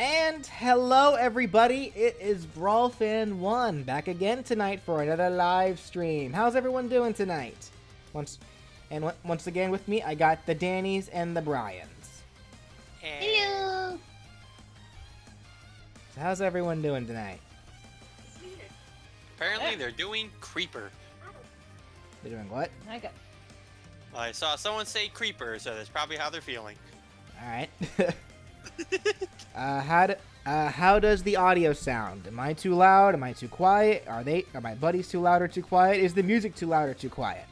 And hello everybody, it is BrawlFan1 back again tonight for another live stream. How's everyone doing tonight? Once again with me, I got the Dannys and the Bryans. Hello. So how's everyone doing tonight? Apparently they're doing Creeper. They're doing what? Okay. I saw someone say Creeper, so that's probably how they're feeling. Alright. How does the audio sound? Am I too loud? Am I too quiet? Are my buddies too loud or too quiet? Is the music too loud or too quiet?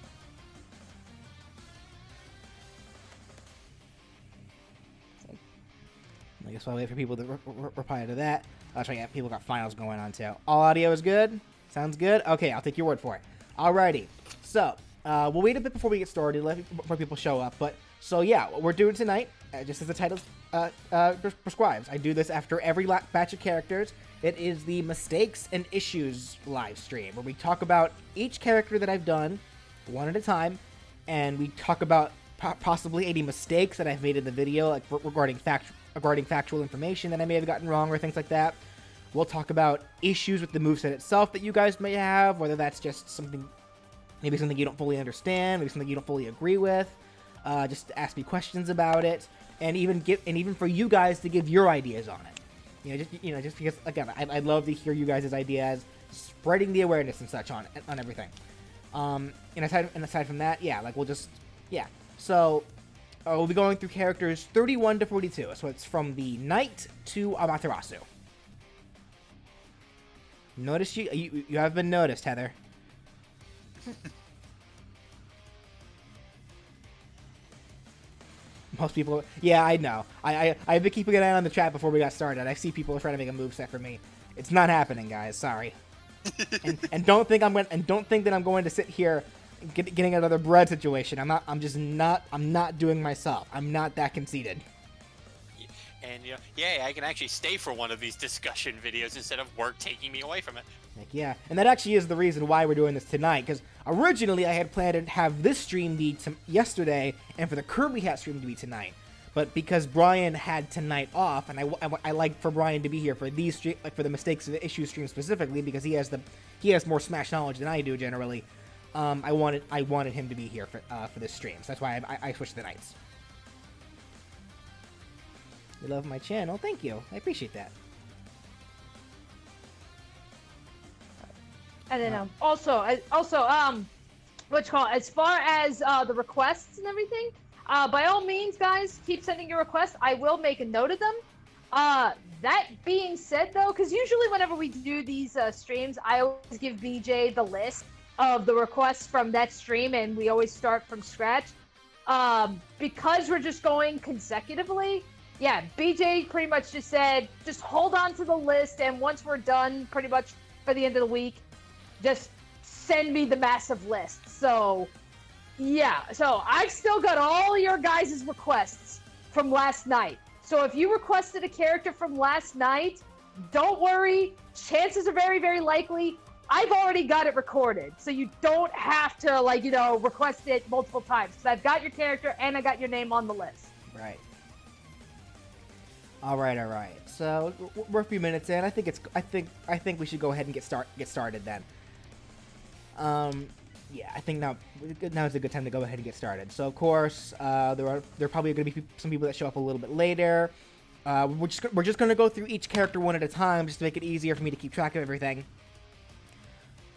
I guess I'll wait for people to reply to that. I'll try to get people got finals going on too. All audio is good? Sounds good? Okay, I'll take your word for it. Alrighty. So, we'll wait a bit before we get started, let more people show up. But, so yeah, what we're doing tonight, just as the title prescribes, I do this after every batch of characters. It is the Mistakes and Issues live stream, where we talk about each character that I've done, one at a time, and we talk about possibly any mistakes that I've made in the video, like regarding factual information that I may have gotten wrong or things like that. We'll talk about issues with the moveset itself that you guys may have, whether that's just something you don't fully understand, maybe something you don't fully agree with. Just ask me questions about it, and even for you guys to give your ideas on it. Just because again, I'd love to hear you guys' ideas, spreading the awareness and such on everything. And aside from that, So, we'll be going through characters 31 to 42. So it's from the Knight to Amaterasu. Notice you have been noticed, Heather. Most people, yeah, I know. I've been keeping an eye on the chat before we got started. I see people are trying to make a moveset for me. It's not happening, guys. Sorry. and don't think that I'm going to sit here getting another bread situation. I'm not doing myself. I'm not that conceited. And I can actually stay for one of these discussion videos instead of work taking me away from it. Yeah, and that actually is the reason why we're doing this tonight, because originally I had planned to have this stream be yesterday, and for the Kirby Hat stream to be tonight. But because Brian had tonight off, and I like for Brian to be here for these for the Mistakes and Issues stream specifically, because he has more Smash knowledge than I do generally. I wanted him to be here for this stream, so that's why I switched the nights. You love my channel, thank you. I appreciate that. And then also, as far as the requests and everything, by all means, guys, keep sending your requests. I will make a note of them. That being said, though, because usually whenever we do these streams, I always give BJ the list of the requests from that stream, and we always start from scratch. Because we're just going consecutively, yeah, BJ pretty much just said, just hold on to the list, and once we're done, pretty much for the end of the week, just send me the massive list. So, yeah. So, I've still got all your guys' requests from last night. So, if you requested a character from last night, don't worry. Chances are very, very likely I've already got it recorded. So, you don't have to, request it multiple times. Because I've got your character and I got your name on the list. Right. All right. So we're a few minutes in. I think we should go ahead and get started then. Yeah, I think now is a good time to go ahead and get started. So of course, there are probably going to be some people that show up a little bit later. We're just going to go through each character one at a time, just to make it easier for me to keep track of everything.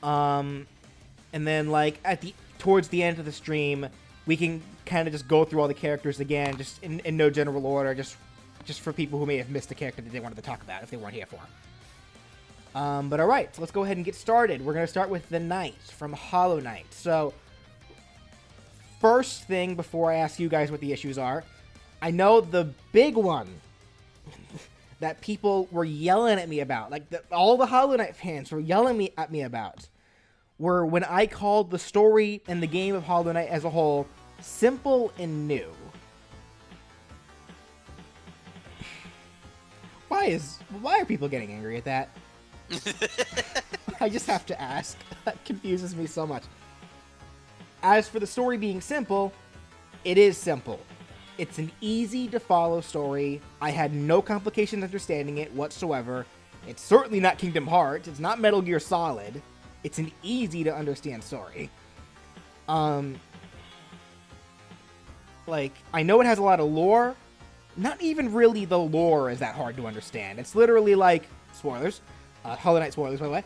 And then towards the end of the stream, we can kind of just go through all the characters again, just in no general order, just for people who may have missed the character that they wanted to talk about if they weren't here for. But alright, so let's go ahead and get started. We're going to start with the Knight from Hollow Knight. So, first thing before I ask you guys what the issues are, I know the big one that people were yelling at me about, all the Hollow Knight fans were yelling at me about, were when I called the story and the game of Hollow Knight as a whole simple and new. Why are people getting angry at that? I just have to ask. That confuses me so much. As for the story being simple, it is simple. It's an easy to follow story. I had no complications understanding it whatsoever. It's certainly not Kingdom Hearts. It's not Metal Gear Solid. It's an easy to understand story. Like, I know it has a lot of lore. Not even really the lore is that hard to understand. It's literally like, spoilers, Hollow Knight spoilers, by the way.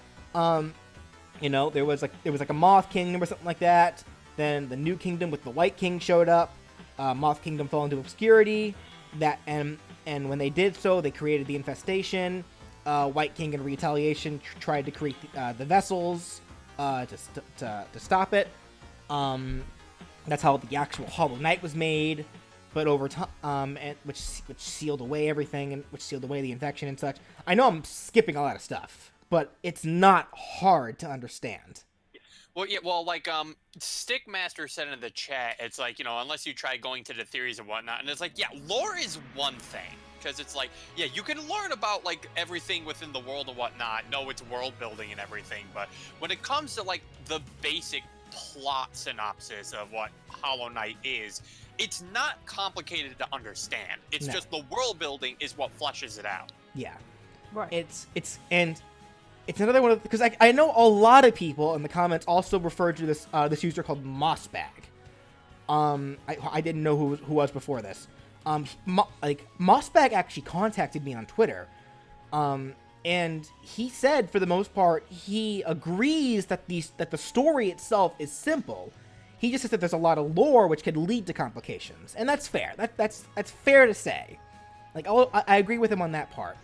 You know, there was like a Moth Kingdom or something like that. Then the new kingdom with the White King showed up. Moth Kingdom fell into obscurity. And when they did so, they created the infestation. White King, in retaliation, tried to create the vessels to stop it. That's how the actual Hollow Knight was made. But over time, and which sealed away everything, and which sealed away the infection and such. I know I'm skipping a lot of stuff, but it's not hard to understand. Well, yeah, well, like, Stickmaster said in the chat, it's like, you know, unless you try going to the theories and whatnot, and it's like, yeah, lore is one thing, because it's like, yeah, you can learn about, like, everything within the world and whatnot, know it's world building and everything, but when it comes to, like, the basic plot synopsis of what Hollow Knight is, it's not complicated to understand. It's just the world building is what fleshes it out. Yeah. Right. It's another one of, because I know a lot of people in the comments also referred to this user called Mossbag. I didn't know who was before this. Mossbag actually contacted me on Twitter. And he said, for the most part, he agrees that the story itself is simple. He just says that there's a lot of lore which could lead to complications, and that's fair. That's fair to say. Like, I agree with him on that part.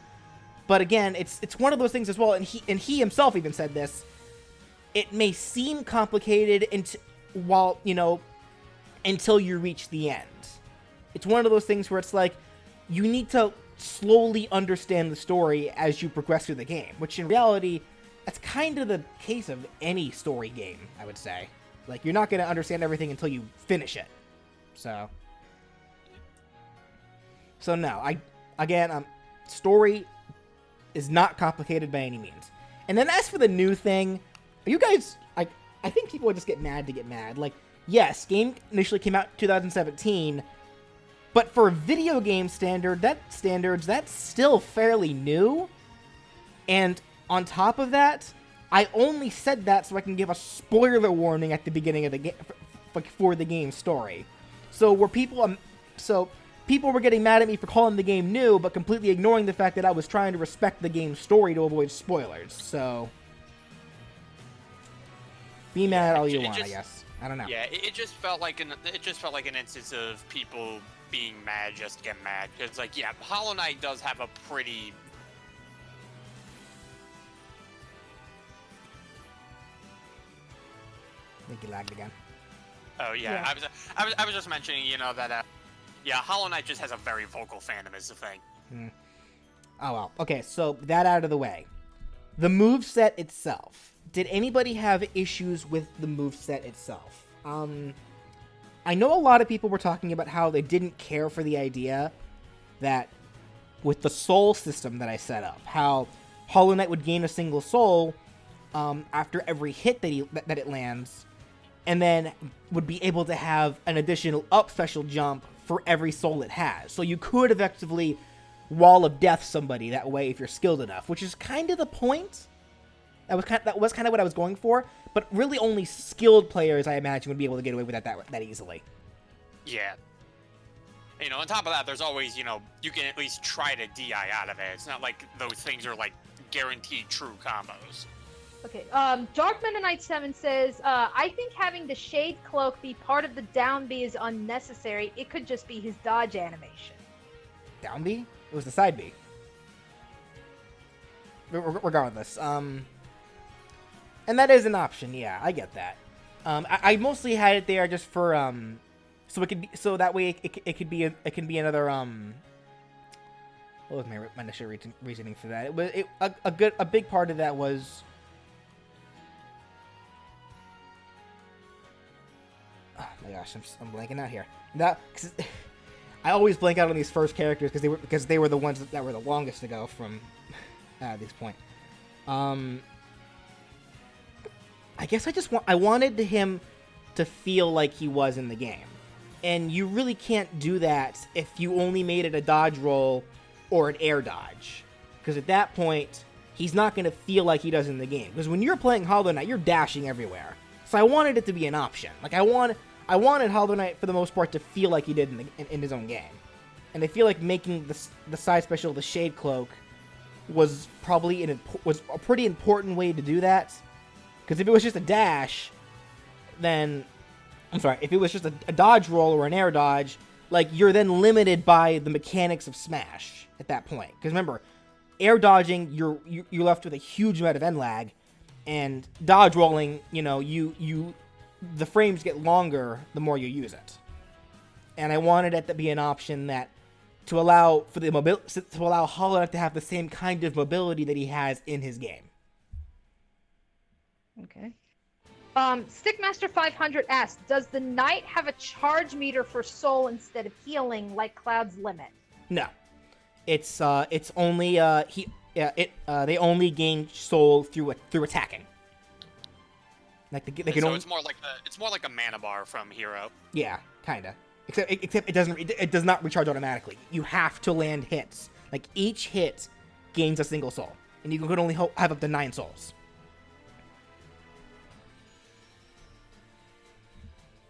But again, it's one of those things as well, and he himself even said this. It may seem complicated until you reach the end. It's one of those things where it's like you need to slowly understand the story as you progress through the game, which in reality, that's kind of the case of any story game, I would say. Like, you're not going to understand everything until you finish it. So no, story is not complicated by any means. And then as for the new thing, you guys, I think people would just get mad to get mad. Like, yes, game initially came out in 2017, but for video game standards, that's still fairly new. And on top of that, I only said that so I can give a spoiler warning at the beginning of the game for the game's story. So people were getting mad at me for calling the game new, but completely ignoring the fact that I was trying to respect the game's story to avoid spoilers. So be mad all you want, I guess. I don't know. Yeah, it just felt like an instance of people being mad just to get mad, because like, yeah, Hollow Knight does have a pretty. I think he lagged again. Oh yeah, I was just mentioning, you know, that yeah, Hollow Knight just has a very vocal fandom is the thing. Oh well. Okay, so that out of the way. The moveset itself. Did anybody have issues with the moveset itself? I know a lot of people were talking about how they didn't care for the idea that with the soul system that I set up, how Hollow Knight would gain a single soul after every hit that it lands, and then would be able to have an additional up special jump for every soul it has. So you could effectively wall of death somebody that way if you're skilled enough, which is kind of the point. That was kind of what I was going for, but really only skilled players, I imagine, would be able to get away with that easily. Yeah. You know, on top of that, there's always, you know, you can at least try to DI out of it. It's not like those things are like guaranteed true combos. Okay, Dark Mennonite 7 says, I think having the Shade Cloak be part of the down B is unnecessary. It could just be his dodge animation. Down B? It was the side B. Regardless, and that is an option, yeah, I get that. I mostly had it there just for, so that way it could be another, what was my initial reasoning for that? It was a big part of that was, oh my gosh, I'm blanking out here. Cause I always blank out on these first characters because they were the ones that were the longest to go from this point. I guess I wanted him to feel like he was in the game. And you really can't do that if you only made it a dodge roll or an air dodge. Because at that point, he's not going to feel like he does in the game. Because when you're playing Hollow Knight, you're dashing everywhere. So I wanted it to be an option. Like, I wanted Hollow Knight, for the most part, to feel like he did in his own game. And I feel like making the side special, the Shade Cloak, was probably was a pretty important way to do that. Because if it was just a dash, then... I'm sorry, if it was just a dodge roll or an air dodge, like, you're then limited by the mechanics of Smash at that point. Because remember, air dodging, you're left with a huge amount of end lag, and dodge rolling, you know, the frames get longer the more you use it. And I wanted it to be an option that to allow Hollow Knight to have the same kind of mobility that he has in his game. Okay. Stickmaster 500 asks, does the knight have a charge meter for soul instead of healing like Cloud's Limit? No. It's only they only gain soul through attacking. Like they can only... it's more like a mana bar from Hero. Yeah, kinda. Except it does not recharge automatically. You have to land hits. Like, each hit gains a single soul, and you can only have up to 9 souls.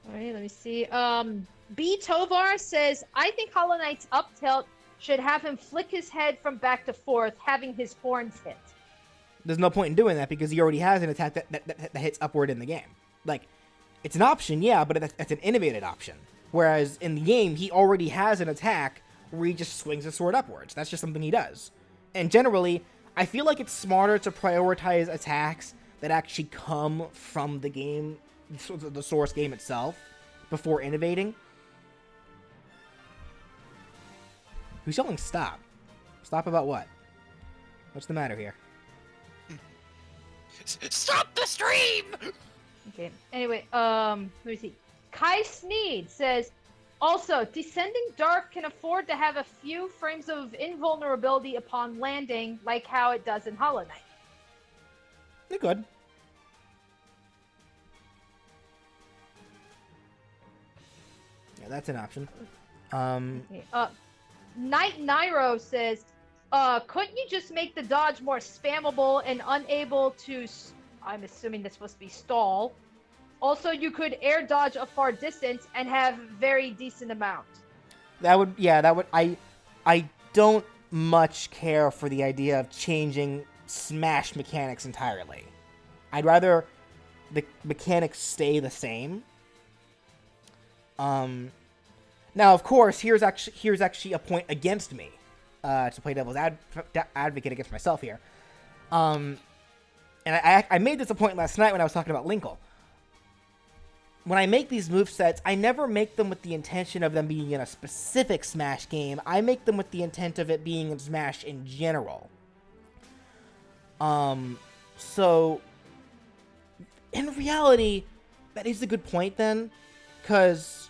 All right, let me see. B. Tovar says, I think Hollow Knight's up tilt should have him flick his head from back to forth, having his horns hit. There's no point in doing that because he already has an attack that hits upward in the game. Like, it's an option, yeah, but that's an innovated option. Whereas in the game, he already has an attack where he just swings his sword upwards. That's just something he does. And generally, I feel like it's smarter to prioritize attacks that actually come from the game, the source game itself, before innovating. Who's yelling stop? Stop about what? What's the matter here? Stop the stream! Okay, anyway, let me see. Kai Sneed says, also, Descending Dark can afford to have a few frames of invulnerability upon landing, like how it does in Hollow Knight. They're good. Yeah, that's an option. Okay, Night Nairo says, couldn't you just make the dodge more spammable and unable to, I'm assuming that's supposed to be stall. Also, you could air dodge a far distance and have very decent amount. That would, I don't much care for the idea of changing Smash mechanics entirely. I'd rather the mechanics stay the same. Now, of course, here's actually a point against me, to play devil's advocate against myself here. And I made this a point last night when I was talking about Linkle. When I make these movesets, I never make them with the intention of them being in a specific Smash game. I make them with the intent of it being in Smash in general. So, in reality, that is a good point then, because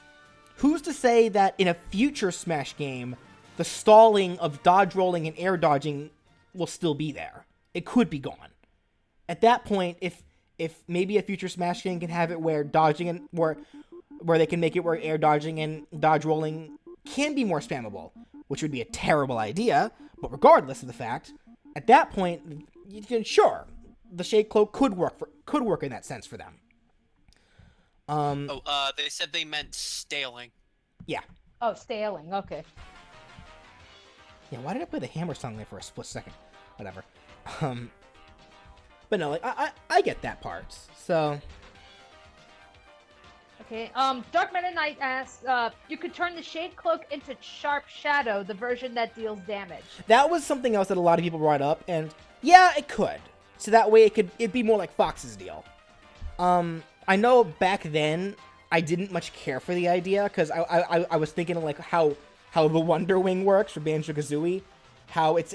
who's to say that in a future Smash game, the stalling of dodge rolling and air dodging will still be there? It could be gone. At that point, if maybe a future Smash game can have it where dodging and where they can make it where air dodging and dodge rolling can be more spammable, which would be a terrible idea, but regardless of the fact, at that point, sure, the Shade Cloak could work in that sense for them. They said they meant staling. Yeah. Oh, staling, okay. Yeah, why did I play the Hammer song there for a split second? Whatever. But no, like, I get that part, so... Okay, Dark Meta Knight asks, you could turn the Shade Cloak into Sharp Shadow, the version that deals damage. That was something else that a lot of people brought up, and yeah, it could. So that way it'd be more like Fox's deal. I know back then, I didn't much care for the idea, because I was thinking of like how the Wonder Wing works for Banjo-Kazooie. How it's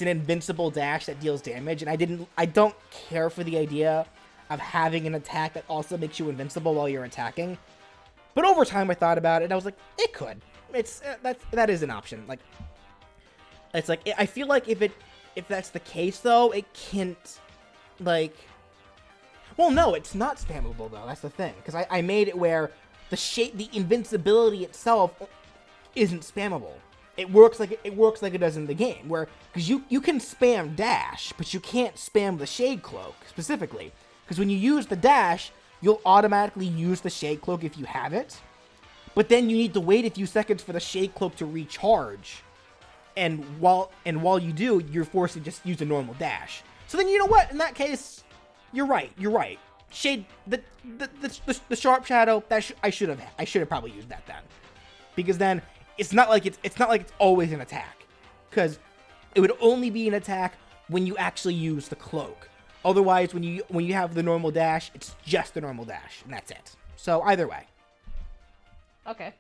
an invincible dash that deals damage, and I don't care for the idea of having an attack that also makes you invincible while you're attacking. But over time, I thought about it, and I was like, it could. That is an option. Like, it's like I feel like if that's the case though, it can't like. Well, no, it's not spammable though. That's the thing, because I made it where the invincibility itself isn't spammable. It works like it does in the game, where because you can spam dash, but you can't spam the Shade Cloak specifically. Because when you use the dash, you'll automatically use the Shade Cloak if you have it, but then you need to wait a few seconds for the Shade Cloak to recharge, and while you do, you're forced to just use a normal dash. So then you know what? In that case, you're right. Shade the Sharp Shadow I should have probably used that then, because then. It's not like it's always an attack, because it would only be an attack when you actually use the cloak. Otherwise, when you have the normal dash, it's just the normal dash, and that's it. So either way. Okay.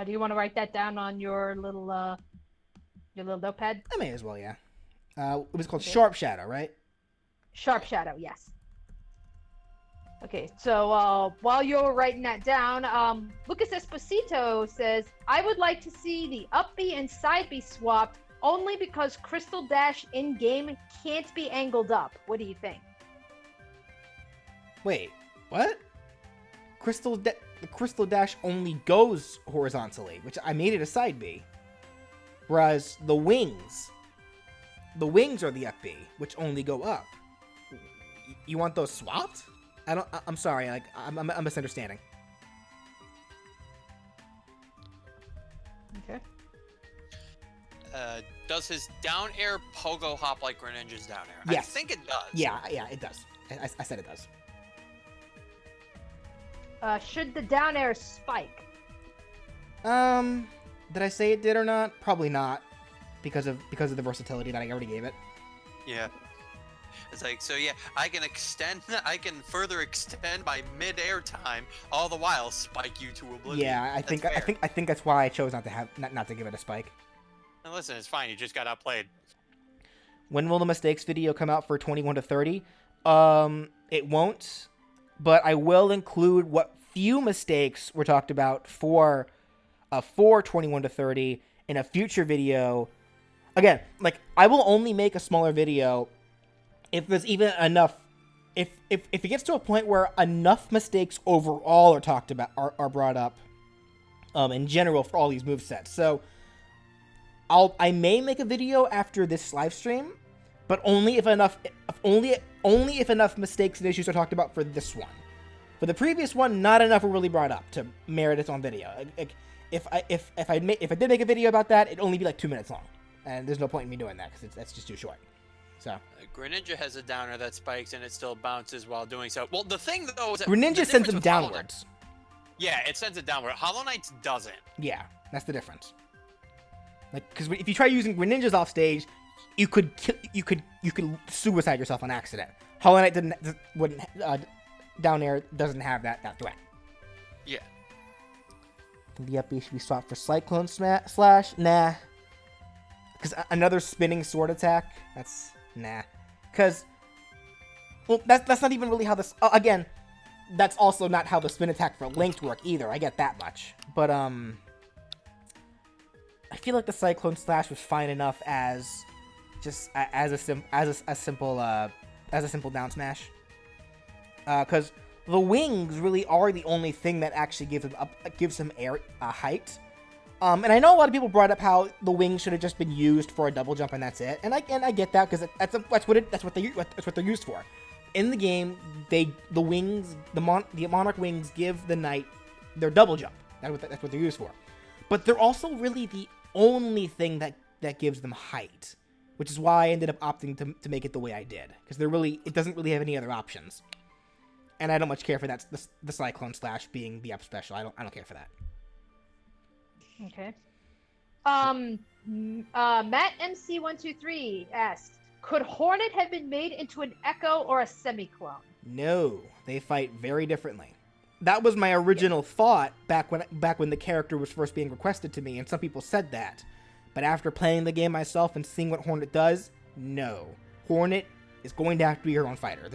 Do you want to write that down on your little notepad? I may as well, yeah. It was called Sharp Shadow, right? Sharp Shadow, yes. Okay, so while you're writing that down, Lucas Esposito says, I would like to see the up B and side B swapped only because Crystal Dash in-game can't be angled up. What do you think? Wait, what? The Crystal Dash only goes horizontally, which I made it a side B. Whereas the wings are the up B, which only go up. You want those swapped? I'm sorry, like, I'm misunderstanding. Okay. Does his down air pogo hop like Greninja's down air? Yes. I think it does. Yeah, it does. I said it does. Should the down air spike? Did I say it did or not? Probably not, because of the versatility that I already gave it. Yeah. It's like, so yeah, I can further extend my mid-air time, all the while spike you to oblivion. Yeah, I think that's why I chose not to give it a spike. Now listen, it's fine. You just got outplayed. When will the mistakes video come out for 21 to 30? It won't, but I will include what few mistakes were talked about for 21 to 30 in a future video. Again, like, I will only make a smaller video if there's even enough, if it gets to a point where enough mistakes overall are talked about, are brought up, in general for all these movesets. So I may make a video after this live stream, but only if enough mistakes and issues are talked about for this one. For the previous one, not enough were really brought up to merit its own video. Like, if I did make a video about that, it'd only be like 2 minutes long, and there's no point in me doing that because that's just too short. So Greninja has a downer that spikes and it still bounces while doing so. Well, the thing though is that Greninja sends them downwards. Yeah, it sends it downward. Hollow Knight's doesn't. Yeah, that's the difference. Like, because if you try using Greninjas off stage, you could suicide yourself on accident. Hollow Knight wouldn't down air doesn't have that threat. Yeah. The up B should be swapped for Cyclone Slash. Nah. Because another spinning sword attack. That's nah. Because, well, that's not even really how this. Again, that's also not how the spin attack for Linked work either. I get that much, but I feel like the Cyclone Slash was fine enough as just as a simple down smash. Because the wings really are the only thing that actually gives him air height. And I know a lot of people brought up how the wings should have just been used for a double jump and that's it. And I get that because that's what they're used for. In the game, the Monarch wings give the Knight their double jump. That's what they're used for. But they're also really the only thing that gives them height, which is why I ended up opting to make it the way I did, because it doesn't really have any other options. And I don't much care for that, the Cyclone Slash being the up special. I don't care for that. Okay. Matt MC123 asked, could Hornet have been made into an Echo or a semi-clone? No, they fight very differently. That was my original thought back when the character was first being requested to me, and some people said that. But after playing the game myself and seeing what Hornet does, no. Hornet is going to have to be her own fighter.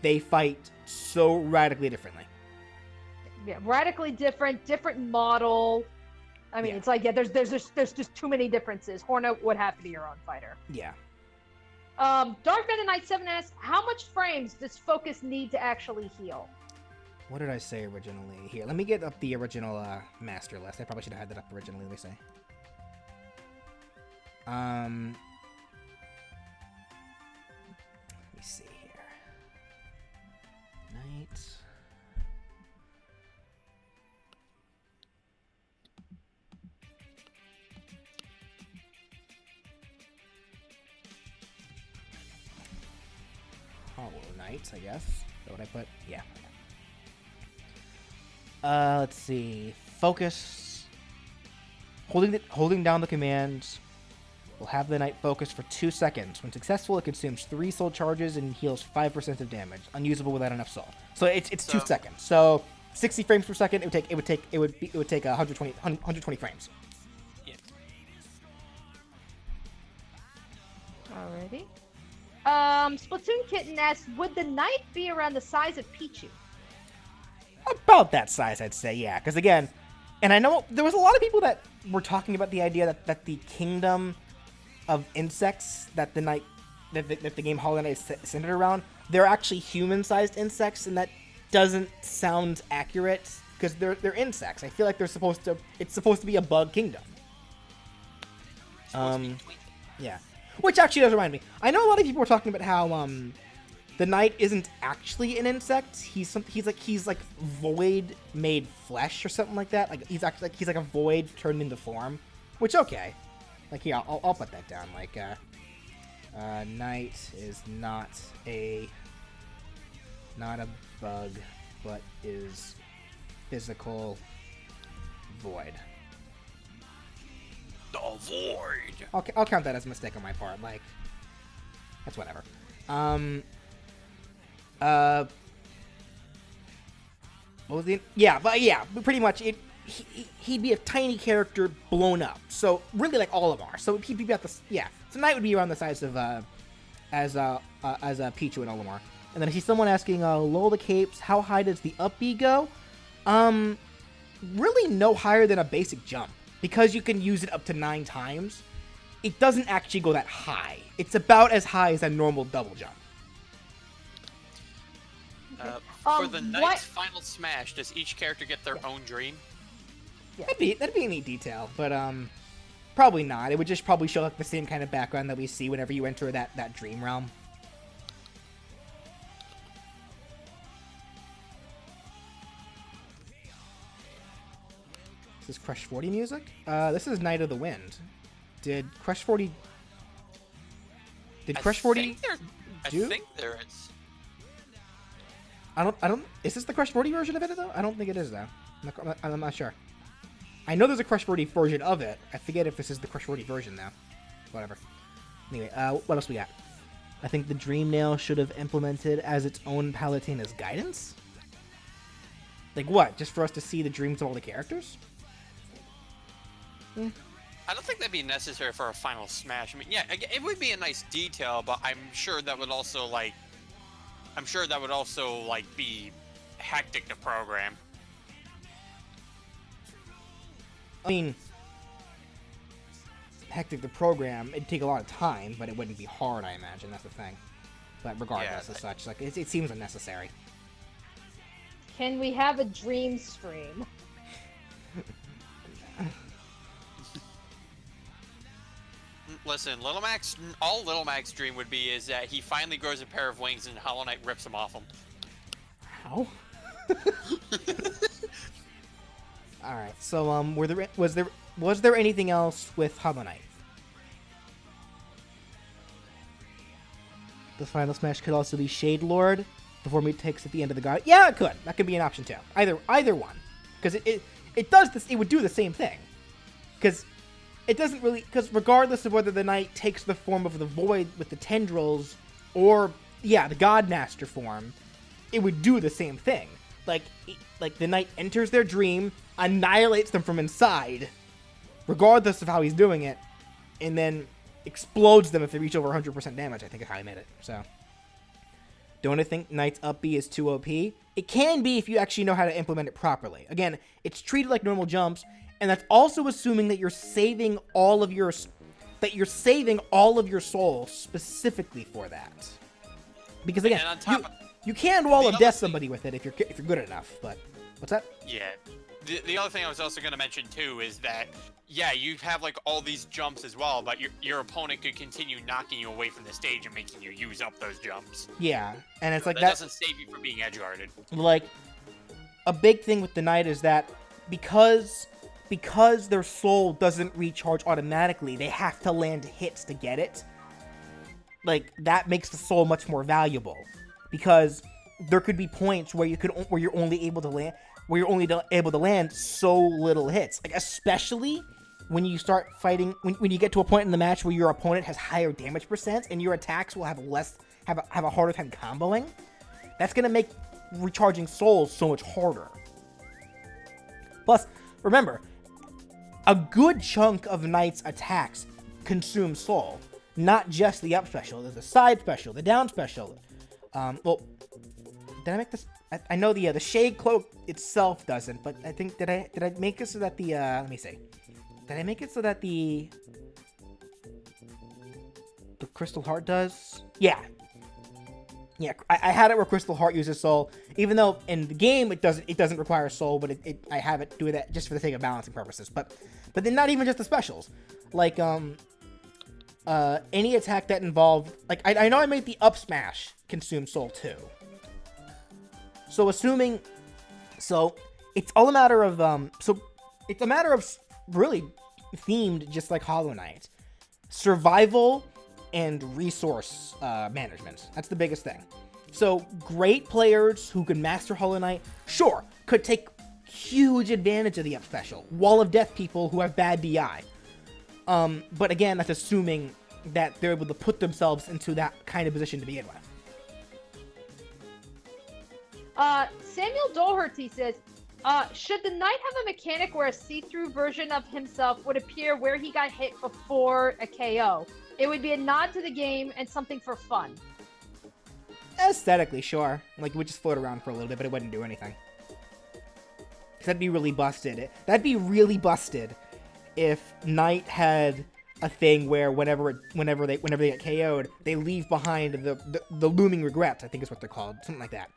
They fight so radically differently. Yeah, radically different model. I mean, It's like, yeah, there's just too many differences. Hornet would have to be her own fighter. Yeah. Dark Meta Knight 7 asks, how much frames does Focus need to actually heal? What did I say originally? Here, let me get up the original master list. I probably should have had that up originally. Let me see. Let me see here. Knight. Hollow Knights, I guess. Is that what I put? Yeah. Let's see. Focus. Holding down the commands will have the knight focus for 2 seconds. When successful, it consumes 3 soul charges and heals 5% of damage. Unusable without enough soul. So it's 2 seconds. So 60 frames per second. It would take 120 frames. Yeah. Alrighty. Splatoon Kitten asks, would the knight be around the size of Pichu? About that size, I'd say, yeah. Because again, and I know there was a lot of people that were talking about the idea that the kingdom of insects that the night that the game Hollow Knight is centered around, they're actually human-sized insects, and that doesn't sound accurate because they're insects. I feel like it's supposed to be a bug kingdom. Yeah. Which actually does remind me. I know a lot of people were talking about how the knight isn't actually an insect. He's like void made flesh or something like that. Like he's like a void turned into form. Which okay. Like here, I'll put that down. Like knight is not a bug, but is physical void. The void. I'll count that as a mistake on my part. Like, that's whatever. What was the? Yeah, but pretty much he'd be a tiny character blown up. So really, like all of ours. So he'd be about the So Knight would be around the size of as Pichu and Olimar. And then I see someone asking, "Lol the capes, how high does the up B go?" Really no higher than a basic jump. Because you can use it up to 9 times, it doesn't actually go that high. It's about as high as a normal double jump. For the Knight's final smash, does each character get their own dream? Yeah. That'd be a neat detail, but probably not. It would just probably show like the same kind of background that we see whenever you enter that dream realm. Is this Crush 40 music? This is Night of the Wind. Did Crush 40 I think there is. I don't. Is this the Crush 40 version of it though? I don't think it is though. I'm not sure. I know there's a Crush 40 version of it. I forget if this is the Crush 40 version though. Whatever. Anyway, what else we got? I think the Dream Nail should have implemented as its own Palutena's guidance. Like what? Just for us to see the dreams of all the characters? I don't think that'd be necessary for a final smash. I mean, yeah, it would be a nice detail, but I'm sure that would also be hectic to program. I mean, hectic to program. It'd take a lot of time, but it wouldn't be hard. I imagine that's the thing. But regardless, as such, like it seems unnecessary. Can we have a dream stream? Listen, all Little Mac's dream would be is that he finally grows a pair of wings and Hollow Knight rips them off him. How? All right. So, was there anything else with Hollow Knight? The final smash could also be Shade Lord. The form he takes at the end of the guard. Yeah, it could. That could be an option too. Either one, because it does this. It would do the same thing, because. It doesn't really, because regardless of whether the knight takes the form of the void with the tendrils, or the Godmaster form, it would do the same thing. Like the knight enters their dream, annihilates them from inside, regardless of how he's doing it, and then explodes them if they reach over 100% damage. I think is how he made it. So, don't I think Knight's up B is too OP? It can be if you actually know how to implement it properly. Again, it's treated like normal jumps. And that's also assuming that you're saving all of your soul specifically for that. Because again, You can Wall The of other Death thing- somebody with it if you're good enough. But what's that? Yeah. The other thing I was also going to mention too is that, yeah, you have like all these jumps as well, but your opponent could continue knocking you away from the stage and making you use up those jumps. Yeah, and it's like that that. doesn't save you from being edge guarded. Like, a big thing with the Knight is that because their soul doesn't recharge automatically, they have to land hits to get it. Like, that makes the soul much more valuable, because there could be points where you're only able to land so little hits. Like, especially when you start fighting, when you get to a point in the match where your opponent has higher damage percent and your attacks will have a harder time comboing. That's gonna make recharging souls so much harder. Plus, remember, a good chunk of Knight's attacks consume soul, not just the up special. There's the side special, the down special. Well, did I make this? I know the shade cloak itself doesn't, but I think did I make it so that the let me see. Did I make it so that the Crystal Heart does? Yeah. Yeah, I had it where Crystal Heart uses soul, even though in the game it doesn't require soul, but I have it do that just for the sake of balancing purposes. But then not even just the specials, like any attack that involved, like I know I made the up smash consume soul too. So it's all a matter of it's a matter of really themed, just like Hollow Knight, survival and resource management. That's the biggest thing. So great players who can master Hollow Knight, sure, could take huge advantage of the up special. Wall of Death people who have bad DI. But again, that's assuming that they're able to put themselves into that kind of position to begin with. Samuel Doherty says, should the knight have a mechanic where a see-through version of himself would appear where he got hit before a KO? It would be a nod to the game and something for fun. Aesthetically, sure. Like, it would just float around for a little bit, but it wouldn't do anything. 'Cause that'd be really busted. That'd be really busted if Knight had a thing where whenever they get KO'd, they leave behind the looming regrets, I think is what they're called. Something like that.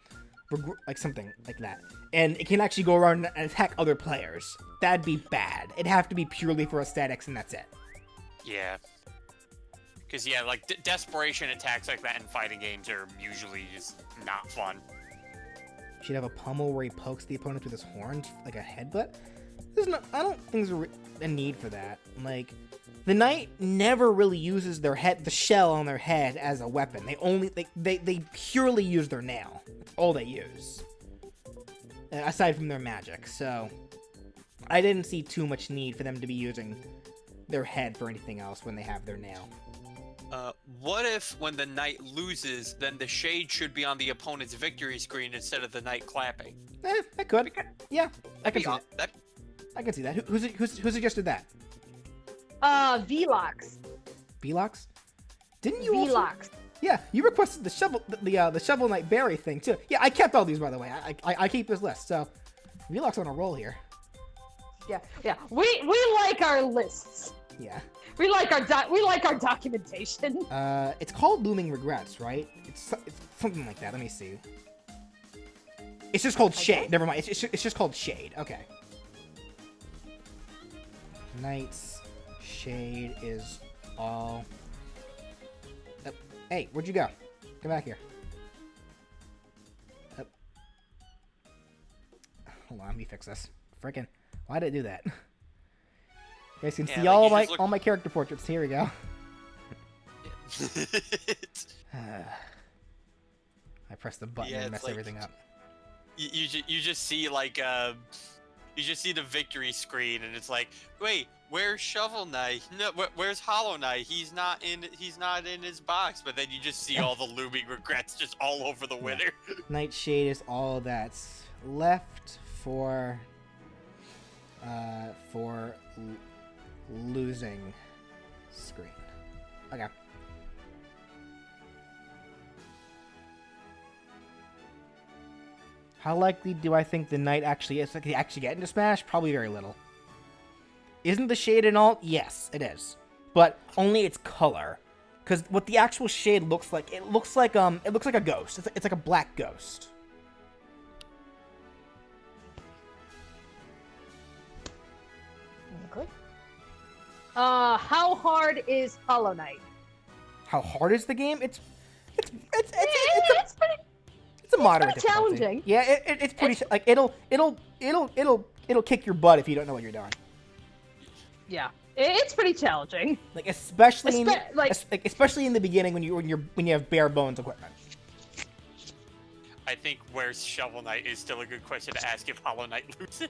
Like something like that. And it can actually go around and attack other players. That'd be bad. It'd have to be purely for aesthetics, and that's it. Yeah. Because, yeah, like, desperation attacks like that in fighting games are usually just not fun. Should have a pummel where he pokes the opponent with his horns, like a headbutt. I don't think there's a need for that. Like, the knight never really uses the shell on their head as a weapon. They purely use their nail. That's all they use, aside from their magic. So, I didn't see too much need for them to be using their head for anything else when they have their nail. What if when the knight loses, then the shade should be on the opponent's victory screen instead of the knight clapping? That could. Yeah, I can see that. That I can see that. Who suggested that? Velox. Velox? Didn't you also? Velox. Yeah, you requested the Shovel Knight Berry thing too. Yeah, I kept all these, by the way. I keep this list. So Velox on a roll here. Yeah. We like our lists. Yeah. We like our documentation. It's called Looming Regrets, right? It's something like that. Let me see. It's just called Shade. Never mind. It's just called Shade. Okay. Knight's Shade is all. Hey, where'd you go? Come back here. Hold on, let me fix this. Frickin', why did I do that? You guys can see all my character portraits. Here we go. I pressed the button and messed everything up. You just see like you just see the victory screen and it's like, wait, where's Shovel Knight? No, where's Hollow Knight? He's not in his box. But then you just see all the looming regrets just all over the winner. Night Shade is all that's left for losing screen. Okay. How likely do I think the knight actually is? Like, they actually get into Smash? Probably very little. Isn't the shade an alt? Yes, it is. But only its color. Because what the actual shade looks like, it looks like a ghost. It's like a black ghost. Okay. How hard is Hollow Knight? How hard is the game? It's pretty a moderate pretty difficulty. challenging. Yeah, it's pretty like it'll kick your butt if you don't know what you're doing. Yeah, it's pretty challenging. Like especially in the beginning when you have bare bones equipment. I think where's Shovel Knight is still a good question to ask if Hollow Knight loses.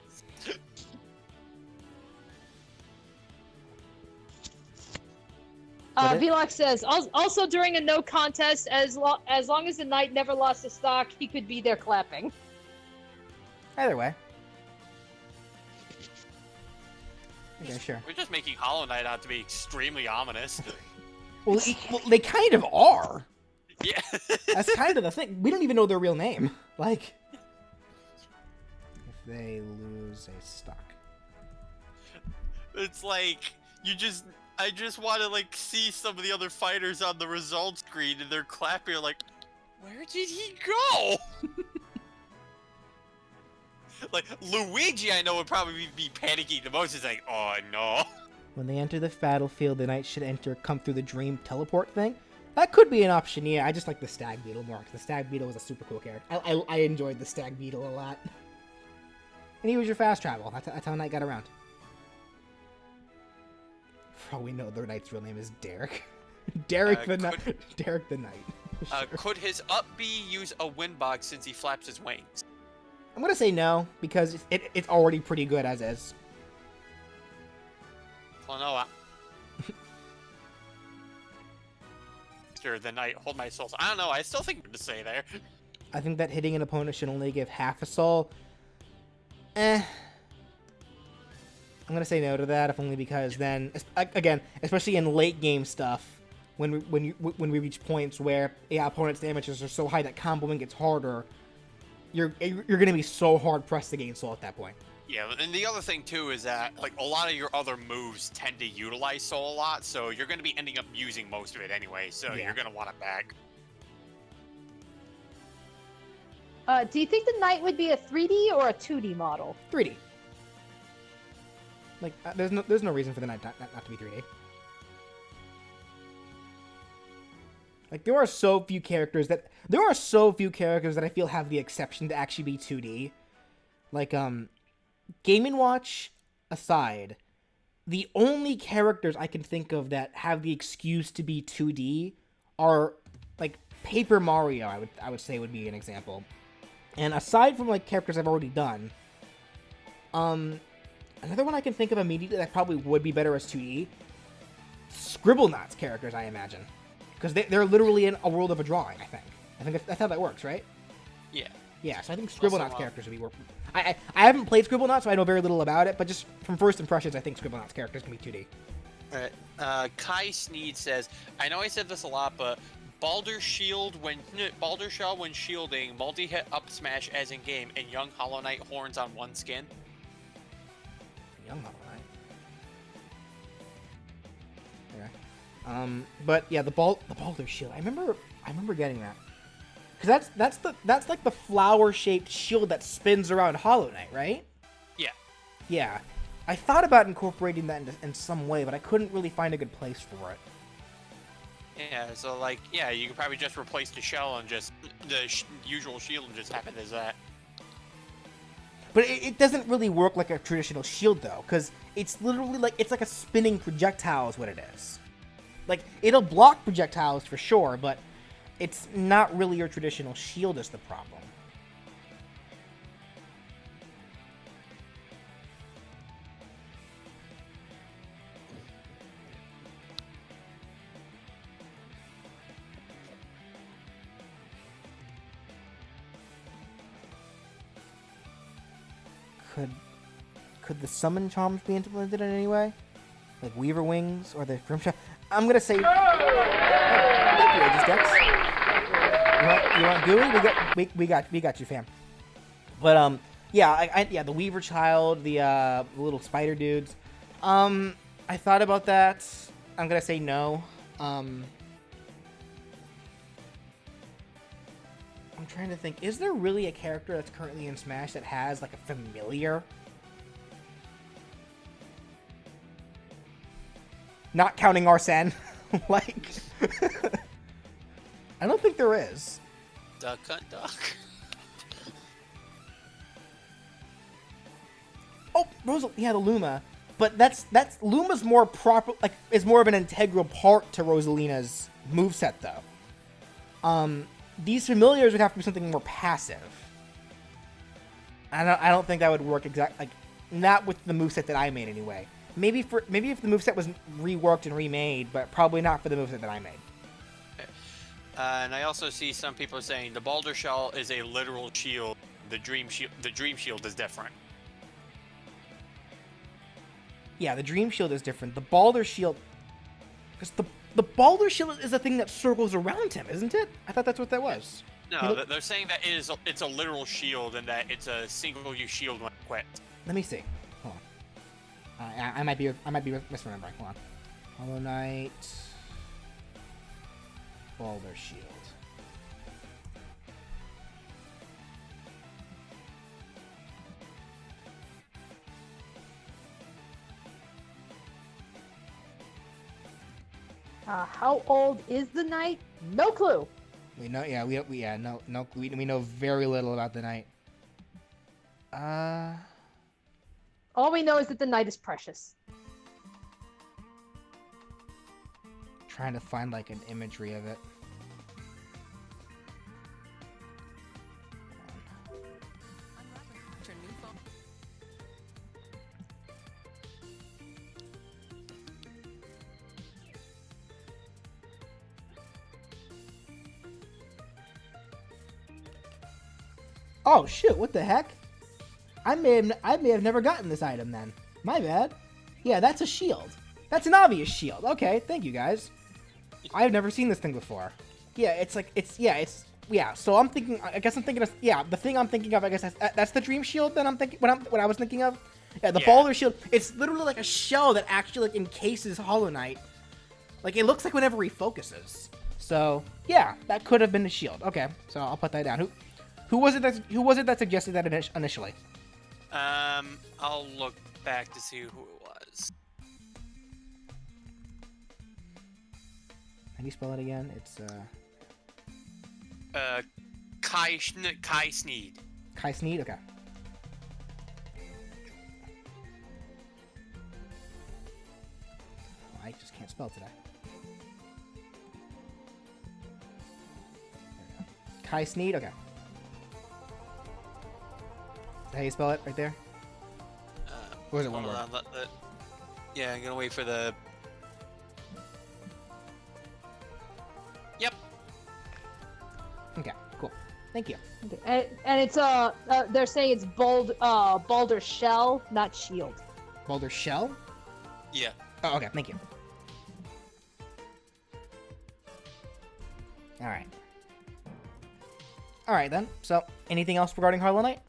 Velox says, also during a no contest, as long as the knight never lost a stock, he could be there clapping. Either way. Okay, sure. We're just making Hollow Knight out to be extremely ominous. Well, they kind of are. Yeah. That's kind of the thing. We don't even know their real name. Like, if they lose a stock. It's like, I just want to, like, see some of the other fighters on the results screen, and they're clapping, like, where did he go? Like, Luigi, I know, would probably be panicking the most. It's like, oh, no. When they enter the battlefield, the knight should come through the dream teleport thing. That could be an option, yeah. I just like the Stag Beetle more, because the Stag Beetle was a super cool character. I enjoyed the Stag Beetle a lot. And he was your fast travel. That's how Knight got around. For all we know, the knight's real name is Derek. Derek the Knight. Derek the Knight. Sure. Could his up B use a wind box since he flaps his wings? I'm gonna say no, because it's already pretty good as is. Klonoa. Sure, the Knight, hold my soul. I don't know, I still think to say there. I think that hitting an opponent should only give half a soul. I'm gonna say no to that, if only because then, again, especially in late game stuff, when we reach points where opponent's damages are so high that comboing gets harder, you're gonna be so hard pressed to gain soul at that point. Yeah, and the other thing too is that like a lot of your other moves tend to utilize soul a lot, so you're gonna be ending up using most of it anyway. So you're gonna want it back. Do you think the knight would be a 3D or a 2D model? 3D. Like, there's no reason for the knight not to be 3D. Like, there are so few characters that I feel have the exception to actually be 2D. Like, Game & Watch aside, the only characters I can think of that have the excuse to be 2D are, like, Paper Mario, I would say would be an example. And aside from, like, characters I've already done, another one I can think of immediately that probably would be better as 2D, Scribblenauts characters, I imagine. Because they're literally in a world of a drawing, I think that's how that works, right? Yeah. Yeah, so I think Scribblenauts characters would be work. I haven't played Scribblenauts, so I know very little about it, but just from first impressions, I think Scribblenauts characters can be 2D. Alright, Kai Sneed says, I know I said this a lot, but Baldur Shell when shielding, multi-hit up smash as in game, and Young Hollow Knight horns on one skin. Young Hollow Knight. Okay. But yeah, the Baldur shield. I remember getting that. Because that's like the flower-shaped shield that spins around Hollow Knight, right? Yeah. Yeah. I thought about incorporating that in some way, but I couldn't really find a good place for it. Yeah, so like, yeah, you could probably just replace the shell and just the usual shield and just have it as that. But it doesn't really work like a traditional shield, though, because it's literally like, it's like a spinning projectile is what it is. Like, it'll block projectiles for sure, but it's not really your traditional shield is the problem. Could the summon charms be implemented in any way? Like Weaver Wings or the Grimshot? I'm gonna say. Thank you, Aegis Dex. You want Gooey? We got you, fam. But yeah, the Weaver Child, the little spider dudes. I thought about that. I'm gonna say no. I'm trying to think. Is there really a character that's currently in Smash that has like a familiar? Not counting Arsene. Like, I don't think there is. Duck hunt duck. Oh, yeah, the Luma. But that's Luma's more proper, like, is more of an integral part to Rosalina's moveset, though. These familiars would have to be something more passive. I don't think that would work not with the moveset that I made anyway. Maybe if the moveset was reworked and remade, but probably not for the moveset that I made. And I also see some people saying the Balder Shell is a literal shield. The Dream Shield is different. Yeah, the Dream Shield is different. The Balder Shield, because the Balder Shield is a thing that circles around him, isn't it? I thought that's what that was. No, they're saying that it's a literal shield and that it's a single-use shield when equipped. Let me see. Hold on. I might be misremembering. Hold on. Hollow Knight. Balder Shield. How old is the knight? No clue. We know, yeah, we know very little about the knight. All we know is that the knight is precious. Trying to find like an imagery of it. Oh shoot, what the heck? I may have never gotten this item then. My bad. Yeah, that's a shield. That's an obvious shield. Okay, thank you guys. I have never seen this thing before. Yeah, so I'm thinking, I guess I'm thinking of, yeah, the thing I'm thinking of, I guess that's the Dream Shield that I'm thinking, what I was thinking of. Yeah, the Balder Shield, it's literally like a shell that actually like encases Hollow Knight. Like it looks like whenever he focuses. So, yeah, that could have been the shield. Okay, so I'll put that down. Who was it that suggested that initially? I'll look back to see who it was. How do you spell it again? It's Kai Sneed. Kai Sneed. Okay. I just can't spell today. Kai Sneed. Okay. Is that how you spell it right there? Or was it one word? Yeah, I'm gonna wait for the. Yep. Okay, cool. Thank you. Okay. And it's they're saying it's Balder Shell, not Shield. Balder Shell? Yeah. Oh, okay. Thank you. All right. All right then. So, anything else regarding Hollow Knight?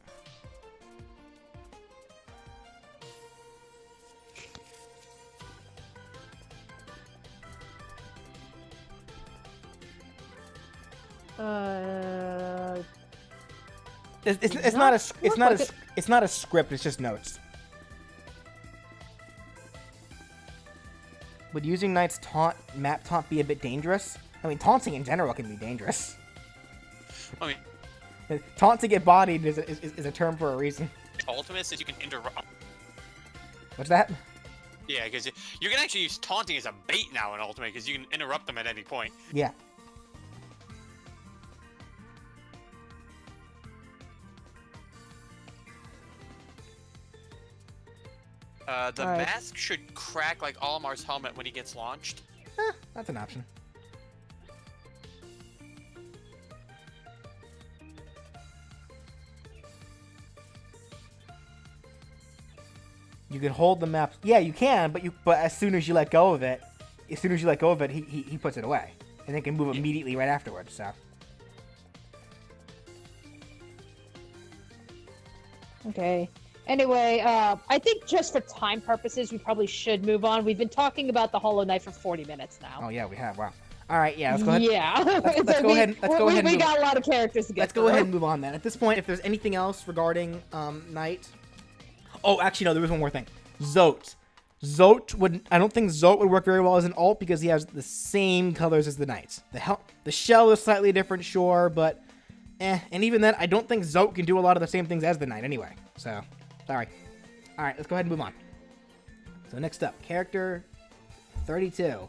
It's not a script. It's just notes. Would using Knight's map taunt be a bit dangerous? I mean, taunting in general can be dangerous. I mean, taunt to get bodied is a term for a reason. Ultimate says you can interrupt. What's that? Yeah, because you can actually use taunting as a bait now in Ultimate because you can interrupt them at any point. Yeah. The mask should crack like Olimar's helmet when he gets launched. That's an option. You can hold the map. Yeah, you can, but as soon as you let go of it, he puts it away, and then can move immediately right afterwards. So. Okay. Anyway, I think just for time purposes, we probably should move on. We've been talking about the Hollow Knight for 40 minutes now. Oh yeah, we have. Wow. All right, yeah, let's go ahead. Yeah. Let's go ahead. Let's go ahead. We got a lot of characters to get Let's go ahead and move on then. At this point, if there's anything else regarding Knight. Oh, actually, no. There was one more thing. Zote. I don't think Zote would work very well as an alt because he has the same colors as the Knight. The shell is slightly different, sure, but and even then, I don't think Zote can do a lot of the same things as the Knight anyway. So, sorry. All right, let's go ahead and move on. So next up, character 32,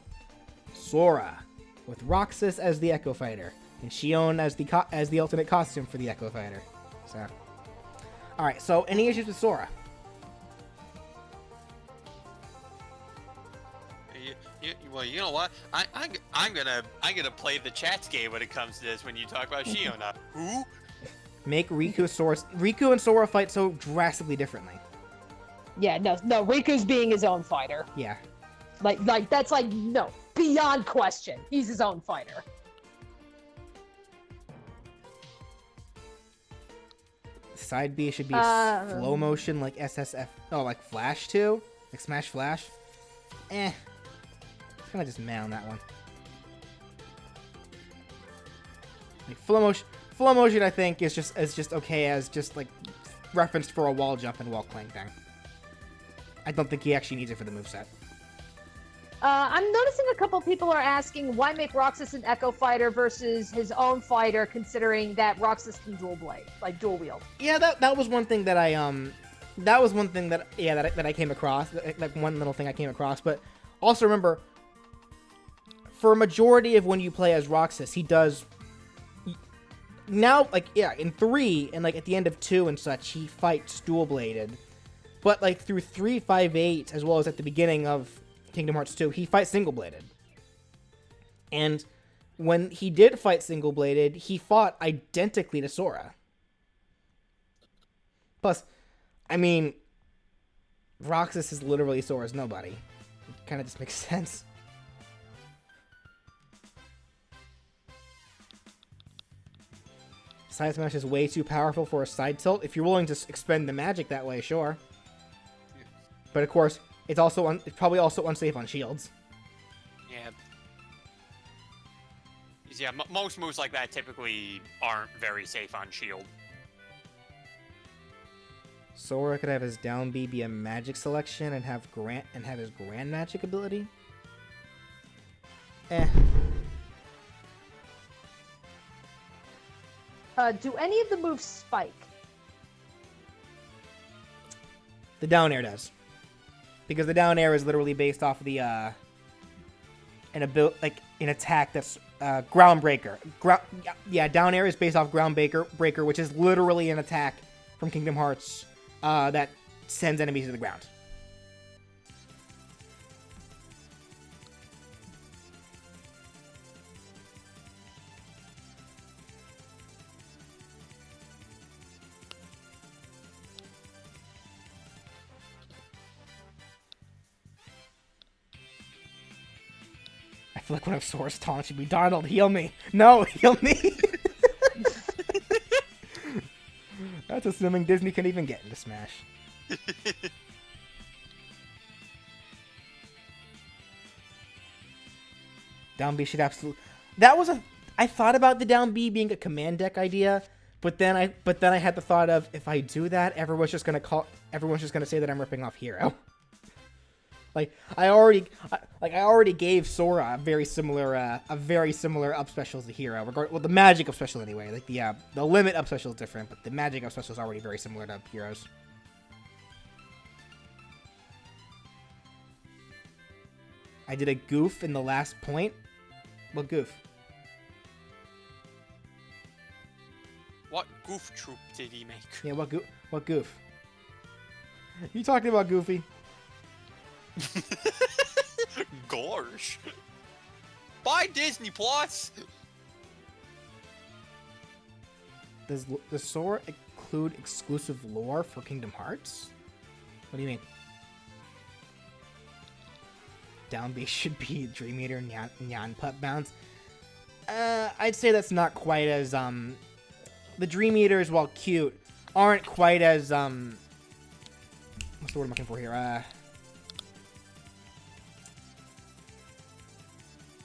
Sora, with Roxas as the Echo Fighter and Shion as the alternate costume for the Echo Fighter. So, all right. So, any issues with Sora? Well, you know what? I'm gonna play the chats game when it comes to this. When you talk about Shiona, who? Make Riku and Sora fight so drastically differently. Yeah, no, Riku's being his own fighter. Yeah. Like that's like no, beyond question. He's his own fighter. Side B should be slow motion like SSF. Oh, like Flash too? Like Smash Flash? Kind of just meh on that one. Like flow motion, I think is just okay as just like referenced for a wall jump and wall clang thing. I don't think he actually needs it for the moveset. I'm noticing a couple people are asking why make Roxas an Echo Fighter versus his own fighter, considering that Roxas can dual wield. Yeah, that was one thing that I came across. Like one little thing I came across, but also remember, for a majority of when you play as Roxas, he does now, like, yeah, in 3 and like at the end of 2 and such, he fights dual bladed. But like through 3, 5, 8, as well as at the beginning of Kingdom Hearts 2, he fights single bladed. And when he did fight single bladed, he fought identically to Sora. Plus, I mean, Roxas is literally Sora's nobody. It kind of just makes sense. Side Smash is way too powerful for a side tilt. If you're willing to expend the magic that way, sure. But of course, it's probably also unsafe on shields. Yeah. Yeah, most moves like that typically aren't very safe on shield. Sora could have his down B be a magic selection and have his grand magic ability. Do any of the moves spike? The down air does. Because the down air is literally based off of the an attack that's ground breaker. Down air is based off ground breaker, which is literally an attack from Kingdom Hearts that sends enemies to the ground. I feel like one of Sora's taunts should be, Donald, heal me. No, heal me. That's assuming Disney can even get into Smash. Down B should absolutely... I thought about the down B being a command deck idea, but then I had the thought of, if I do that, everyone's just gonna say that I'm ripping off Hero. I already gave Sora a very similar up special as the Hero. Well, the magic up special anyway. Like the limit up special is different, but the magic up special is already very similar to Heroes. I did a goof in the last point. What goof? What goof troop did he make? Yeah, what goof? You talking about Goofy? Gosh. Buy Disney Plus. Does Sora include exclusive lore for Kingdom Hearts? What do you mean? Down B should be Dream Eater Nyan Pup Bounce. I'd say that's not quite as the Dream Eaters, while cute, aren't quite as what's the word I'm looking for here?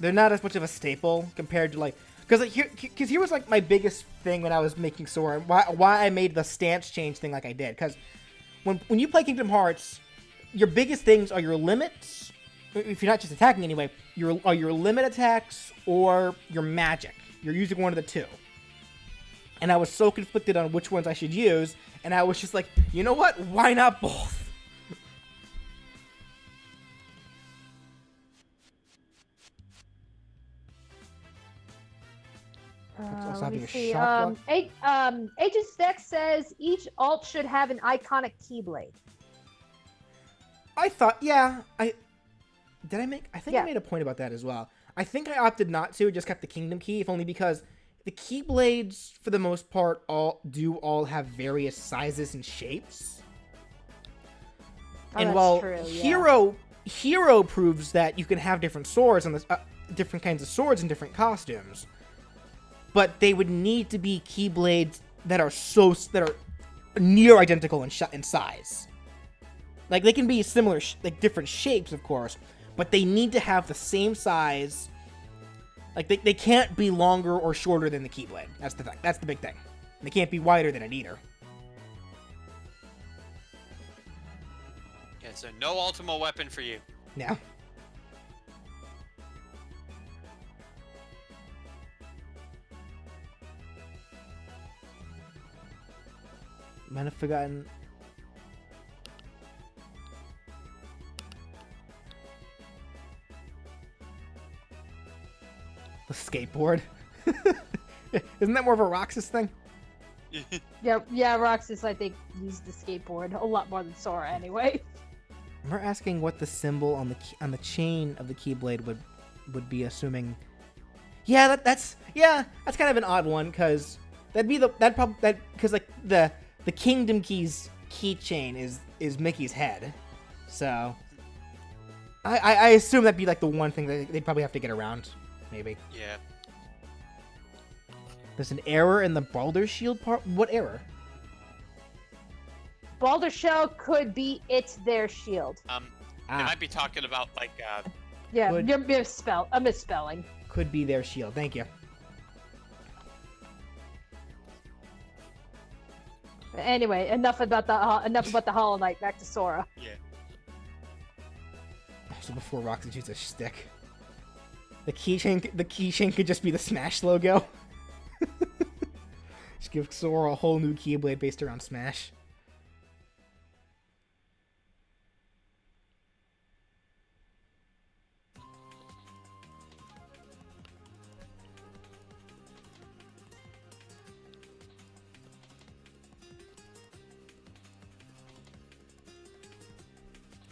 they're not as much of a staple compared to like, because here was like my biggest thing when I was making Sora, why I made the stance change thing like I did, because when you play Kingdom Hearts, your biggest things are your limits, if you're not just attacking anyway, your limit attacks or your magic. You're using one of the two. And I was so conflicted on which ones I should use, and I was just like, you know what? Why not both? Let me see. Agent Dex says each alt should have an iconic Keyblade. I thought, yeah, I think I made a point about that as well. I think I opted not to, just kept the Kingdom Key, if only because the Keyblades, for the most part, all have various sizes and shapes. Oh, and that's while true, yeah. Hero proves that you can have different swords and different kinds of swords and different costumes, but they would need to be Keyblades that are near identical in size. Like, they can be similar, like different shapes, of course, but they need to have the same size. Like, they can't be longer or shorter than the Keyblade. That's the thing. That's the big thing. They can't be wider than it either. Yeah, so no Ultima weapon for you. Yeah. Might have forgotten. The skateboard. Isn't that more of a Roxas thing? Yeah, Roxas, I think, used the skateboard a lot more than Sora anyway. We're asking what the symbol on the chain of the Keyblade would be, assuming. Yeah, that's kind of an odd one, because because like the Kingdom Key's keychain is Mickey's head, so I assume that'd be like the one thing that they'd probably have to get around, maybe. Yeah. There's an error in the Baldur Shield part. What error? Baldur Shell could be their shield. They might be talking about like. Yeah, you're a misspelling. Could be their shield. Thank you. Anyway, enough about the Hollow Knight. Back to Sora. Yeah. So before Roxas uses a stick, the keychain could just be the Smash logo. Just give Sora a whole new Keyblade based around Smash.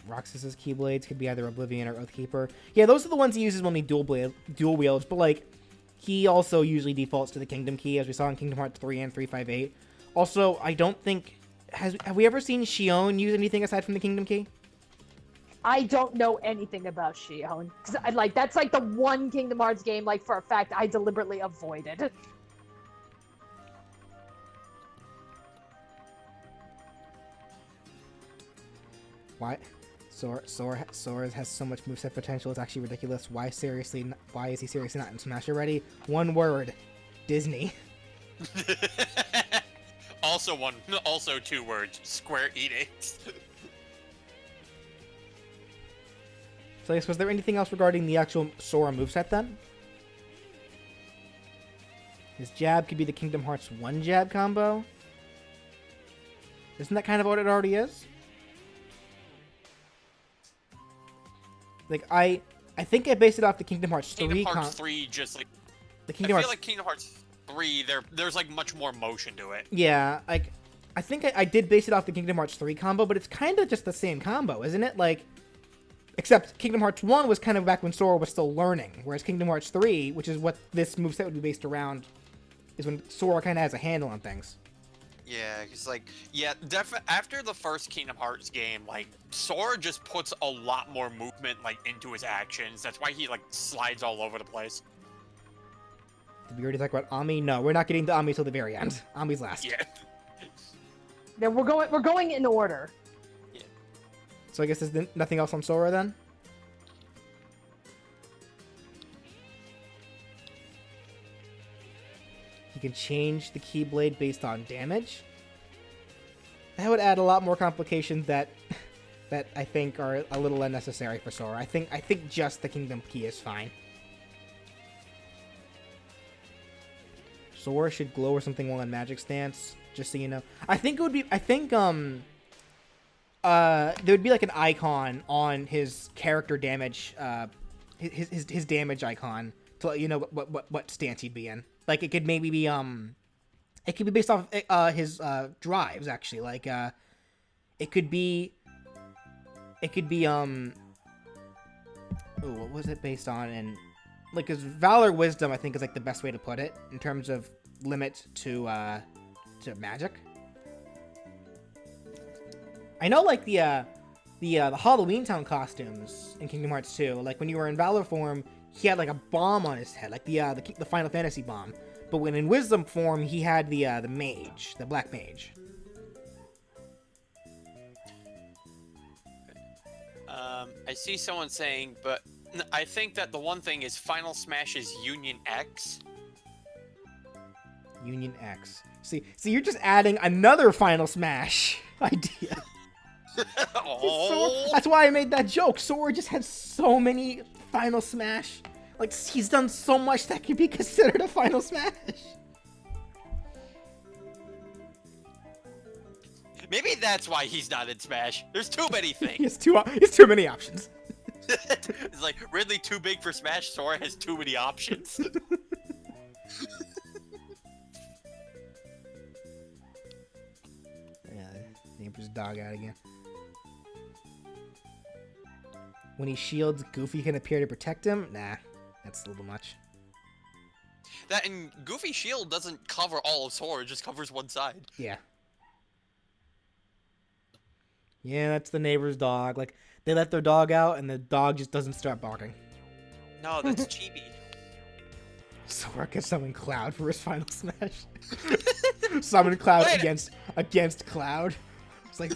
Roxas's Keyblades could be either Oblivion or Oathkeeper. Yeah, those are the ones he uses when he dual wields, but like, he also usually defaults to the Kingdom Key, as we saw in Kingdom Hearts 3 and 358. Also, I don't think... Have we ever seen Xion use anything aside from the Kingdom Key? I don't know anything about Xion. Because that's like the one Kingdom Hearts game, like, for a fact, I deliberately avoided. Why? Sora has so much moveset potential, it's actually ridiculous. Why is he seriously not in Smash already? One word. Disney. Also 2 words. Square Enix. So I guess, was there anything else regarding the actual Sora moveset then? His jab could be the Kingdom Hearts 1 jab combo. Isn't that kind of what it already is? Like, I think I based it off the Kingdom Hearts 3 Kingdom Hearts 3 just like... The Kingdom Hearts... like Kingdom Hearts 3, there's like much more motion to it. Yeah, like, I think I did base it off the Kingdom Hearts 3 combo, but it's kind of just the same combo, isn't it? Like, except Kingdom Hearts 1 was kind of back when Sora was still learning, whereas Kingdom Hearts 3, which is what this moveset would be based around, is when Sora kind of has a handle on things. Yeah, it's like, yeah, after the first Kingdom Hearts game, like, Sora just puts a lot more movement, like, into his actions. That's why he, like, slides all over the place. Did we already talk about Ami? No, we're not getting to Ami till the very end. Ami's last. Yeah. Yeah, we're going in order. Yeah. So I guess there's nothing else on Sora then? he can change the Keyblade based on damage. That would add a lot more complications that I think are a little unnecessary for Sora. I think just the Kingdom Key is fine. Sora should glow or something while in Magic Stance, just so you know. I think there would be like an icon on his character damage, his damage icon to let you know what stance he'd be in. Like it could maybe be it could be based off his drives actually. Like it could be ooh, what was it based on? And like his Valor Wisdom, I think is like the best way to put it in terms of limit to magic. I know like the Halloween Town costumes in Kingdom Hearts 2, like when you were in Valor form, he had like a bomb on his head, like the Final Fantasy bomb. But when in Wisdom form, he had the mage, the Black Mage. I see someone saying, but I think that the one thing is Final Smash is Union X. Union X. See, you're just adding another Final Smash idea. Oh. Sora, that's why I made that joke. Sora just has so many Final Smash. Like, he's done so much that could be considered a Final Smash. Maybe that's why he's not in Smash. There's too many things. He has too many options. It's like Ridley too big for Smash. Sora has too many options. Yeah, neighbor's dog out again. When he shields, Goofy can appear to protect him. Nah, that's a little much. That and Goofy shield doesn't cover all of Sora; it just covers one side. Yeah. Yeah, that's the neighbor's dog. Like, they let their dog out, and the dog just doesn't start barking. No, that's Chibi. Sora can summon Cloud for his final smash. Summon Cloud against Cloud. It's like,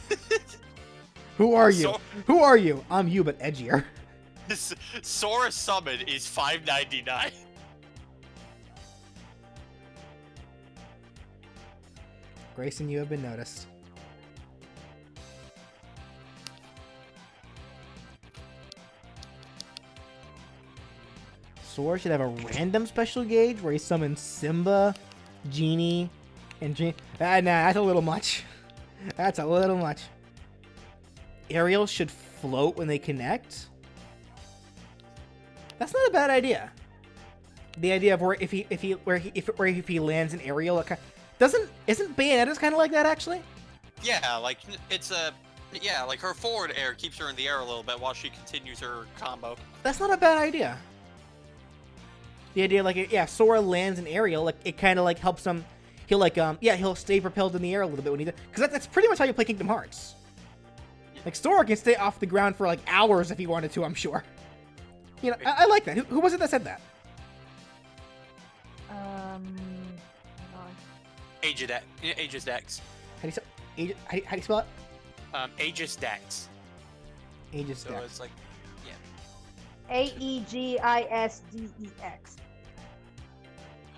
who are you? Who are you? I'm you, but edgier. Sora summon is $5.99. Grayson, you have been noticed. Sora should have a random special gauge where he summons Simba, Genie, and Genie. Nah, that's a little much. That's a little much. Ariel should float when they connect. That's not a bad idea. The idea of where if he lands in Ariel, isn't Bayonetta's kind of like that actually? Yeah, like it's like her forward air keeps her in the air a little bit while she continues her combo. That's not a bad idea. The idea, like, Sora lands in Ariel, like, it kind of, like, helps him, he'll stay propelled in the air a little bit when he does, because that's pretty much how you play Kingdom Hearts. Like, Sora can stay off the ground for, like, hours if he wanted to, I'm sure. You know, I like that. Who was it that said that? Aegis Dex. How do you spell it? Aegis Dex. Aegis So Dex. it's like, Aegisdex.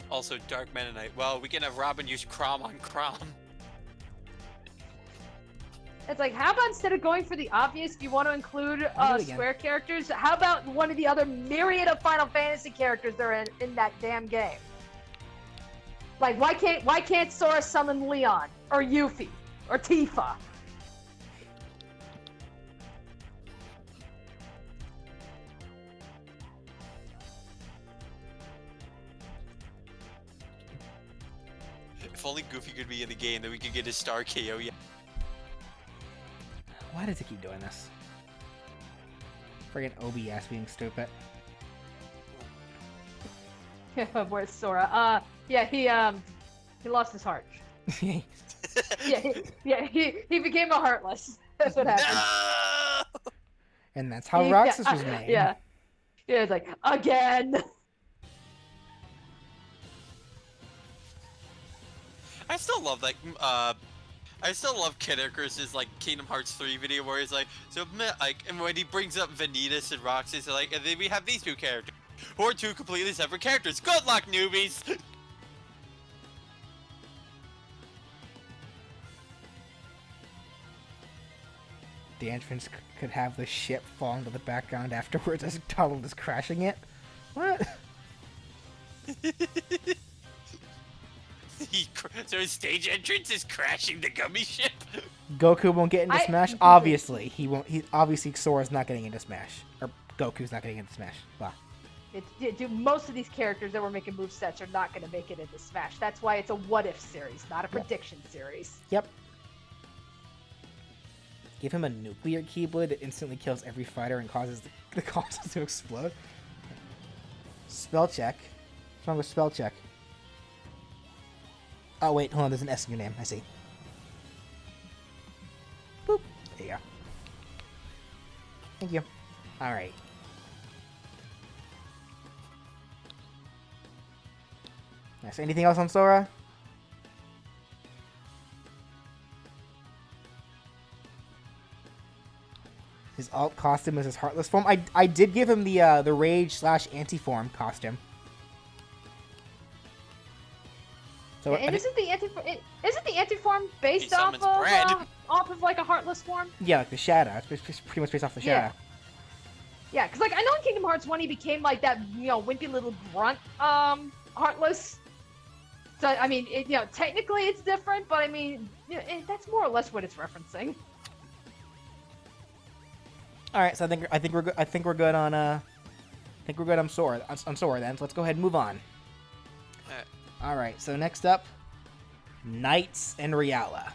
Also, Dark Mennonite. Well, we can have Robin use Crom on Crom. It's like, how about instead of going for the obvious, you want to include square characters? How about one of the other myriad of Final Fantasy characters that are in that damn game? Like, why can't Sora summon Leon or Yuffie or Tifa? If only Goofy could be in the game, then we could get his star KO. Yeah. Why does it keep doing this? Friggin' OBS being stupid. Yeah, where's Sora? He lost his heart. He became a heartless. That's what happened. No! And that's how Roxas was made. Yeah, it's like, again. I still love that. I still love Kid Icarus's like Kingdom Hearts 3 video where he's like, and when he brings up Vanitas and Roxas, like, and then we have these two characters who are two completely separate characters. Good luck, newbies. the entrance could have the ship fall into the background afterwards as Donald is crashing it. What? So his stage entrance is crashing the gummy ship? Goku won't get into Smash? Obviously, he won't. Obviously, Sora's not getting into Smash. Or Goku's not getting into Smash. Wow. Most of these characters that were making movesets are not going to make it into Smash. That's why it's a what-if series, not a prediction series. Yep. Give him a nuclear keyblade that instantly kills every fighter and causes the consoles to explode. Spell check. What's wrong with spell check? Oh, wait, hold on, there's an S in your name. I see. Boop. There you go. Thank you. Alright. Nice. Anything else on Sora? His alt costume is his Heartless form. I did give him the Rage / Anti-form costume. So and isn't the anti-form based off of like a Heartless form? Yeah, like the Shadow. It's pretty much based off the Shadow. Yeah, because like I know in Kingdom Hearts 1 he became like that, wimpy little grunt, Heartless. So I mean, technically it's different, but I mean, that's more or less what it's referencing. All right, so I think we're good. I think we're good on Sora. On Sora then. So let's go ahead and move on. All right, so next up, Knights and Riala.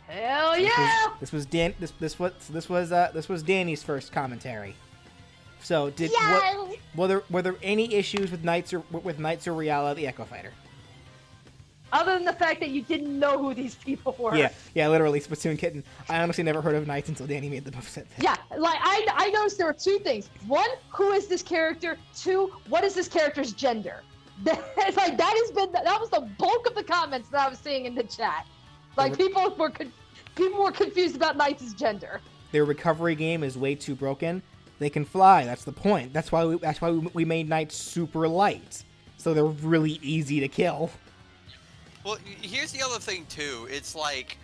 Hell yeah! This was Danny's first commentary. So were there any issues with Knights or Riala the Echo Fighter? Other than the fact that you didn't know who these people were. Yeah, literally, Splatoon Kitten. I honestly never heard of Knights until Danny made the moveset. Yeah, like I noticed there were two things. One, who is this character? Two, what is this character's gender? It's like that was the bulk of the comments that I was seeing in the chat. Like people were confused about Knights' gender. Their recovery game is way too broken. They can fly. That's the point. That's why we made Knights super light, so they're really easy to kill. Well, here's the other thing too. It's like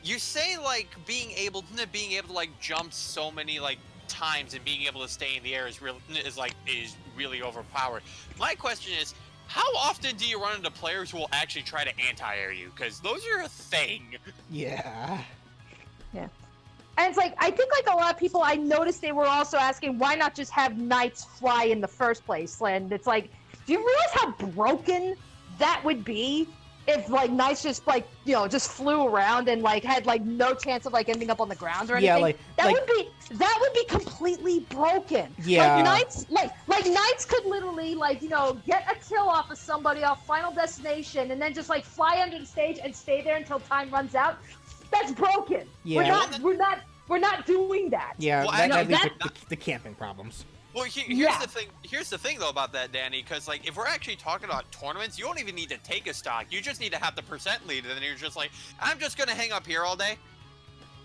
you say like being able to like jump so many like times and being able to stay in the air is really overpowered. My question is, how often do you run into players who will actually try to anti-air you? Because those are a thing. Yeah. Yeah. And it's like, I think like a lot of people, I noticed they were also asking, why not just have Knights fly in the first place? And it's like, do you realize how broken that would be? If like Knights just like just flew around and like had like no chance of like ending up on the ground or anything, that would be completely broken. Yeah. Like Knights could literally like get a kill off of somebody off Final Destination and then just like fly under the stage and stay there until time runs out. That's broken. Yeah. We're not doing that. Yeah. Well, that leads to the camping problems. Well, here's the thing. Here's the thing, though, about that, Danny. Because like, if we're actually talking about tournaments, you don't even need to take a stock. You just need to have the percent lead, and then you're just like, I'm just gonna hang up here all day.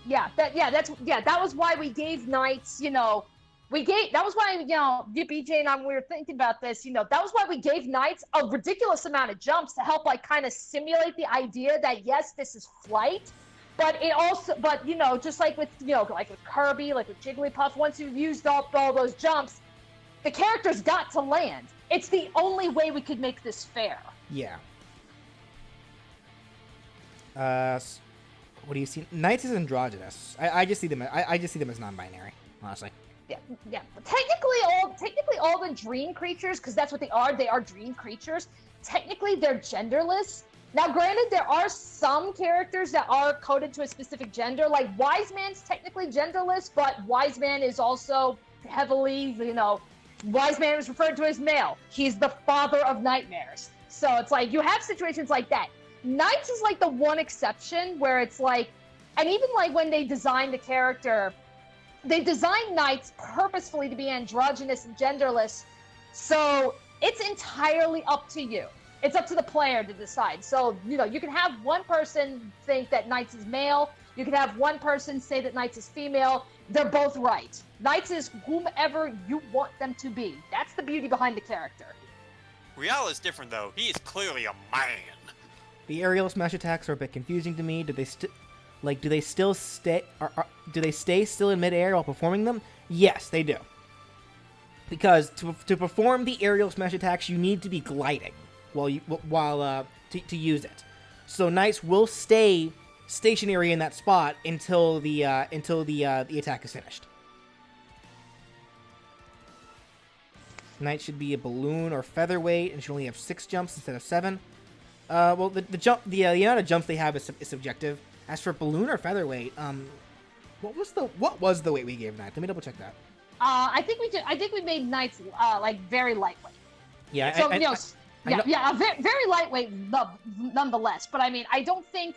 That was why we gave Knights. That was why BJ and I, we were thinking about this. That was why we gave Knights a ridiculous amount of jumps to help like kind of simulate the idea that yes, this is flight. But it also, just like with, like with Kirby, like with Jigglypuff, once you've used up all those jumps, the character's got to land. It's the only way we could make this fair. Yeah. What do you see? Knights is androgynous. I just see them. I just see them as non-binary, honestly. Yeah. Technically, all the dream creatures, because that's what they are. They are dream creatures. Technically, they're genderless. Now, granted, there are some characters that are coded to a specific gender. Like, Wise Man's technically genderless, but Wise Man is also heavily, Wise Man is referred to as male. He's the father of nightmares. So it's like, you have situations like that. Knights is like the one exception where it's like, and even like when they designed the character, they designed Knights purposefully to be androgynous and genderless. So it's entirely up to you. It's up to the player to decide. So, you can have one person think that Knights is male. You can have one person say that Knights is female. They're both right. Knights is whomever you want them to be. That's the beauty behind the character. Riala is different, though. He is clearly a man. The aerial smash attacks are a bit confusing to me. Like, do they still stay? Do they stay still in midair while performing them? Yes, they do. Because to perform the aerial smash attacks, you need to be gliding to use it. So knights will stay stationary in that spot until the attack is finished. Knight should be a balloon or featherweight and should only have 6 jumps instead of 7. Well, the amount of jumps they have is subjective. As for balloon or featherweight, what was the weight we gave Knight? Let me double check that. I think we made knights like very lightweight. Yeah. So very lightweight nonetheless. But I mean, I don't think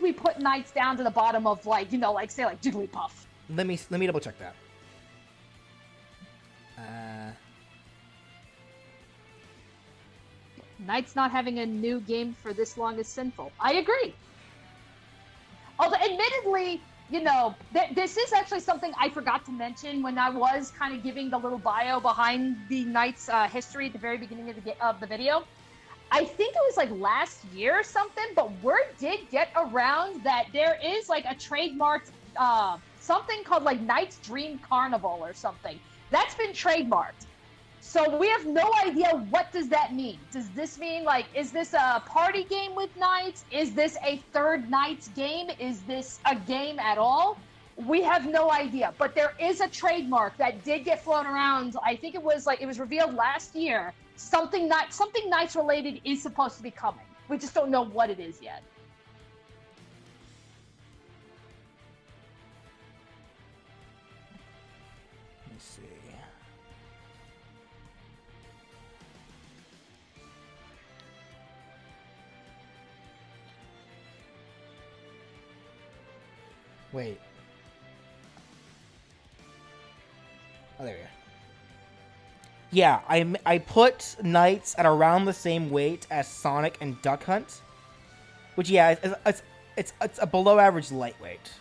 we put knights down to the bottom of like say like Jigglypuff. Let me double check that. Knights not having a new game for this long is sinful. I agree. Although, admittedly, this is actually something I forgot to mention when I was kind of giving the little bio behind the Knights' history at the very beginning of the video. I think it was like last year or something, but word did get around that there is like a trademarked something called like Knights Dream Carnival or something. That's been trademarked. So we have no idea what does that mean. Does this mean like, is this a party game with knights? Is this a third Knights game? Is this a game at all? We have no idea, but there is a trademark that did get flown around. I think it was revealed last year. Something Knights related is supposed to be coming. We just don't know what it is yet. Let's see. Wait. Oh, there we go. Yeah, I put Knights at around the same weight as Sonic and Duck Hunt, which it's a below average lightweight.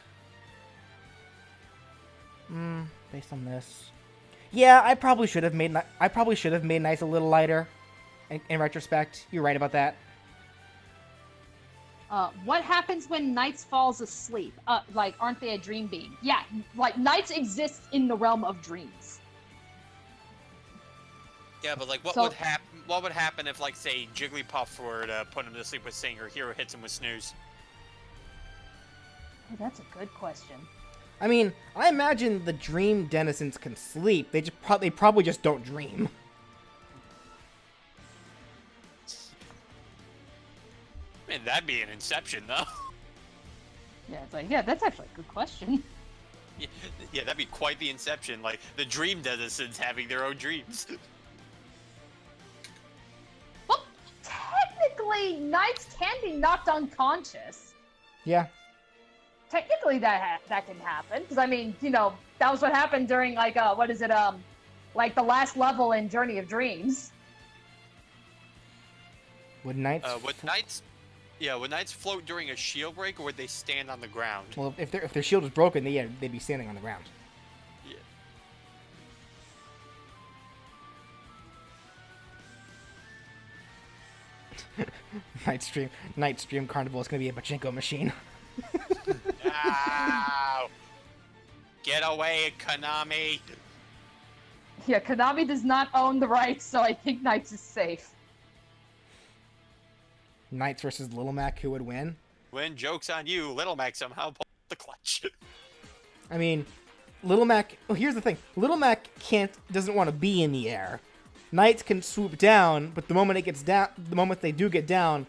Based on this, yeah, I probably should have made Knights a little lighter. In retrospect, you're right about that. What happens when Knights falls asleep? Like, aren't they a dream being? Yeah, like Knights exist in the realm of dreams. Yeah, but like, what would happen if, like, say, Jigglypuff were to put him to sleep with Sing, or Hero hits him with Snooze? Oh, that's a good question. I mean, I imagine the dream denizens can sleep. They probably just don't dream. Man, that'd be an Inception, though. Yeah, it's like, yeah, that's actually a good question. Yeah, that'd be quite the Inception. Like, the dream denizens having their own dreams. Well, technically, Knights can be knocked unconscious. Yeah. Technically, that can happen. Because, I mean, that was what happened during, like, like the last level in Journey of Dreams. Would Knights... Would Knights float during a shield break, or would they stand on the ground? Well, if their shield is broken, they'd be standing on the ground. Yeah. Knights Dream Carnival is going to be a pachinko machine. No! Get away, Konami! Yeah, Konami does not own the rights, so I think Knights is safe. Knights versus Little Mac, who would win? Joke's on you, Little Mac somehow pulled the clutch. I mean, Little Mac... Well, here's the thing. Little Mac doesn't want to be in the air. Knights can swoop down, but the moment they do get down,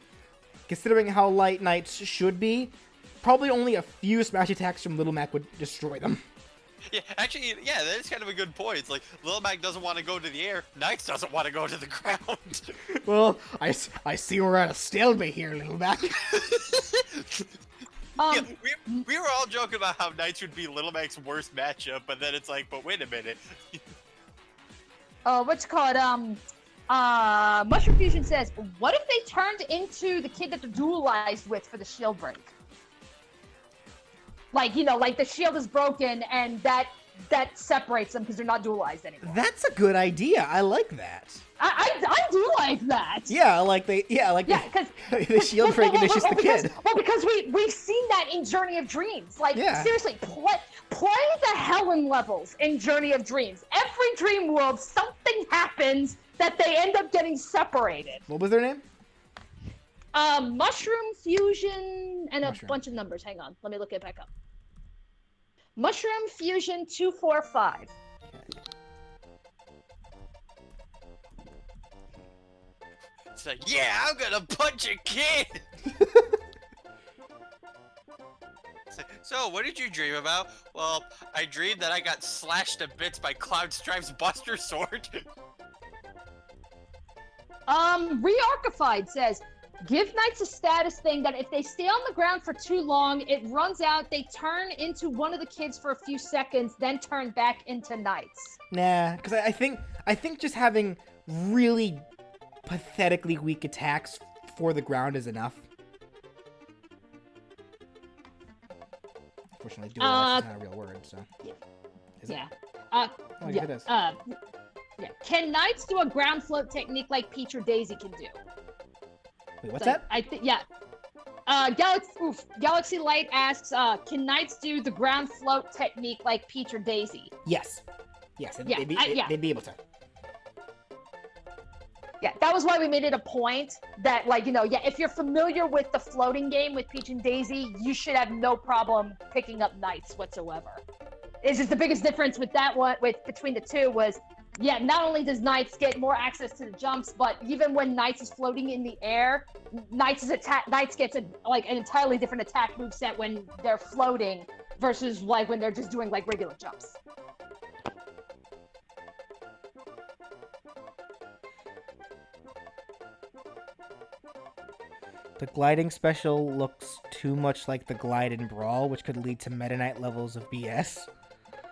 considering how light Knights should be, probably only a few smash attacks from Little Mac would destroy them. Yeah, actually, yeah, that is kind of a good point. It's like, Little Mac doesn't want to go to the air, Knights doesn't want to go to the ground. Well, I see we're at a stalemate here, Little Mac. Yeah, we were all joking about how Knights would be Little Mac's worst matchup, but then it's like, but wait a minute. What's it called? Mushroom Fusion says, what if they turned into the kid that they're dualized with for the shield break? Like, like the shield is broken and that separates them because they're not dualized anymore. That's a good idea. I like that. I do like that. Yeah, like they because they shield break and they shoot the kid. Because we've seen that in Journey of Dreams. Like seriously, play the Helen levels in Journey of Dreams. Every dream world, something happens that they end up getting separated. What was their name? Mushroom Fusion and a bunch of numbers. Hang on, let me look it back up. Mushroom Fusion 245. It's like, yeah, I'm gonna punch a kid. So, what did you dream about? Well, I dreamed that I got slashed to bits by Cloud Stripe's Buster Sword. Rearchified says, give knights a status thing that if they stay on the ground for too long, it runs out, they turn into one of the kids for a few seconds, then turn back into knights. Nah, because I think just having really pathetically weak attacks for the ground is enough. Unfortunately, dual is not a real word, so. Is it? Oh, yeah, it is. Yeah. Can knights do a ground float technique like Peach or Daisy can do? Wait, what's that? I think, yeah. Galaxy Light asks, can knights do the ground float technique like Peach or Daisy? Yes. They'd be able to. Yeah, that was why we made it a point that, like, if you're familiar with the floating game with Peach and Daisy, you should have no problem picking up knights whatsoever. It's just the biggest difference with that one, between the two was, not only does Knights get more access to the jumps, but even when Knights is floating in the air, Knights gets an entirely different attack moveset when they're floating versus like when they're just doing like regular jumps. The gliding special looks too much like the glide in Brawl, which could lead to Meta Knight levels of BS.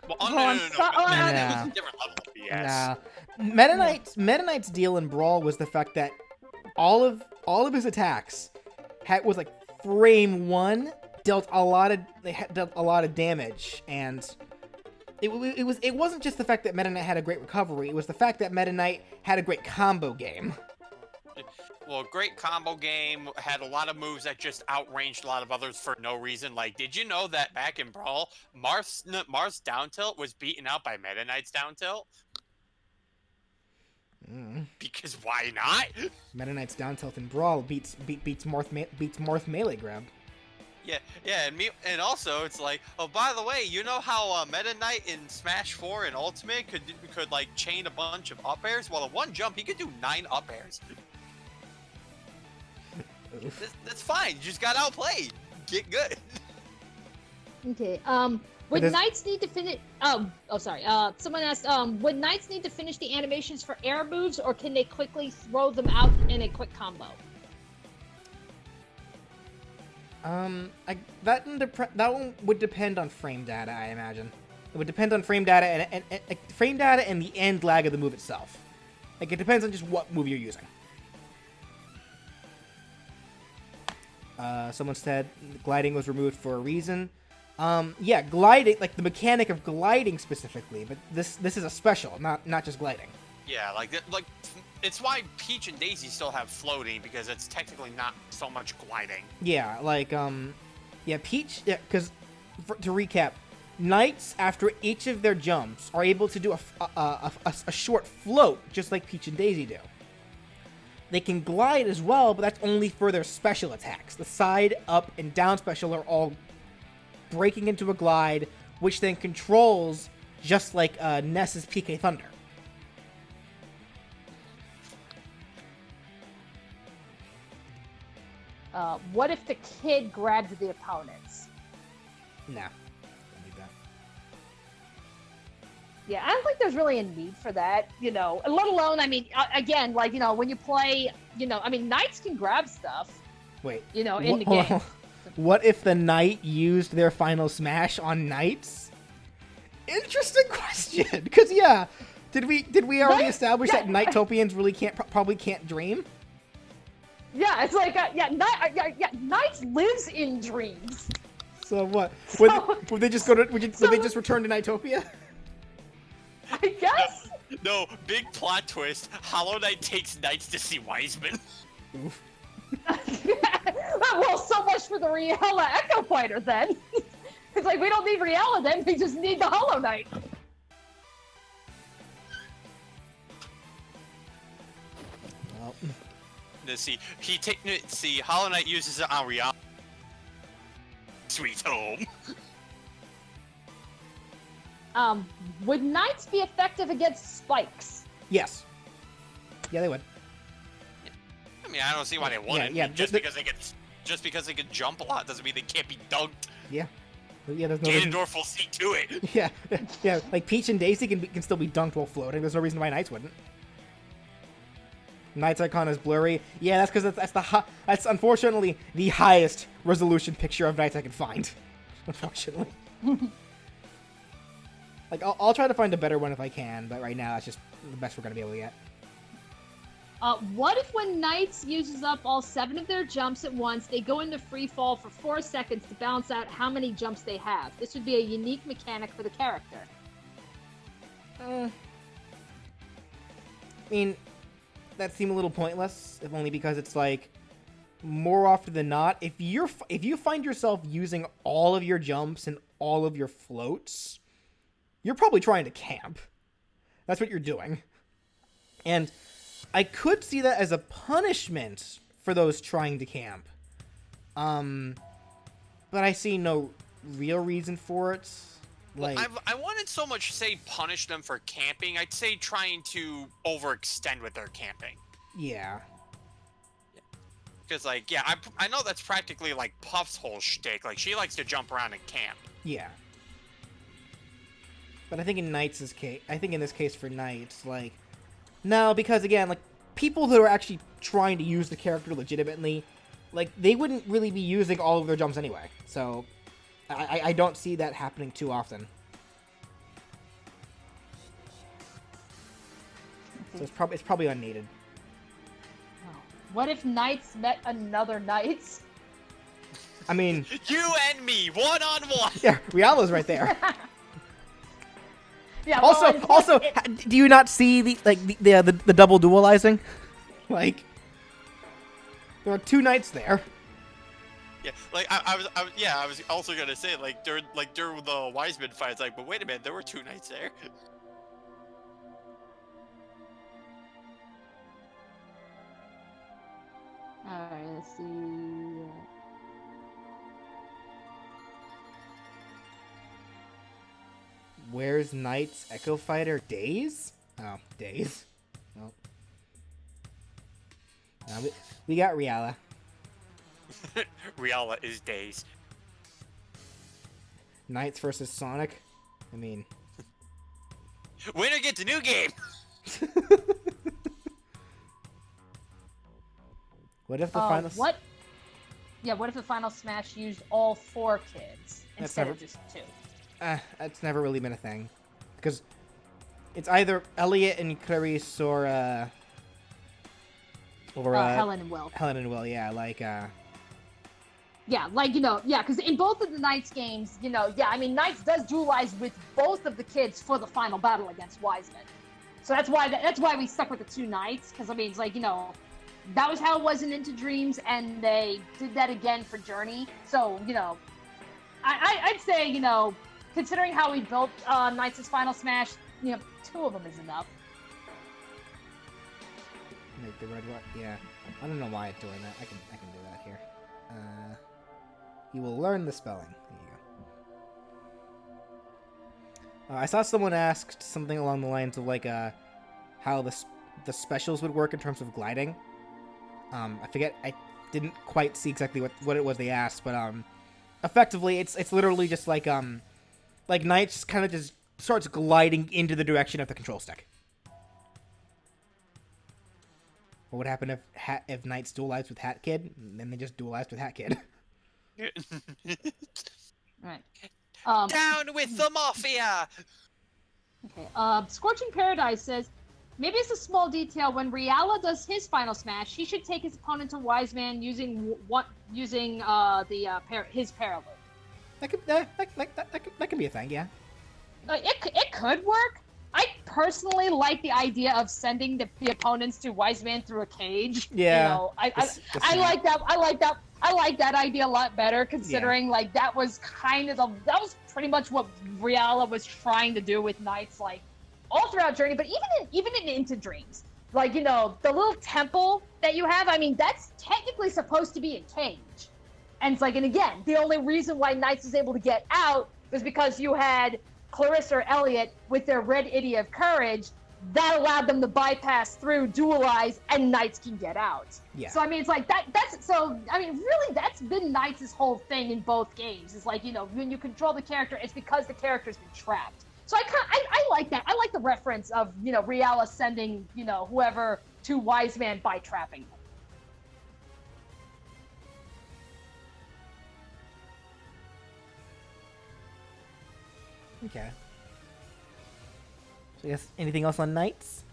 Well, no. That was a different level of BS. Nah. Meta Knight's deal in Brawl was the fact that all of his attacks was like frame 1 dealt a lot of damage, and it wasn't just the fact that Meta Knight had a great recovery, it was the fact that Meta Knight had a great combo game. Well, great combo game, had a lot of moves that just outranged a lot of others for no reason. Like, did you know that back in Brawl, Mars down tilt was beaten out by Meta Knight's down tilt? Because why not? Meta Knight's down tilt in Brawl beats Morph melee grab. Yeah, and also it's like, oh, by the way, you know how Meta Knight in Smash 4 and Ultimate could like chain a bunch of up airs? Well, in one jump, he could do 9 up airs. That's fine. You just got outplayed. Get good. Okay. Would Knights need to finish? Sorry. Someone asked. Would Knights need to finish the animations for air moves, or can they quickly throw them out in a quick combo? That one would depend on frame data, I imagine. It would depend on frame data and frame data and the end lag of the move itself. Like, it depends on just what move you're using. Someone said gliding was removed for a reason. Gliding, like the mechanic of gliding specifically, but this is a special, not just gliding. Yeah, like it's why Peach and Daisy still have floating, because it's technically not so much gliding. Yeah, like Peach. Yeah, because to recap, Knights after each of their jumps are able to do a short float, just like Peach and Daisy do. They can glide as well, but that's only for their special attacks. The side, up, and down special are all breaking into a glide, which then controls just like Ness's PK Thunder. What if the kid grabbed the opponents? Nah, don't need that. Yeah, I don't think there's really a need for that, let alone, again, like, when you play, Knights can grab stuff. Wait. In the game. What if the Knight used their final smash on Knights? Interesting question, because, did we already establish that Knightopians really probably can't dream? Yeah, it's like, Knights lives in dreams. So what? Would they just return to Knightopia? I guess. No, big plot twist. Hollow Knight takes Knights to see Wiseman. Oof. Well, so much for the Riella Echo Fighter then. It's like we don't need Riella then, we just need the Hollow Knight. Well, See, Hollow Knight uses it on Rihanna. Sweet home. Would Knights be effective against spikes? yes. Yeah, they would. I mean, I don't see why they wouldn't. yeah, just because they can jump a lot doesn't mean they can't be dunked. Yeah. Yeah, there's no reason. Ganondorf will see to it. Yeah, yeah. Like Peach and Daisy can still be dunked while floating. There's no reason why Knights wouldn't. Knight's icon is blurry. Yeah, that's because that's unfortunately the highest resolution picture of Knights I can find. Unfortunately. Like I'll try to find a better one if I can, but right now that's just the best we're gonna be able to get. What if when Knights uses up all 7 of their jumps at once, they go into free fall for 4 seconds to balance out how many jumps they have? This would be a unique mechanic for the character. I mean, that seemed a little pointless, if only because it's like, more often than not, if you find yourself using all of your jumps and all of your floats, you're probably trying to camp. That's what you're doing. And I could see that as a punishment for those trying to camp. But I see no real reason for it. Like, well, I wouldn't so much say punish them for camping. I'd say trying to overextend with their camping. yeah. Because, like, yeah, I know that's practically, like, Puff's whole shtick. Like, she likes to jump around and camp. Yeah. But I think in Knights' case, in this case for Knights, like, no, because again, like, people who are actually trying to use the character legitimately, like, they wouldn't really be using all of their jumps anyway. So, I don't see that happening too often. So it's probably unneeded. What if Knights met another Knights? I mean, You and me, one-on-one! yeah, Riala's right there. Yeah. Well, Also, do you not see the double dualizing? Like, there are 2 Knights there. Yeah, like, I was also gonna say, like, during the Wiseman fight, it's like, but wait a minute, there were 2 Knights there. Alright, let's see. Where's Knight's Echo Fighter? Days? Oh, Days. Well, no, we got Riala. Riala is Days. Knights versus Sonic. I mean, Winner gets a new game! what if the final? What? Yeah, what if the final Smash used all 4 kids instead never- of just 2? That's never really been a thing, because it's either Elliot and Clarice or Helen and Will. Helen and Will, yeah, like Yeah, like, yeah, because in both of the Knights games, yeah, I mean, Knights does duelize with both of the kids for the final battle against Wiseman. So that's why we stuck with the 2 Knights, because, I mean, it's like, that was how it was in Into Dreams, and they did that again for Journey. So, I'd say, considering how we built Knights' Final Smash, 2 of them is enough. make the red one. Yeah, I don't know why it's doing that. I can do that here. You will learn the spelling. There you go. I saw someone asked something along the lines of like how the specials would work in terms of gliding. I forget. I didn't quite see exactly what it was they asked, but effectively it's literally just like Knights kind of just starts gliding into the direction of the control stick. What would happen if Knights duelized with Hat Kid? Then they just duelized with Hat Kid. Right. Down with the Mafia! Okay. Scorching Paradise says, maybe it's a small detail. When Riala does his final smash, he should take his opponent to Wiseman using his parallel. That could be a thing, yeah. It could work, I personally like the idea of sending the opponents to Wise Man through a cage. Yeah, You know, I not- like that. I like that idea a lot better, considering like that was that was pretty much what Riala was trying to do with Knights, like all throughout Journey, but even in Into Dreams, like you know the little temple that you have. I mean, that's technically supposed to be a cage, and it's like, and again, the only reason why Knights was able to get out was because you had Clarissa or Elliot with their red idiot of courage that allowed them to bypass through, dualize, and Knights can get out. Yeah. So I mean, it's like that's so. I mean, really, that's been Knights' whole thing in both games. It's like, you know, when you control the character, it's because the character's been trapped. So I like that. I like the reference of, you know, Riala sending, you know, whoever to Wise Man by trapping them. Okay. So I guess anything else on Knights?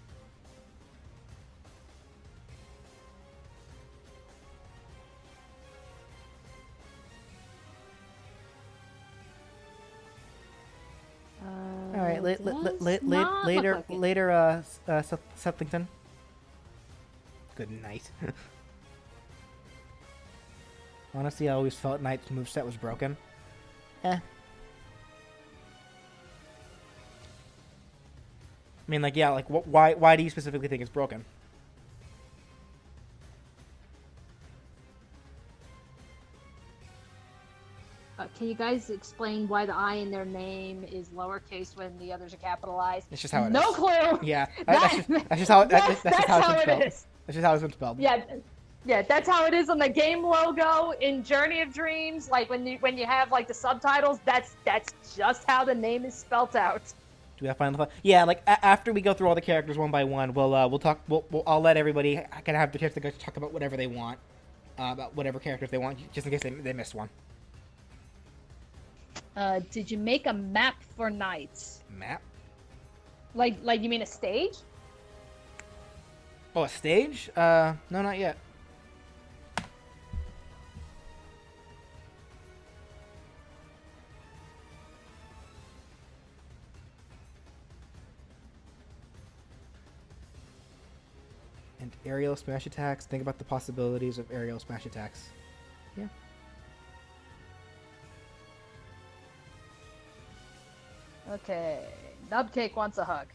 All right, later, Sethington. Good night. Honestly, I always felt Knight's moveset was broken. I mean, like, yeah, like, why do you specifically think it's broken? Can you guys explain why the I in their name is lowercase when the others are capitalized? It's just how it is. No clue. Yeah, that's just how That's how it spelled. is. That's just how it's been spelled. Yeah, that's how it is on the game logo in Journey of Dreams. Like when you have like the subtitles, that's just how the name is spelt out. Do we have final thought? Yeah, like after we go through all the characters one by one, we'll talk. I'll let everybody kind of have the chance to go talk about whatever they want, about whatever characters they want, just in case they missed one. Did you make a map for Knights? Map? Like you mean a stage? Oh, a stage? No, not yet. And aerial smash attacks. Think about the possibilities of aerial smash attacks. Yeah. Okay. Nubcake wants a hug.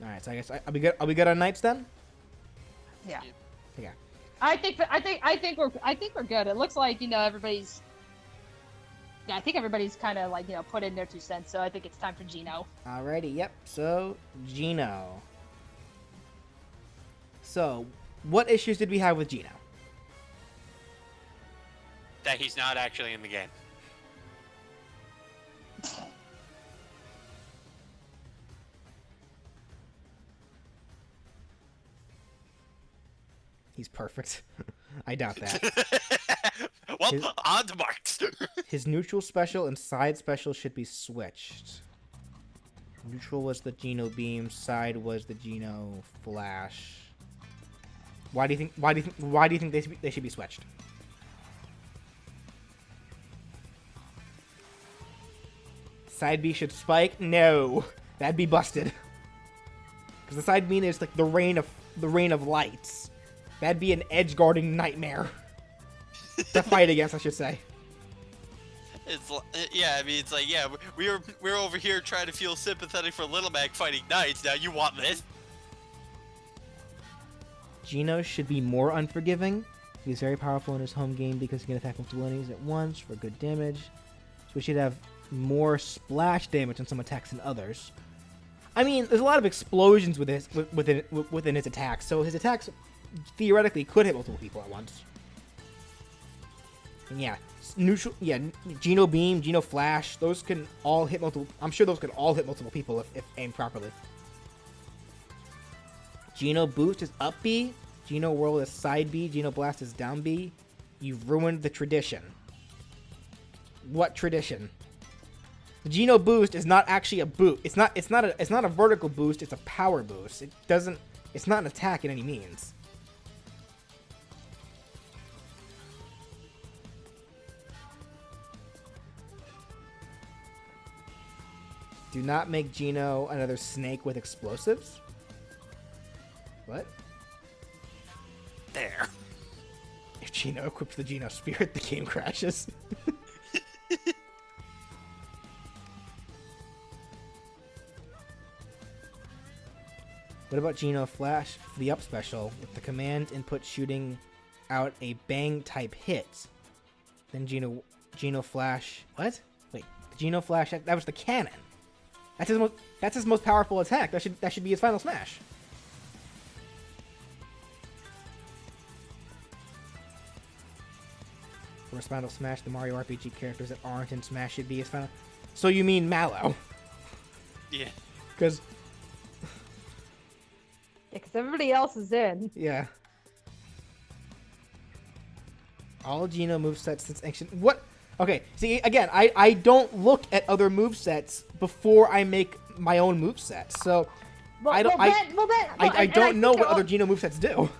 All right, so I guess I'll be good. Are we good on Knights then? Yeah. Yeah. I think we're good. It looks like, you know, everybody's. Yeah, I think everybody's kind of like, you know, put in their 2 cents. So I think it's time for Geno. Alrighty. Yep. So Geno. So, what issues did we have with Geno? That he's not actually in the game. He's perfect. I doubt that. Well, on to Marx. His neutral special and side special should be switched. Neutral was the Geno beam, side was the Geno flash. Why do you think they should be switched? Side B should spike? No. That'd be busted. Because the side B is like the rain of lights. That'd be an edge guarding nightmare to fight against, I should say. It's yeah, I mean, it's like, yeah, we're over here trying to feel sympathetic for Little Mac fighting Knights. Now you want this? Geno should be more unforgiving. He's very powerful in his home game because he can attack multiple enemies at once for good damage. So we should have more splash damage on some attacks than others. I mean, there's a lot of explosions within his attacks, so his attacks theoretically could hit multiple people at once. And yeah, neutral. Yeah, Geno beam, Geno flash. Those can all hit multiple. I'm sure those could all hit multiple people if aimed properly. Geno boost is up B. Geno whirl is side B. Geno blast is down B. You've ruined the tradition. What tradition? The Geno boost is not actually a boost. It's not a vertical boost. It's a power boost. It's not an attack in any means. Do not make Geno another snake with explosives. What? There. If Geno equips the Geno Spirit, the game crashes. What about Geno Flash for the up special with the command input shooting out a bang type hit? Then Geno Flash. What? Wait, the Geno Flash. That was the cannon. That's his most powerful attack. That should be his final smash. For his final smash, the Mario RPG characters that aren't in Smash should be his final. So you mean Mallow? Yeah. Because. Yeah, because everybody else is in. Yeah. All Geno movesets since ancient. What? Okay, see, again, I don't look at other movesets before I make my own moveset. So I don't know what other Geno movesets do.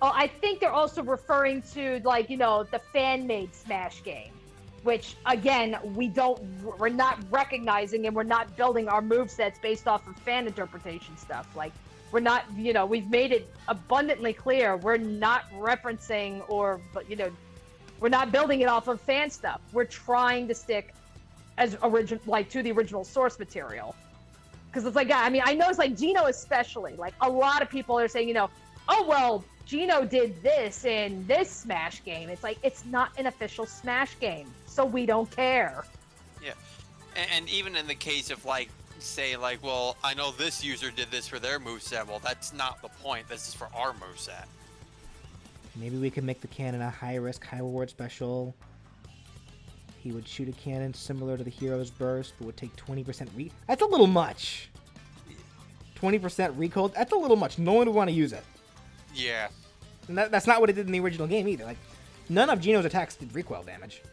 Oh, I think they're also referring to, like, you know, the fan-made Smash game, which, again, we're not recognizing, and we're not building our movesets based off of fan interpretation stuff. Like, we're not, you know, we've made it abundantly clear we're not referencing or, you know, we're not building it off of fan stuff. We're trying to stick as to the original source material. Because it's like, I mean, I know it's like Geno especially. Like, a lot of people are saying, you know, oh, well, Geno did this in this Smash game. It's like, it's not an official Smash game, so we don't care. Yeah. And even in the case of, like, say, like, well, I know this user did this for their moveset. Well, that's not the point. This is for our moveset. Maybe we could make the cannon a high-risk, high-reward special. He would shoot a cannon similar to the hero's burst, but would take 20% That's a little much. 20% recoil? That's a little much. No one would want to use it. Yeah. And that's not what it did in the original game either. Like, none of Geno's attacks did recoil damage.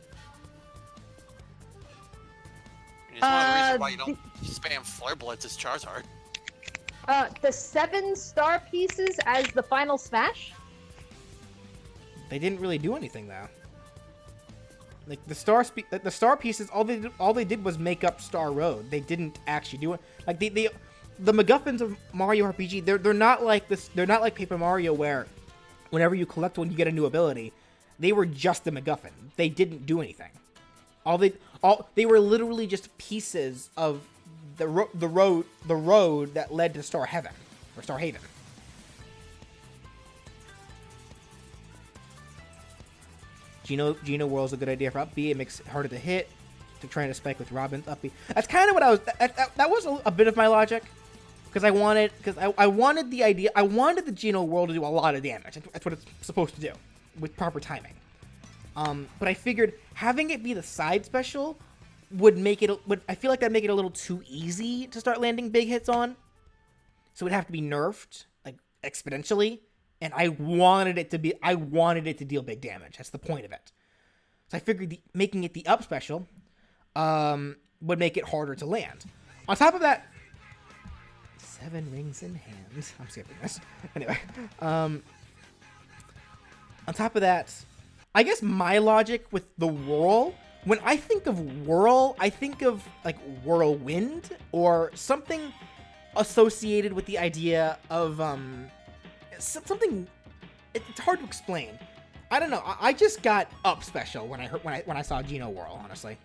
It's one of the reasons why you don't spam Flare Blitz as Charizard. The 7 star pieces as the final smash? They didn't really do anything though. Like the star pieces, all they did was make up Star Road. They didn't actually do it. Like the MacGuffins of Mario RPG, they're not like this. They're not like Paper Mario where whenever you collect one, you get a new ability. They were just a MacGuffin. They didn't do anything. They were literally just pieces of the road that led to Star Heaven or Star Haven. Geno World's a good idea for up B. It makes it harder to hit. To trying to spike with Robin's up B. That's kind of what I was. That was a bit of my logic, because I wanted the idea. I wanted the Geno World to do a lot of damage. That's what it's supposed to do, with proper timing. But I figured having it be the side special would make it. I feel like that'd make it a little too easy to start landing big hits on. So it'd have to be nerfed like exponentially. And I wanted it to deal big damage. That's the point of it. So I figured making it the up special would make it harder to land. On top of that, 7 rings in hand. I'm skipping this. Anyway, on top of that, I guess my logic with the whirl, when I think of whirl, I think of like whirlwind or something associated with the idea of something. It's hard to explain. I don't know. I just got up special when I saw Geno Whirl, honestly.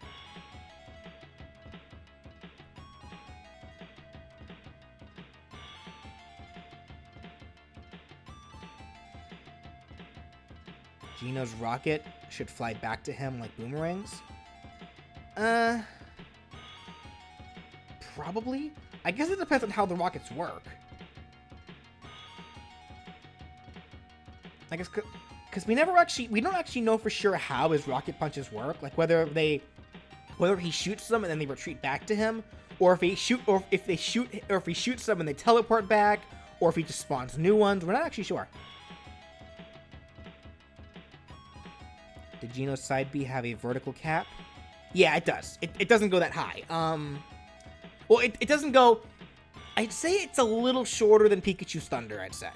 Geno's rocket should fly back to him like boomerangs. Probably. I guess it depends on how the rockets work. I guess because we don't actually know for sure how his rocket punches work, like whether he shoots them and then they retreat back to him, or if he shoots them and they teleport back, or if he just spawns new ones. We're not actually sure. Did Geno's side B have a vertical cap? Yeah, it does. It doesn't go that high. Well, it doesn't go. I'd say it's a little shorter than Pikachu's Thunder. I'd say.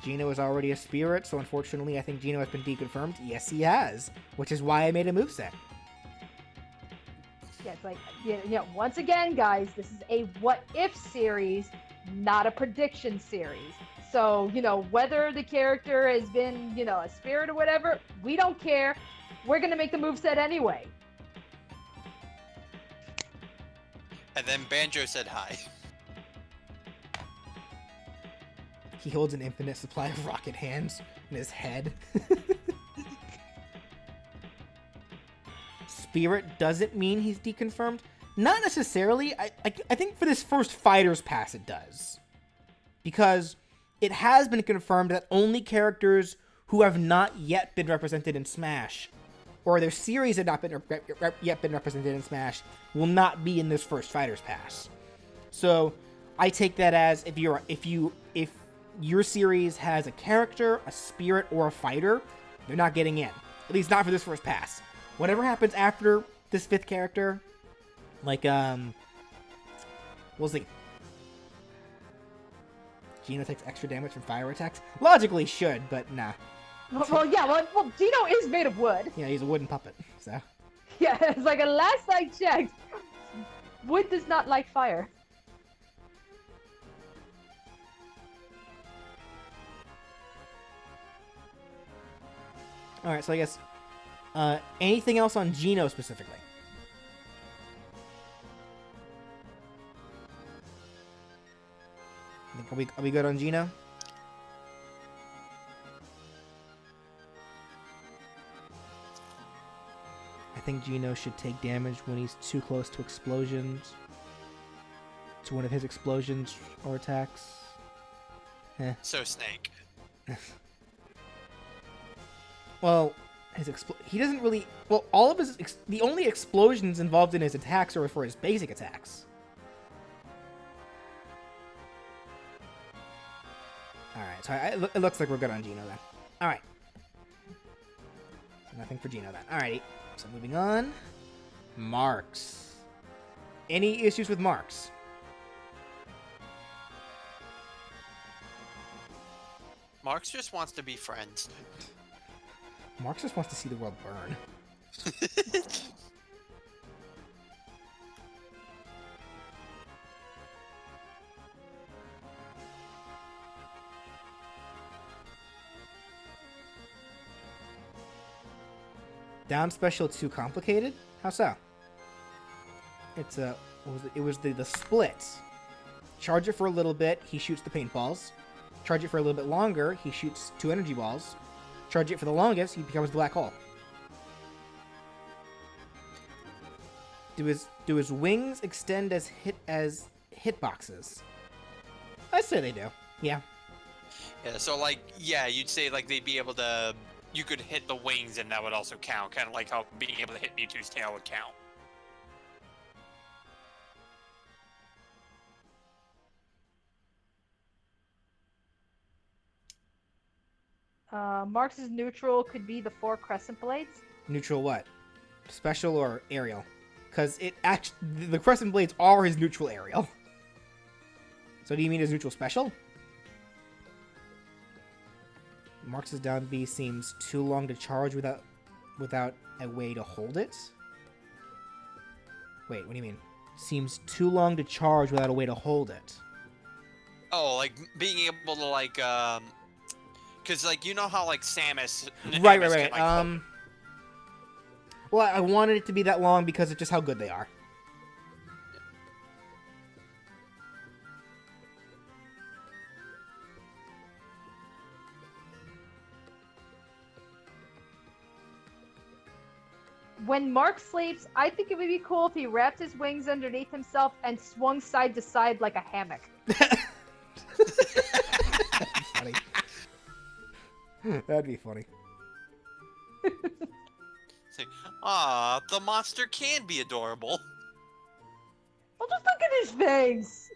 Geno is already a spirit, so unfortunately I think Geno has been deconfirmed. Yes, he has, which is why I made a moveset. Yeah, it's like, once again, guys, this is a what-if series, not a prediction series. So, whether the character has been, a spirit or whatever, we don't care. We're going to make the moveset anyway. And then Banjo said hi. He holds an infinite supply of rocket hands in his head. Spirit doesn't mean he's deconfirmed. Not necessarily. I think for this first Fighters Pass it does. Because it has been confirmed that only characters who have not yet been represented in Smash, or their series have not been yet been represented in Smash, will not be in this first Fighters Pass. So I take that as if your series has a character, a spirit, or a fighter, they're not getting in. At least not for this first pass. Whatever happens after this 5th character, like, we'll see. Geno takes extra damage from fire attacks? Logically should, but nah. Well, Geno is made of wood. Yeah, he's a wooden puppet, so. Yeah, it's like, last I checked, wood does not like fire. Alright, so I guess, anything else on Geno specifically? Are we good on Geno? I think Geno should take damage when he's too close to explosions. To one of his explosions or attacks. So Snake. Well, he doesn't really... Well, all of his... The only explosions involved in his attacks are for his basic attacks. Alright, so it looks like we're good on Geno then. Alright. So nothing for Geno then. Alrighty. So moving on. Marx. Any issues with Marx? Marx just wants to be friends. Marx just wants to see the world burn. Down special too complicated? How so? It's it was the split. Charge it for a little bit, he shoots the paintballs. Charge it for a little bit longer, he shoots 2 energy balls. Charge it for the longest, he becomes the black hole. Do his wings extend as hitboxes? I'd say they do. Yeah. Yeah, so like, yeah, you'd say like they'd be able to, you could hit the wings and that would also count, kind of like how being able to hit Mewtwo's tail would count. Marx's neutral could be the 4 crescent blades. Neutral what? Special or aerial? Because the crescent blades are his neutral aerial. So do you mean his neutral special? Marx's down B seems too long to charge without a way to hold it. Wait, what do you mean? Seems too long to charge without a way to hold it. Oh, like being able to like, because like you know how like Samus. Right. Can, like, well, I wanted it to be that long because of just how good they are. When Mark sleeps, I think it would be cool if he wrapped his wings underneath himself and swung side to side like a hammock. Funny. That'd be funny. Say, ah, the monster can be adorable. Well, just look at his face.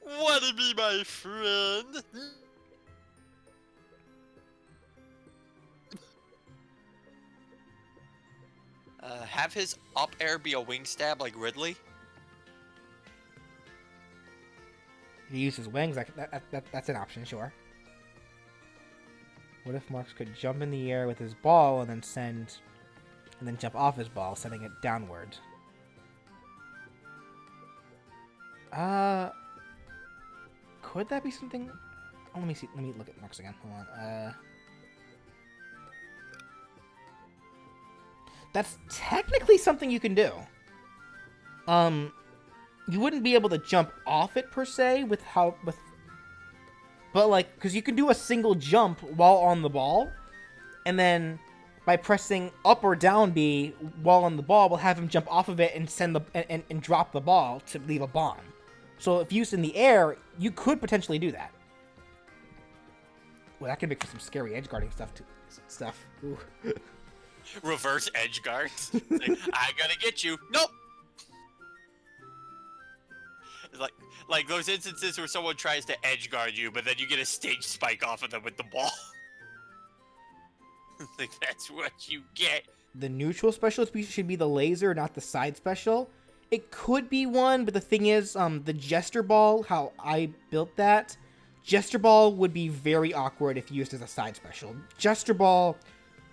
Wanna be my friend? Have his up air be a wing stab like Ridley? He used his wings. That's an option, sure. What if Marx could jump in the air with his ball and then jump off his ball, sending it downward? Could that be something? Oh, let me see. Let me look at Marx again. Hold on. That's technically something you can do. You wouldn't be able to jump off it per se but like, because you can do a single jump while on the ball, and then by pressing up or down B while on the ball, will have him jump off of it and and drop the ball to leave a bomb. So if used in the air, you could potentially do that. Well, that could make for some scary edge guarding stuff. Ooh. Reverse edge guards. Like, I gotta get you. Nope. It's like those instances where someone tries to edge guard you, but then you get a stage spike off of them with the ball. Like, that's what you get. The neutral special should be the laser, not the side special. It could be one, but the thing is, the Jester Ball, how I built that, Jester Ball would be very awkward if used as a side special. Jester Ball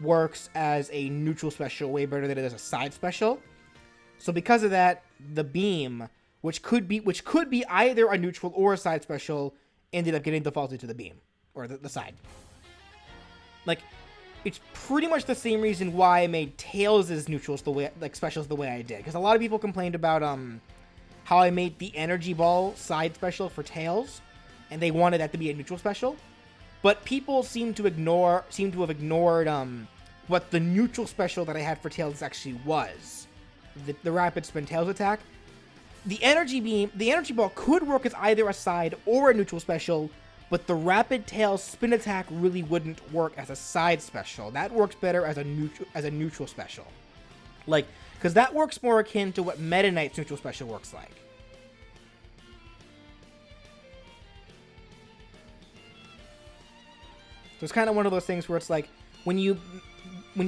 works as a neutral special way better than it is a side special. So because of that, the beam, which could be either a neutral or a side special, ended up getting defaulted to the beam or the side. Like, it's pretty much the same reason why I made Tails' neutrals specials the way I did. Because a lot of people complained about how I made the Energy Ball side special for Tails, and they wanted that to be a neutral special. But people seem to have ignored what the neutral special that I had for Tails actually was. The Rapid Spin Tails attack. The Energy Ball could work as either a side or a neutral special, but the Rapid Tails Spin attack really wouldn't work as a side special. That works better as a neutral special. Like, because that works more akin to what Meta Knight's neutral special works like. So it's kind of one of those things where it's like, when you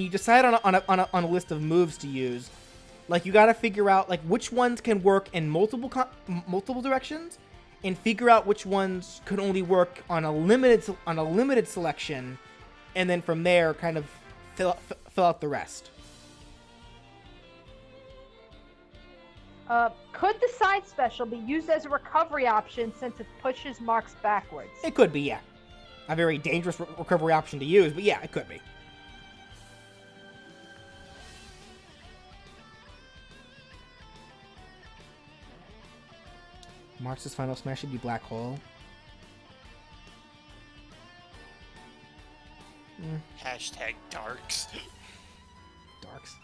decide on a list of moves to use, like, you got to figure out like which ones can work in multiple directions, and figure out which ones could only work on a limited selection, and then from there kind of fill out the rest. Could the side special be used as a recovery option since it pushes Marx backwards? It could be, yeah. A very dangerous recovery option to use, but yeah, it could be. Marx's final smash should be Black Hole. Hashtag darks. Darks.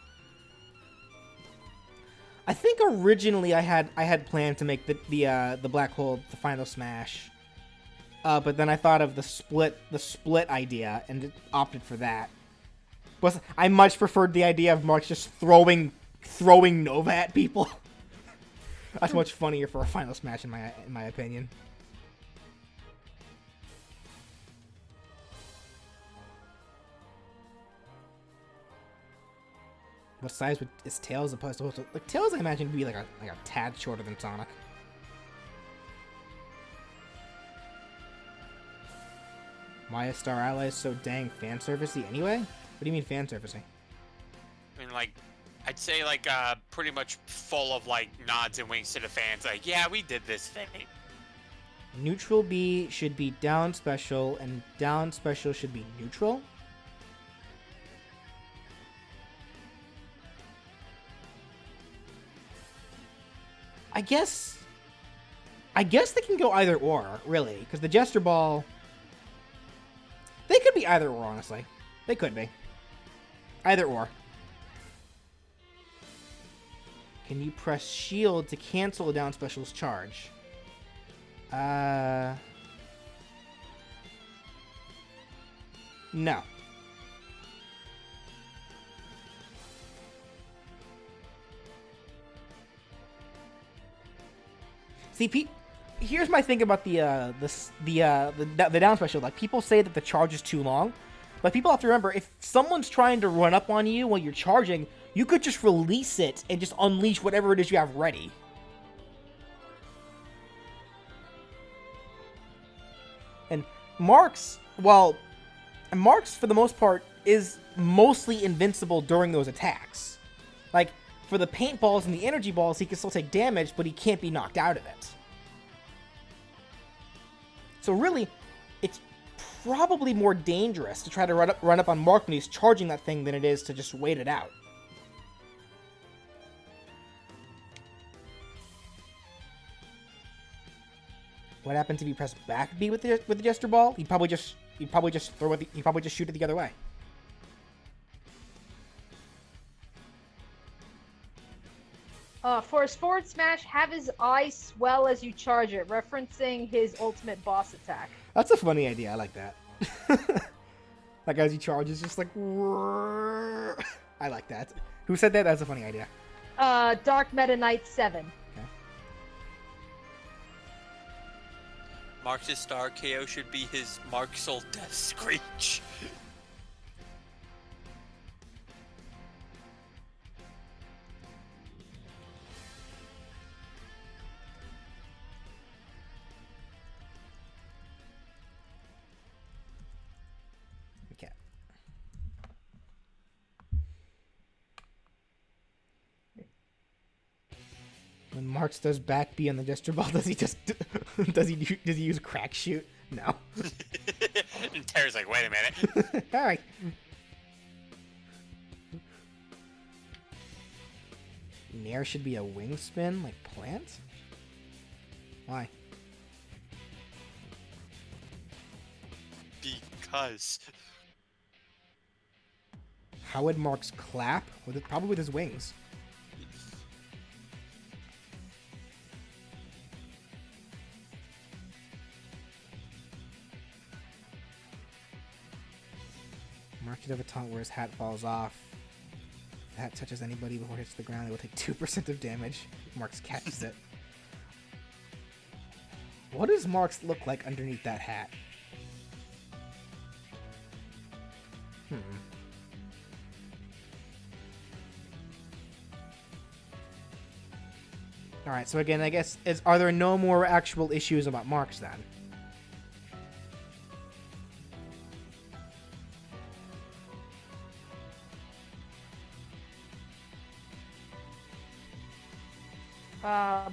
I think originally I had planned to make the Black Hole the final smash, but then I thought of the split idea and opted for that. But I much preferred the idea of Marx just throwing Nova at people. That's much funnier for a final smash in my opinion. What size is Tails opposed to like Tails? I imagine would be like a tad shorter than Sonic. Why is Star Allies so dang fan servicey anyway? What do you mean fan servicey? I mean, like, I'd say like pretty much full of like nods and winks to the fans. Like, yeah, we did this thing. Neutral B should be down special, and down special should be neutral. I guess they can go either or, really, because the Jester Ball, they could be either or, honestly. They could be. Either or. Can you press shield to cancel a down special's charge? No. See, here's my thing about the down special. Like, people say that the charge is too long, but people have to remember, if someone's trying to run up on you while you're charging, you could just release it and just unleash whatever it is you have ready. And Marx, Marx for the most part is mostly invincible during those attacks. Like, for the paintballs and the energy balls, he can still take damage, but he can't be knocked out of it. So really, it's probably more dangerous to try to run up on Mark when he's charging that thing than it is to just wait it out. What happens if you press back B with the gesture ball? He'd probably just throw it. He'd probably just shoot it the other way. For his forward smash, have his eye swell as you charge it, referencing his ultimate boss attack. That's a funny idea. I like that. Like as he charges, just like. I like that. Who said that? That's a funny idea. Dark Meta Knight 7. Okay. Marx's star KO should be his Marxal Death Screech. Okay. When Marx does back B on the gesture ball, does he just does he use crack shoot? No. And Terry's like, wait a minute. All right. Nair should be a wing spin like plant. Why? Because. How would Marx clap? Probably with his wings. Mark should have a taunt where his hat falls off. If the hat touches anybody before it hits the ground, it will take 2% of damage. Marx catches it. What does Marx look like underneath that hat? Alright, so again, I guess, are there no more actual issues about Marx then?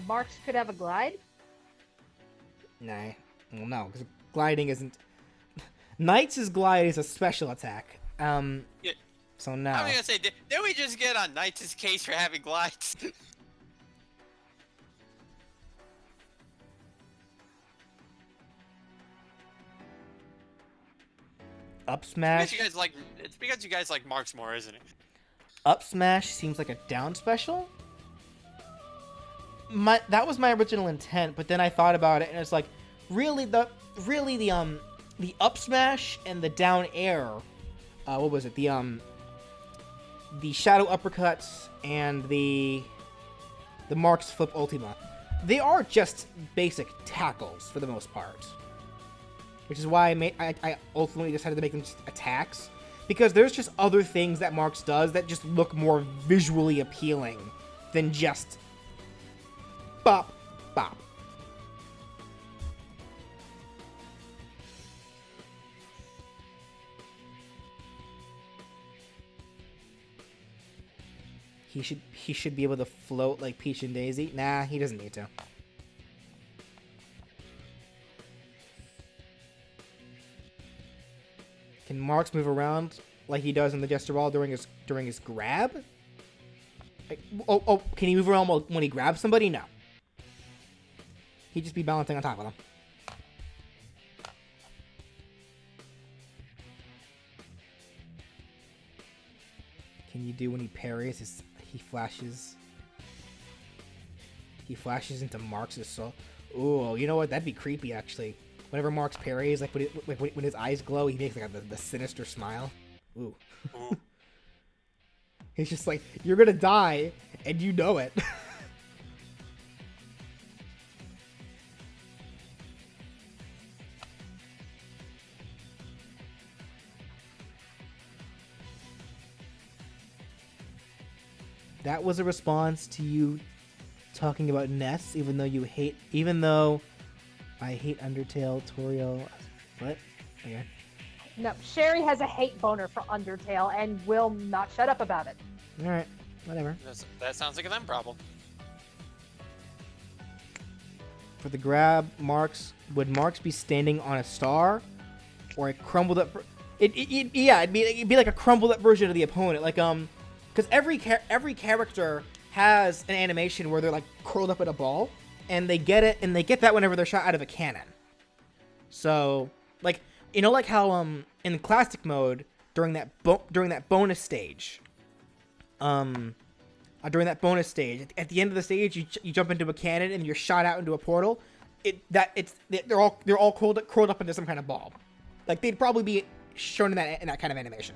Marx could have a glide? Nah. Well, no, because gliding isn't... Knight's glide is a special attack. Yeah. So no. I was gonna say, did we just get on Knight's case for having glides? Up smash. It's because you guys like Marx more, isn't it? Up smash seems like a down special. That was my original intent, but then I thought about it and it's like, really the up smash and the down air, what was it? The shadow uppercuts and the Marx flip ultima. They are just basic tackles for the most part. Which is why I ultimately decided to make them just attacks. Because there's just other things that Marx does that just look more visually appealing than just bop, bop. He should be able to float like Peach and Daisy. Nah, he doesn't need to. Can Marx move around like he does in the gesture ball during his grab? Can he move around when he grabs somebody? No. He'd just be balancing on top of them. Can you do when he parries? He flashes into Marx's soul. Ooh, you know what? That'd be creepy actually. Whenever Marx parries, like when his eyes glow, he makes like the sinister smile. Ooh. Ooh. He's just like, you're gonna die, and you know it. That was a response to you talking about Ness, even though I hate Undertale, Toriel. What? Okay. No, Sherry has a hate boner for Undertale and will not shut up about it. All right. Whatever. That sounds like a them problem. For the grab, would Marx be standing on a star, or a crumbled up? It'd be like a crumbled up version of the opponent, like because every character has an animation where they're like curled up in a ball, and they get that whenever they're shot out of a cannon. So like like how in classic mode during that bonus stage, during that bonus stage, at the end of the stage, you jump into a cannon and you're shot out into a portal. They're all curled up into some kind of ball. Like they'd probably be shown in that kind of animation.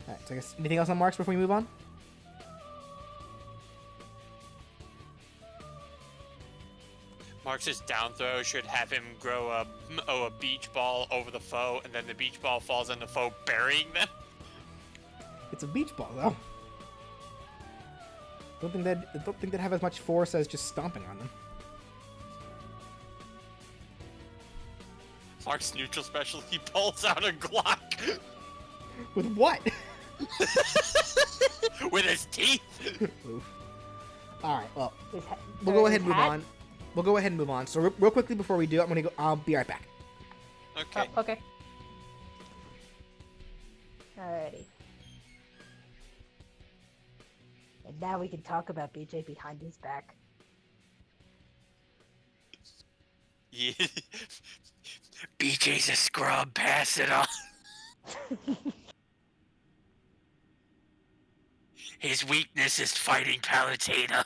All right. So I guess anything else on Marx before we move on? Marx's down throw should have him grow a beach ball over the foe, and then the beach ball falls on the foe, burying them. It's a beach ball, though. Don't think they'd have as much force as just stomping on them. Mark's neutral special, he pulls out a Glock. With what? With his teeth. Oof. All right. Well, we'll go ahead and move on. We'll go ahead and move on. So real quickly before we do, I'll be right back. Okay. Oh, okay. Alrighty. And now we can talk about BJ behind his back. Yeah. BJ's a scrub, pass it on. His weakness is fighting Palutena.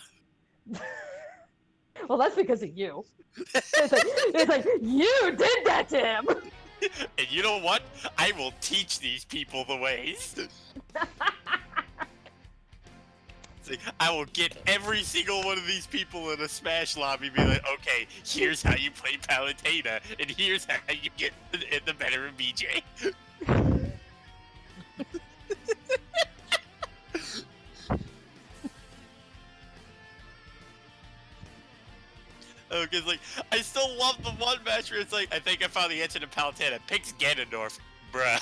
Well, that's because of you. It's like you did that to him. And you know what? I will teach these people the ways. It's like, I will get every single one of these people in a Smash lobby and be like, okay, here's how you play Palutena, and here's how you get the better of BJ. Oh, because, like, I still love the one match where it's like, I think I found the answer to Palutena. Picks Ganondorf. Bruh.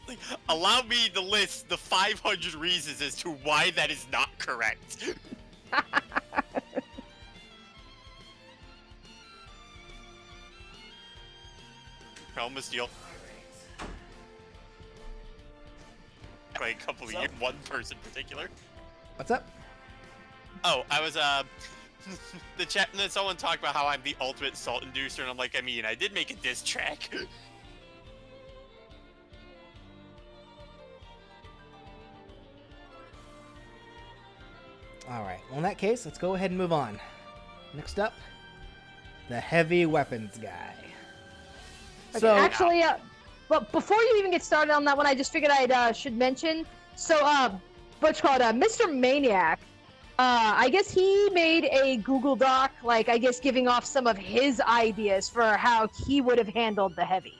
Like, allow me to list the 500 reasons as to why that is not correct. Helm of Steel. Like a couple of years, one person in particular. What's up? Oh, I was, the chat, and then someone talked about how I'm the ultimate salt inducer, and I'm like, I mean, I did make a diss track. Alright, well in that case, let's go ahead and move on. Next up, the heavy weapons guy. Okay, So actually, but before you even get started on that one, I just figured I should mention. So, what's called Mr. Maniac. I guess he made a Google Doc, like I guess giving off some of his ideas for how he would have handled the heavy.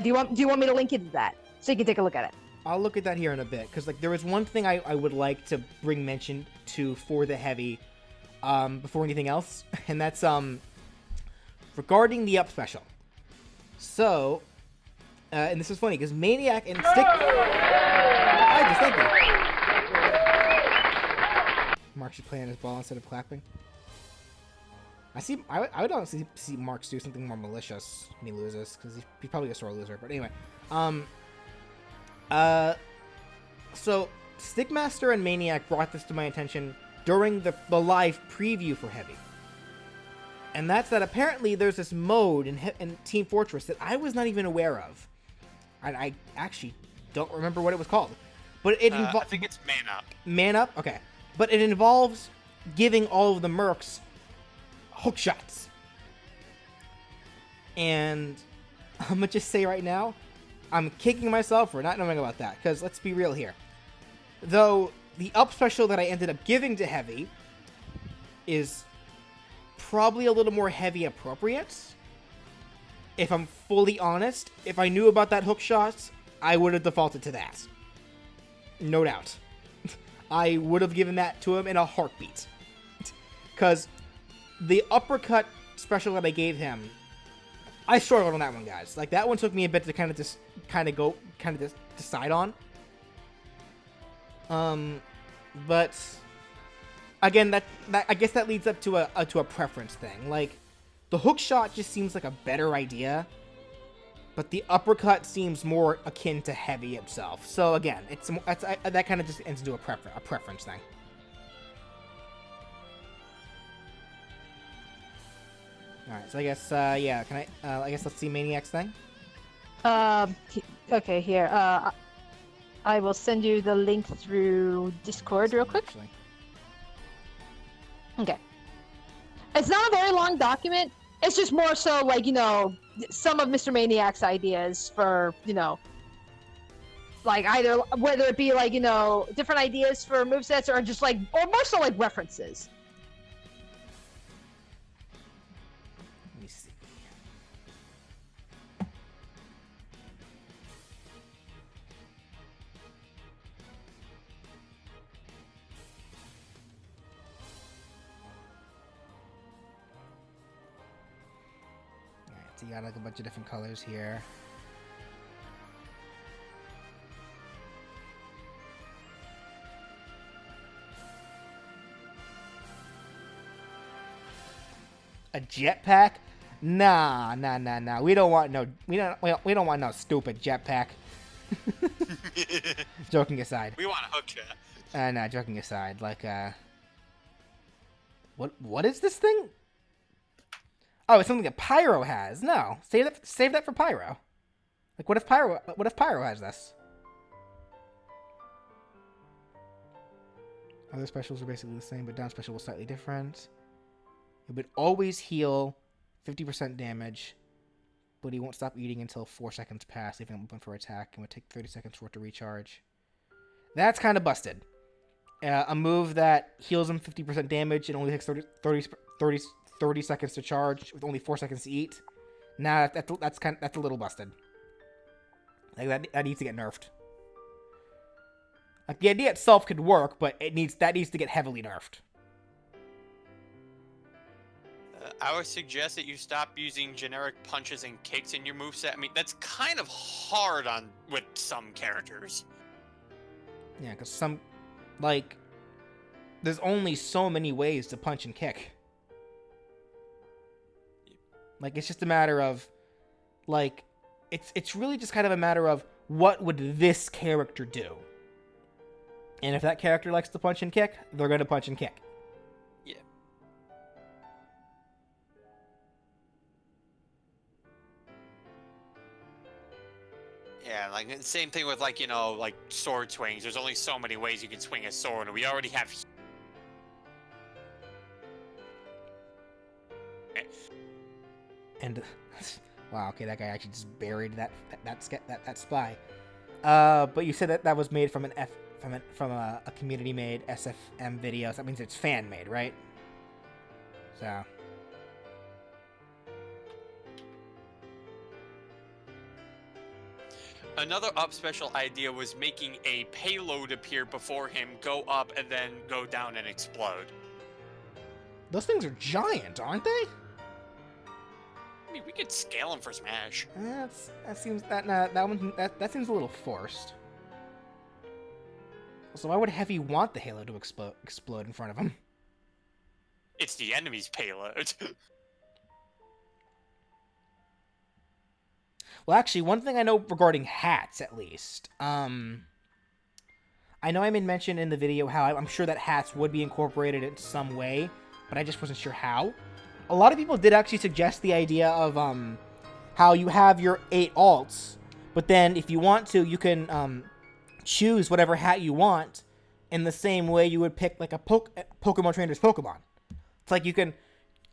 Do you want me to link you to that so you can take a look at it? I'll look at that here in a bit, because like there was one thing I would like to bring mention to for the heavy, before anything else, and that's regarding the up special. So, and this is funny because Maniac and Stick. I just thank you. Mark should play on his ball instead of clapping. I would honestly see Marx do something more malicious when he loses, because he's probably a sore loser. But anyway, so Stickmaster and Maniac brought this to my attention during the live preview for Heavy. And that's that apparently there's this mode in Team Fortress that I was not even aware of. And I actually don't remember what it was called. But it I think it's Man Up. Man Up? Okay. But it involves giving all of the mercs hook shots. And I'm gonna just say right now, I'm kicking myself for not knowing about that, because let's be real here. Though the up special that I ended up giving to Heavy is probably a little more Heavy appropriate. If I'm fully honest, if I knew about that hook shot, I would have defaulted to that. No doubt. I would have given that to him in a heartbeat. Because the uppercut special that I gave him, I struggled on that one, guys. Like, that one took me a bit to kind of decide on. But again, that I guess that leads up to a preference thing. Like, the hook shot just seems like a better idea, but the uppercut seems more akin to heavy itself. So again, that kind of just ends into a preference thing. All right, so I guess yeah, can I guess let's see Maniac's thing. Okay, here. I will send you the link through Discord real quick. Actually. Okay. It's not a very long document. It's just more so like, some of Mr. Maniac's ideas for, like either whether it be like, different ideas for movesets or just like, or more so like references. Let me see. So you got like a bunch of different colors here. A jetpack? Nah. We don't want no stupid jetpack. Joking aside. We want a hook shot. Nah, joking aside. Like, what is this thing? Oh, it's something that Pyro has. No, save that for Pyro. Like, what if Pyro has this? Other specials are basically the same, but down special was slightly different. It would always heal 50% damage, but he won't stop eating until 4 seconds pass, leaving him open for attack, and would take 30 seconds for it to recharge. That's kind of busted. A move that heals him 50% damage and only takes 30 seconds to charge with only 4 seconds to eat. Nah, that's a little busted. Like, that needs to get nerfed. Like, the idea itself could work, but that needs to get heavily nerfed. I would suggest that you stop using generic punches and kicks in your moveset. I mean, that's kind of hard with some characters. Yeah, because there's only so many ways to punch and kick. Like, it's just a matter of, like, it's really just kind of a matter of what would this character do? And if that character likes to punch and kick, they're going to punch and kick. Yeah. Yeah, like, same thing with, like, like sword swings. There's only so many ways you can swing a sword, and we already have... And wow, okay, that guy actually just buried that spy. But you said that was made from from a community made SFM video. So that means it's fan made, right? So Another up special idea was making a payload appear before him, go up, and then go down and explode. those things are giant, aren't they? I mean, we could scale them for Smash. That seems a little forced. So why would Heavy want the Halo to explode in front of him? It's the enemy's payload. Well, actually, one thing I know regarding hats, at least, I know I made mention in the video how I'm sure that hats would be incorporated in some way, but I just wasn't sure how. A lot of people did actually suggest the idea of how you have your 8 alts, but then if you want to, you can choose whatever hat you want in the same way you would pick like a Pokemon trainer's Pokemon. It's like you can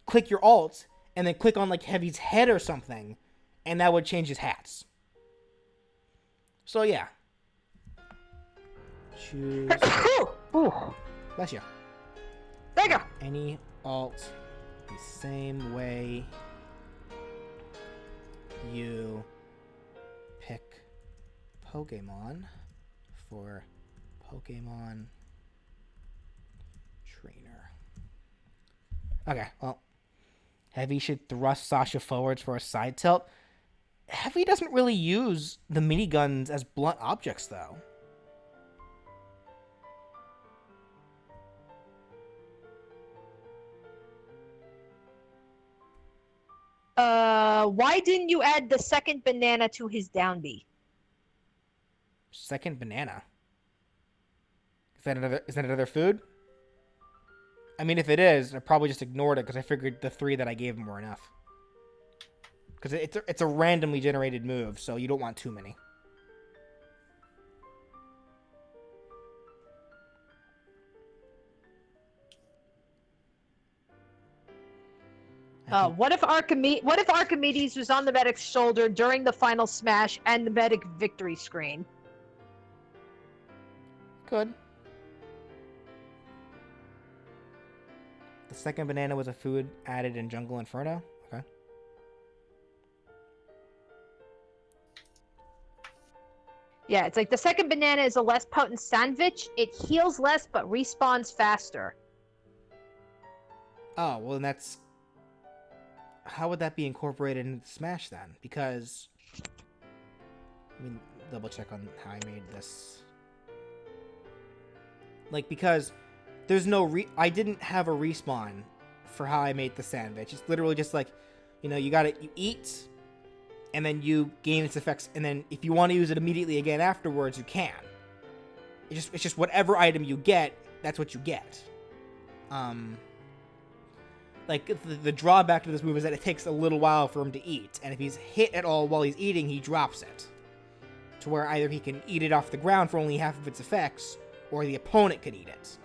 click your alt and then click on like Heavy's head or something, and that would change his hats. So yeah. Choose. Ooh. Bless you. There you go. Any alt the same way you pick Pokemon for Pokemon Trainer. Okay, well, Heavy should thrust Sasha forwards for a side tilt. Heavy doesn't really use the miniguns as blunt objects, though. Why didn't you add the second banana to his down B? Second banana. Is that another food? I mean, if it is, I probably just ignored it because I figured the 3 that I gave him were enough. Because it's a randomly generated move, so you don't want too many. What if Archimedes was on the medic's shoulder during the final smash and the medic victory screen? Good. The second banana was a food added in Jungle Inferno? Okay. Yeah, it's like the second banana is a less potent sandwich. It heals less but respawns faster. Oh, well then that's... How would that be incorporated into Smash then? Because... Let me double check on how I made this. Like, because there's no I didn't have a respawn for how I made the sandwich. It's literally just like, you know, you eat, and then you gain its effects, and then if you want to use it immediately again afterwards, you can. It's just whatever item you get, that's what you get. Like, the drawback to this move is that it takes a little while for him to eat, and if he's hit at all while he's eating, he drops it. To where either he can eat it off the ground for only half of its effects, or the opponent could eat it.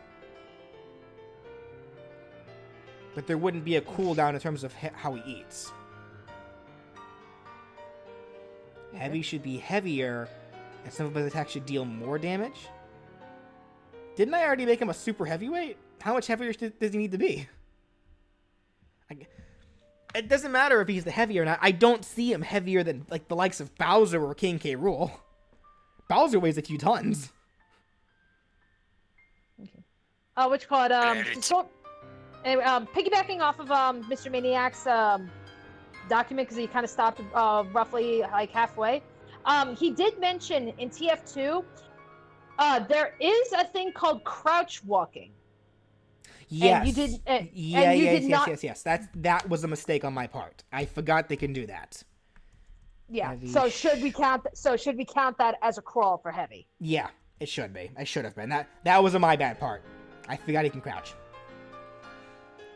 But there wouldn't be a cooldown in terms of how he eats. Okay. Heavy should be heavier, and some of his attacks should deal more damage. Didn't I already make him a super heavyweight? How much heavier does he need to be? It doesn't matter if he's the heavier or not. I don't see him heavier than like the likes of Bowser or King K. Rool. Bowser weighs a few tons. Okay. Piggybacking off of Mr. Maniac's document, because he kind of stopped roughly like halfway. He did mention in TF2 there is a thing called crouch walking. Yes. And you did. Yes. That was a mistake on my part. I forgot they can do that. Yeah. Heavy. So should we count that as a crawl for heavy? Yeah, it should be. I should have been. That was my bad part. I forgot he can crouch.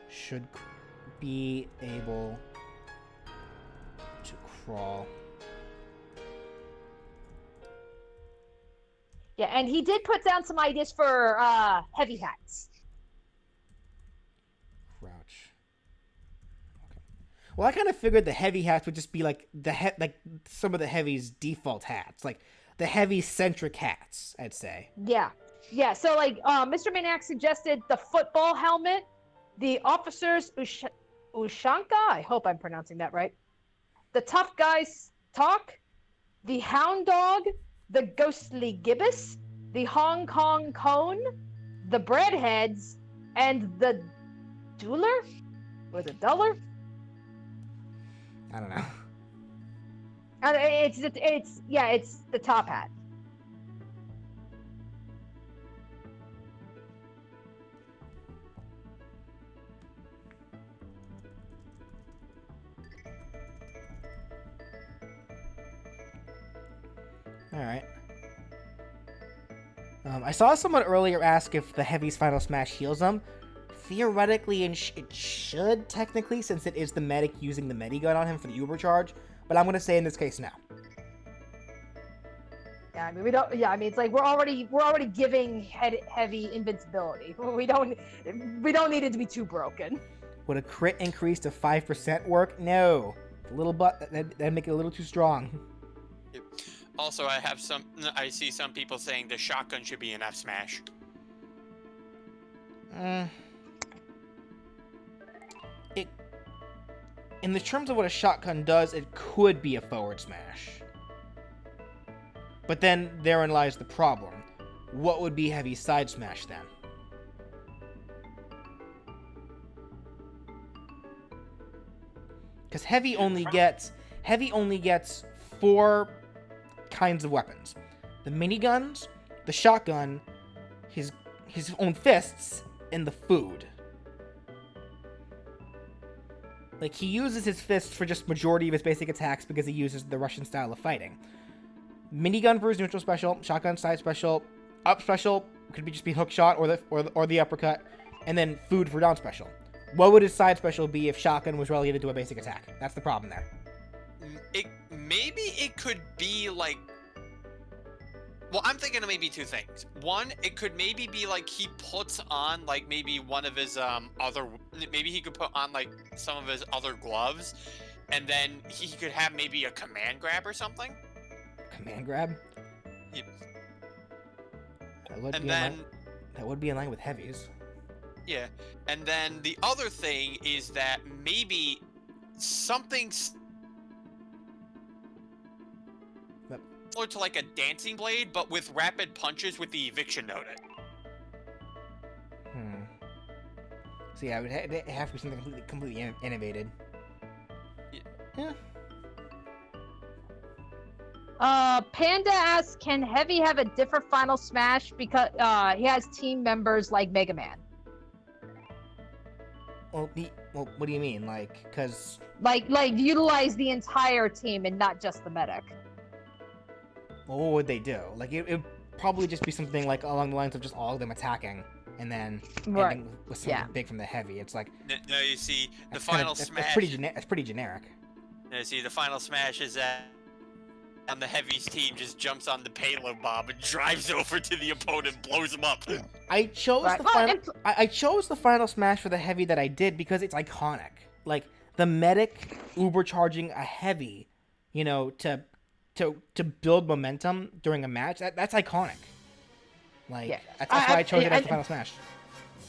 Should be able to crawl. Yeah, and he did put down some ideas for heavy hats. Crouch. Okay. Well, I kind of figured the heavy hats would just be like some of the heavy's default hats, like the heavy centric hats, I'd say. Yeah. So like, Mr. Maniac suggested the football helmet, the officer's Ushanka. I hope I'm pronouncing that right. The tough guys talk, the hound dog, the ghostly gibbous, the Hong Kong cone, the breadheads, and the dueler? Was it duller? I don't know. It's the top hat. All right. I saw someone earlier ask if the Heavy's Final Smash heals them. Theoretically, it should, technically, since it is the medic using the Medigun on him for the Uber charge. But I'm going to say in this case, no. Yeah, I mean, we don't. Yeah, I mean, it's like we're already giving heavy invincibility. We don't need it to be too broken. Would a crit increase to 5% work? No. A little that'd make it a little too strong. Yep. Also, I see some people saying the shotgun should be an F smash. In the terms of what a shotgun does, it could be a forward smash. But then therein lies the problem. What would be heavy side smash then? because heavy only gets 4 kinds of weapons: the miniguns, the shotgun, his own fists, and the food. Like, he uses his fists for just majority of his basic attacks because he uses the Russian style of fighting. Minigun for his neutral special, shotgun side special, up special could just be hook shot or the uppercut, and then food for down special. What would his side special be if shotgun was relegated to a basic attack? That's the problem there. Maybe it could be like. Well, I'm thinking of maybe 2 things. One, it could maybe be like he puts on like maybe one of his maybe he could put on like some of his other gloves, and then he could have maybe a command grab or something. Command grab? Yep. That would be in line with heavies. Yeah, and then the other thing is that maybe something similar to like a dancing blade, but with rapid punches with the eviction noted. So yeah, it would have to be something completely innovated. Yeah. Panda asks, can Heavy have a different Final Smash because he has team members like Mega Man? Well, what do you mean? Like, because... Like utilize the entire team and not just the medic. Well, what would they do? Like, it would probably just be something like along the lines of just all of them attacking, and then ending with something big from the Heavy. It's like... No, you see, the Final Smash... That's pretty generic. No, see, the Final Smash is that on the Heavy's team just jumps on the payload bomb and drives over to the opponent, blows him up. I chose I chose the Final Smash for the Heavy that I did because it's iconic. Like, the medic uber charging a Heavy, you know, to build momentum during a match, that's iconic. Like, that's why I chose it as the Final Smash.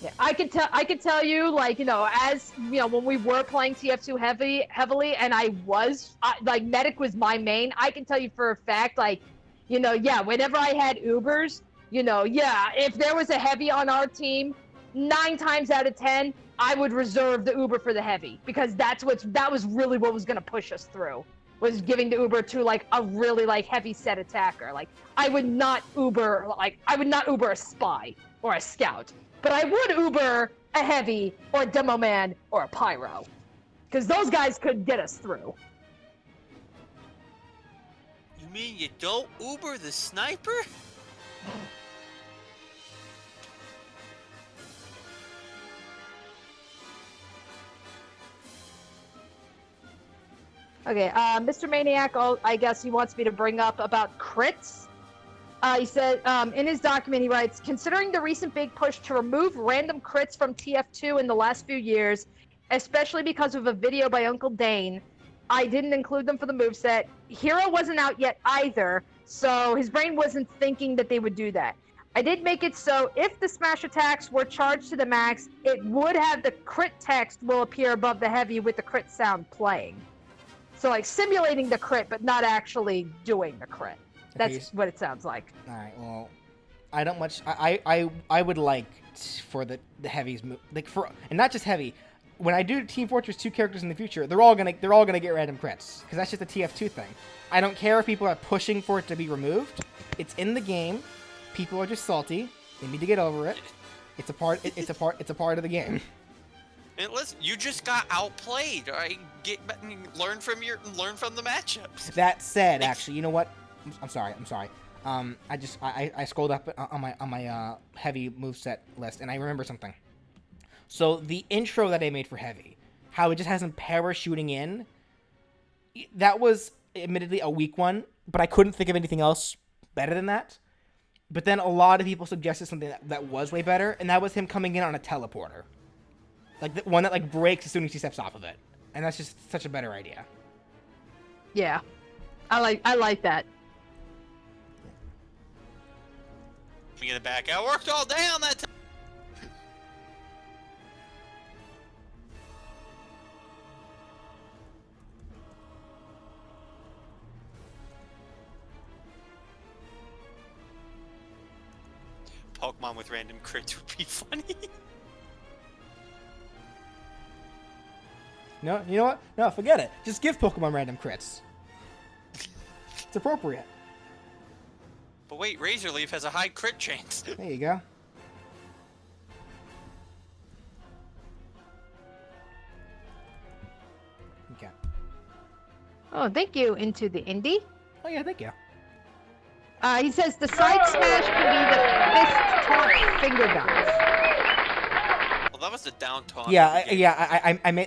Yeah, I could tell you, like, you know, as you know, when we were playing TF2 heavily, and I was like, medic was my main. I can tell you for a fact, like, you know, yeah, whenever I had Ubers, you know, yeah, if there was a Heavy on our team, 9 times out of 10, I would reserve the Uber for the Heavy, because that was really what was gonna push us through, was giving the Uber to like a really like heavy set attacker. Like, I would not Uber a spy or a scout. But I would Uber a Heavy or a Demo Man or a Pyro. Because those guys could get us through. You mean you don't Uber the sniper? Okay, Mr. Maniac, I guess he wants me to bring up about crits. He said, in his document, he writes, considering the recent big push to remove random crits from TF2 in the last few years, especially because of a video by Uncle Dane, I didn't include them for the moveset. Hero wasn't out yet either, so his brain wasn't thinking that they would do that. I did make it so if the smash attacks were charged to the max, it would have the crit text will appear above the Heavy with the crit sound playing. So, like, simulating the crit, but not actually doing the crit. That's what it sounds like. All right. Well, I don't much. I would like for the Heavies move, like, for, and not just Heavy. When I do Team Fortress 2 characters in the future, they're all gonna get random crits, because that's just a TF2 thing. I don't care if people are pushing for it to be removed. It's in the game. People are just salty. They need to get over it. It's a part. It's a part of the game. And listen, you just got outplayed. All right, learn from the matchups. That said, actually, you know what? I'm sorry. I scrolled up on my Heavy moveset list, and I remember something. So the intro that I made for Heavy, how it just has him parachuting in, that was admittedly a weak one, but I couldn't think of anything else better than that. But then a lot of people suggested something that was way better, and that was him coming in on a teleporter. Like, the one that, like, breaks as soon as he steps off of it. And that's just such a better idea. Yeah. I like that. Let me get it back. I worked all day on that time. Pokemon with random crits would be funny. No, you know what? No, forget it. Just give Pokemon random crits. It's appropriate. But wait, Razor Leaf has a high crit chance. There you go. Okay. Oh, thank you, Into the Indie. Oh yeah, thank you. He says the side smash can be the fist taunt finger guns. Well, that was the down taunt. Yeah,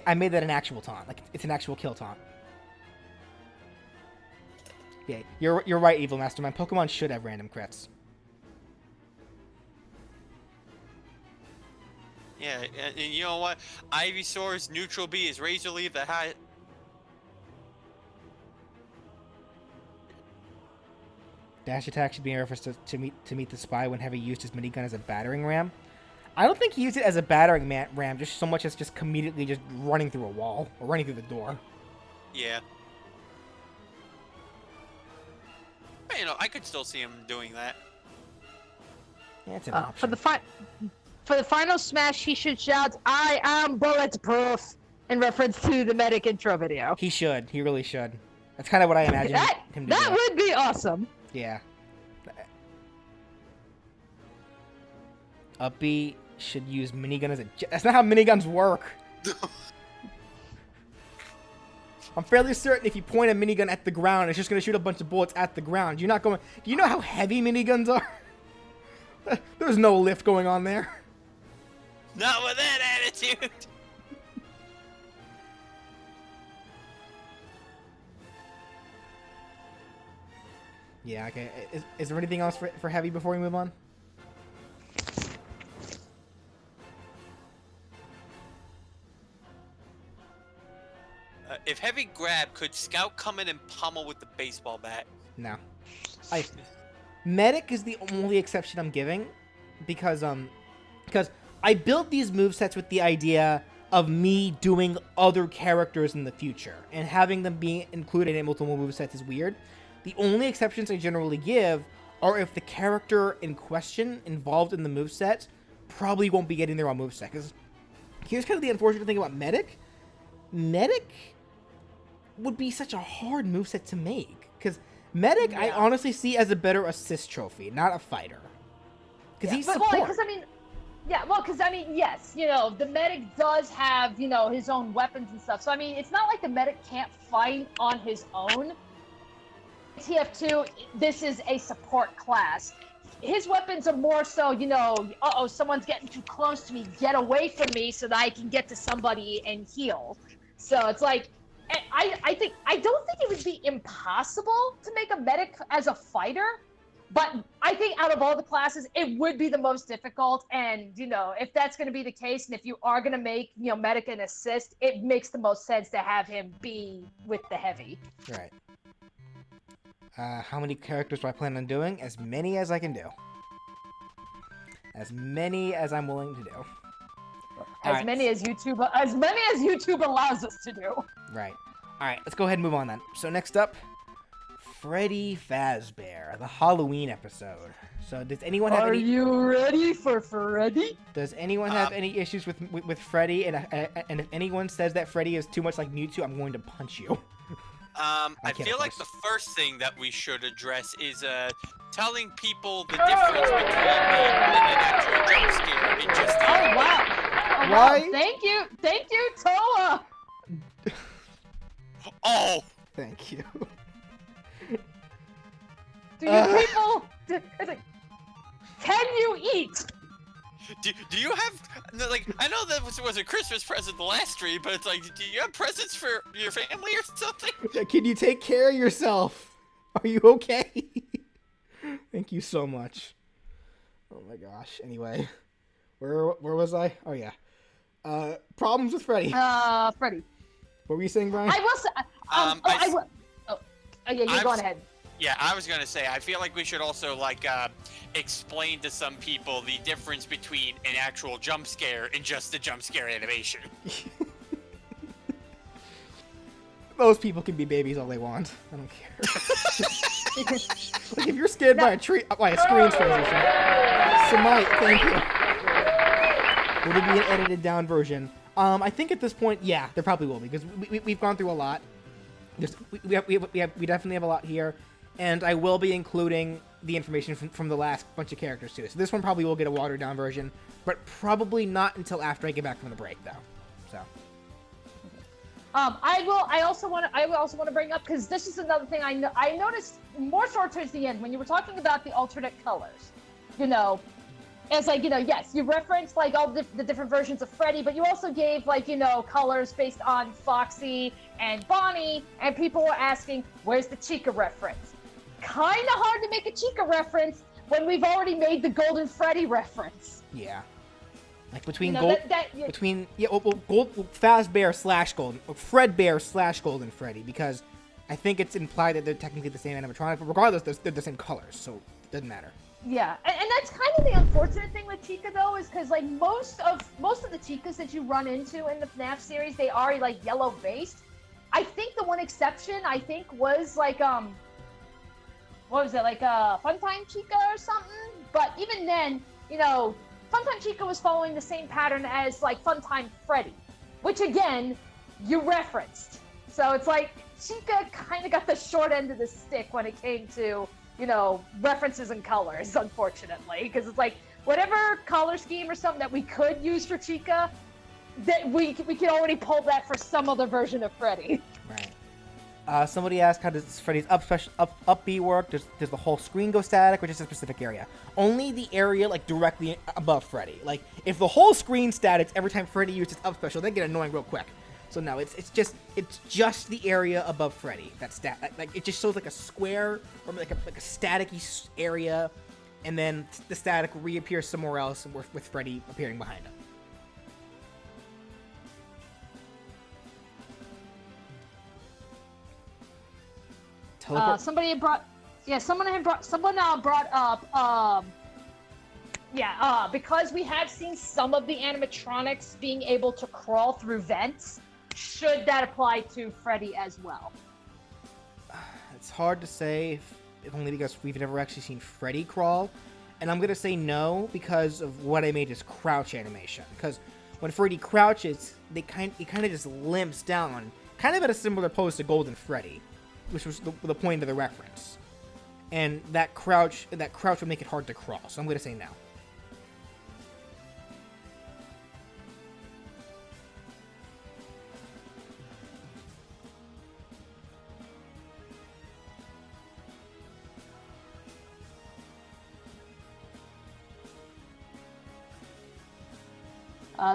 I made that an actual taunt. Like it's an actual kill taunt. Yeah, you're right, Evil Mastermind. Pokemon should have random crits. Yeah, and you know what? Ivysaur's neutral B is Razor Leaf that high. Dash attack should be in reference to meet the spy when Heavy used his minigun as a battering ram. I don't think he used it as a battering ram, just so much as just immediately just running through a wall or running through the door. Yeah. But, you know, I could still see him doing that. Yeah, it's an option. For the final smash, he should shout, "I am bulletproof," in reference to the medic intro video. He should. He really should. That's kind of what I imagine him to do. That would be awesome. Yeah. A B should use minigun as a... That's not how miniguns work. I'm fairly certain if you point a minigun at the ground, it's just going to shoot a bunch of bullets at the ground. You're not going... Do you know how heavy miniguns are? There's no lift going on there. Not with that attitude. Yeah, okay. Is there anything else for Heavy before we move on? If Heavy grab, could Scout come in and pummel with the baseball bat? No. Medic is the only exception I'm giving because I built these movesets with the idea of me doing other characters in the future, and having them be included in multiple movesets is weird. The only exceptions I generally give are if the character in question involved in the moveset probably won't be getting their own moveset. Because here's kind of the unfortunate thing about Medic. Medic would be such a hard moveset to make. Because Medic, yeah. I honestly see as a better assist trophy, not a fighter. Because he's support. Because yes, you know, the medic does have, you know, his own weapons and stuff. So, I mean, it's not like the medic can't fight on his own. TF2, this is a support class. His weapons are more so, you know, someone's getting too close to me, get away from me so that I can get to somebody and heal. So it's like, I don't think it would be impossible to make a medic as a fighter, but I think out of all the classes, it would be the most difficult. And, you know, if that's going to be the case, and if you are going to make, you know, medic an assist, it makes the most sense to have him be with the heavy. Right. How many characters do I plan on doing? As many as I can do. As many as I'm willing to do. As many as YouTube allows us to do. Right. All right, let's go ahead and move on then. So next up, Freddy Fazbear, the Halloween episode. So does anyone have Are you ready for Freddy? Does anyone have any issues with Freddy? And if anyone says that Freddy is too much like Mewtwo, I'm going to punch you. I feel like the first thing that we should address is telling people the difference between an actual jump scare and just the... Oh, wow. Why? Wow. Thank you, Toa. Oh! Thank you. Do you people... It's like, can you eat? Do you have, like, I know that was a Christmas present the last stream, but it's like, do you have presents for your family or something? Can you take care of yourself? Are you okay? Thank you so much. Oh my gosh. Anyway, where was I? Oh yeah. Problems with Freddy. Freddy. What were you saying, Brian? I will say, yeah, you're going ahead. Yeah, I was gonna say, I feel like we should also, like, explain to some people the difference between an actual jump scare and just the jump scare animation. Those people can be babies all they want. I don't care. Like, if you're scared by a screen transition, Samite, thank you. Would it be an edited down version? I think at this point, yeah, there probably will be, because we've gone through a lot. We definitely have a lot here, and I will be including the information from the last bunch of characters too. So this one probably will get a watered down version, but probably not until after I get back from the break, though. So. I also want to bring up, because this is another thing I noticed more so towards the end when you were talking about the alternate colors. You know, it's like, you know, yes, you referenced like all the different versions of Freddy, but you also gave like, you know, colors based on Foxy and Bonnie, and people were asking, where's the Chica reference? Kind of hard to make a Chica reference when we've already made the Golden Freddy reference. Yeah. Like between Gold, Fazbear / Golden, or Fredbear / Golden Freddy, because I think it's implied that they're technically the same animatronic, but regardless, they're the same colors, so it doesn't matter. Yeah, and that's kind of the unfortunate thing with Chica though, is because like most of the Chicas that you run into in the FNAF series, they are like yellow based. I think the one exception was like what was it, like Funtime Chica or something? But even then, you know, Funtime Chica was following the same pattern as like Funtime Freddy, which again, you referenced. So it's like Chica kind of got the short end of the stick when it came to, you know, references and colors, unfortunately, because it's like whatever color scheme or something that we could use for Chica, that we can already pull that for some other version of Freddy. Right. Somebody asked, how does Freddy's up B work? Does the whole screen go static, or just a specific area? Only the area like directly above Freddy. Like if the whole screen static every time Freddy uses up special, they get annoying real quick. So no, it's just the area above Freddy that's like it just shows like a square or like a staticky area, and then the static reappears somewhere else with Freddy appearing behind him. Someone brought up because we have seen some of the animatronics being able to crawl through vents. Should that apply to Freddy as well? It's hard to say, if only because we've never actually seen Freddy crawl, and I'm gonna say no because of what I made as crouch animation. Because when Freddy crouches, he kind of just limps down, kind of at a similar pose to Golden Freddy, which was the point of the reference. And that crouch would make it hard to crawl, so I'm gonna say no.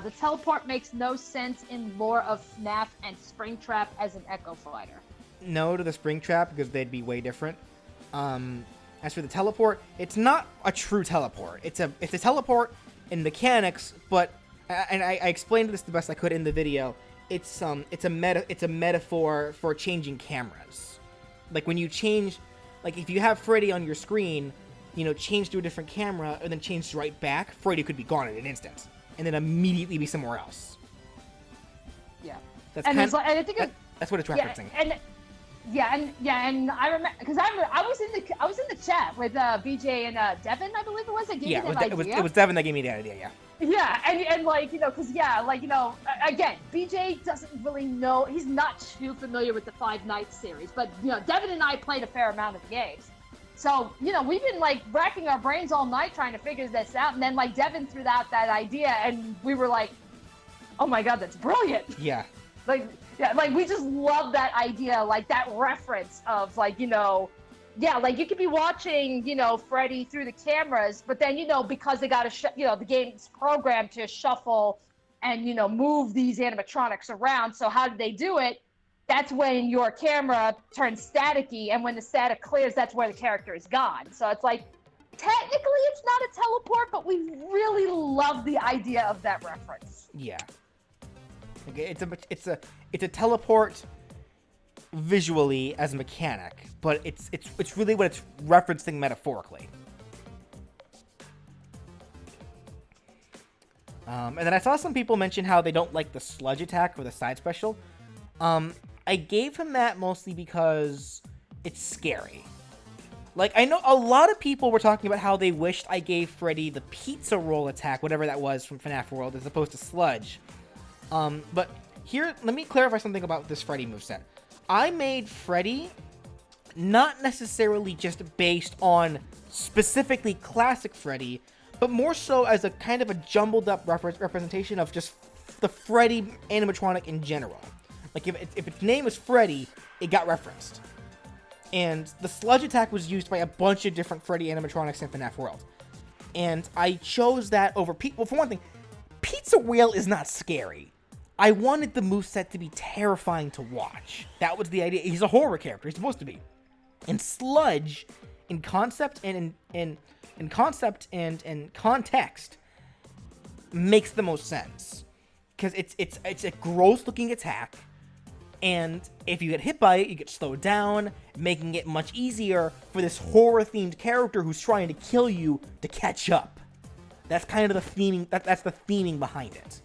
The teleport makes no sense in lore of FNAF and Springtrap as an Echo Fighter. No to the Springtrap, because they'd be way different. As for the teleport, it's not a true teleport. It's a teleport in mechanics, but and I explained this the best I could in the video. It's a metaphor for changing cameras. Like when you change, like if you have Freddy on your screen, you know, change to a different camera and then change right back, Freddy could be gone in an instant, and then immediately be somewhere else. Yeah, that's that's what it's referencing. And I remember because I was in the chat with BJ and Devin, I believe it was. That gave me that idea. It was Devin that gave me that idea. Yeah. Yeah, and like, you know, because again, BJ doesn't really know. He's not too familiar with the Five Nights series, but you know, Devin and I played a fair amount of the games. So, you know, we've been like racking our brains all night trying to figure this out, and then like Devin threw out that idea, and we were like, "Oh my god, that's brilliant!" Yeah. Like we just love that idea, like that reference of like, you know, yeah, like you could be watching, you know, Freddy through the cameras, but then, you know, because they got to, you know, the game's programmed to shuffle and, you know, move these animatronics around. So how do they do it? That's when your camera turns staticky, and when the static clears, that's where the character is gone. So it's like, technically it's not a teleport, but we really love the idea of that reference. Yeah. Okay, it's a teleport visually as a mechanic, but it's really what it's referencing metaphorically. And then I saw some people mention how they don't like the sludge attack or the side special. I gave him that mostly because it's scary. Like, I know a lot of people were talking about how they wished I gave Freddy the pizza roll attack, whatever that was from FNAF World, as opposed to sludge. But here, let me clarify something about this Freddy moveset. I made Freddy not necessarily just based on specifically classic Freddy, but more so as a kind of a jumbled up representation of just the Freddy animatronic in general. Like, if its name is Freddy, it got referenced. And the sludge attack was used by a bunch of different Freddy animatronics in FNAF World. And I chose that over well, for one thing, Pizza Whale is not scary. I wanted the moveset to be terrifying to watch. That was the idea. He's a horror character. He's supposed to be. And Sludge, in concept and in concept and in context, makes the most sense. Because it's a gross looking attack, and if you get hit by it, you get slowed down, making it much easier for this horror themed character who's trying to kill you to catch up. That's kind of the theming. That's the theming behind it.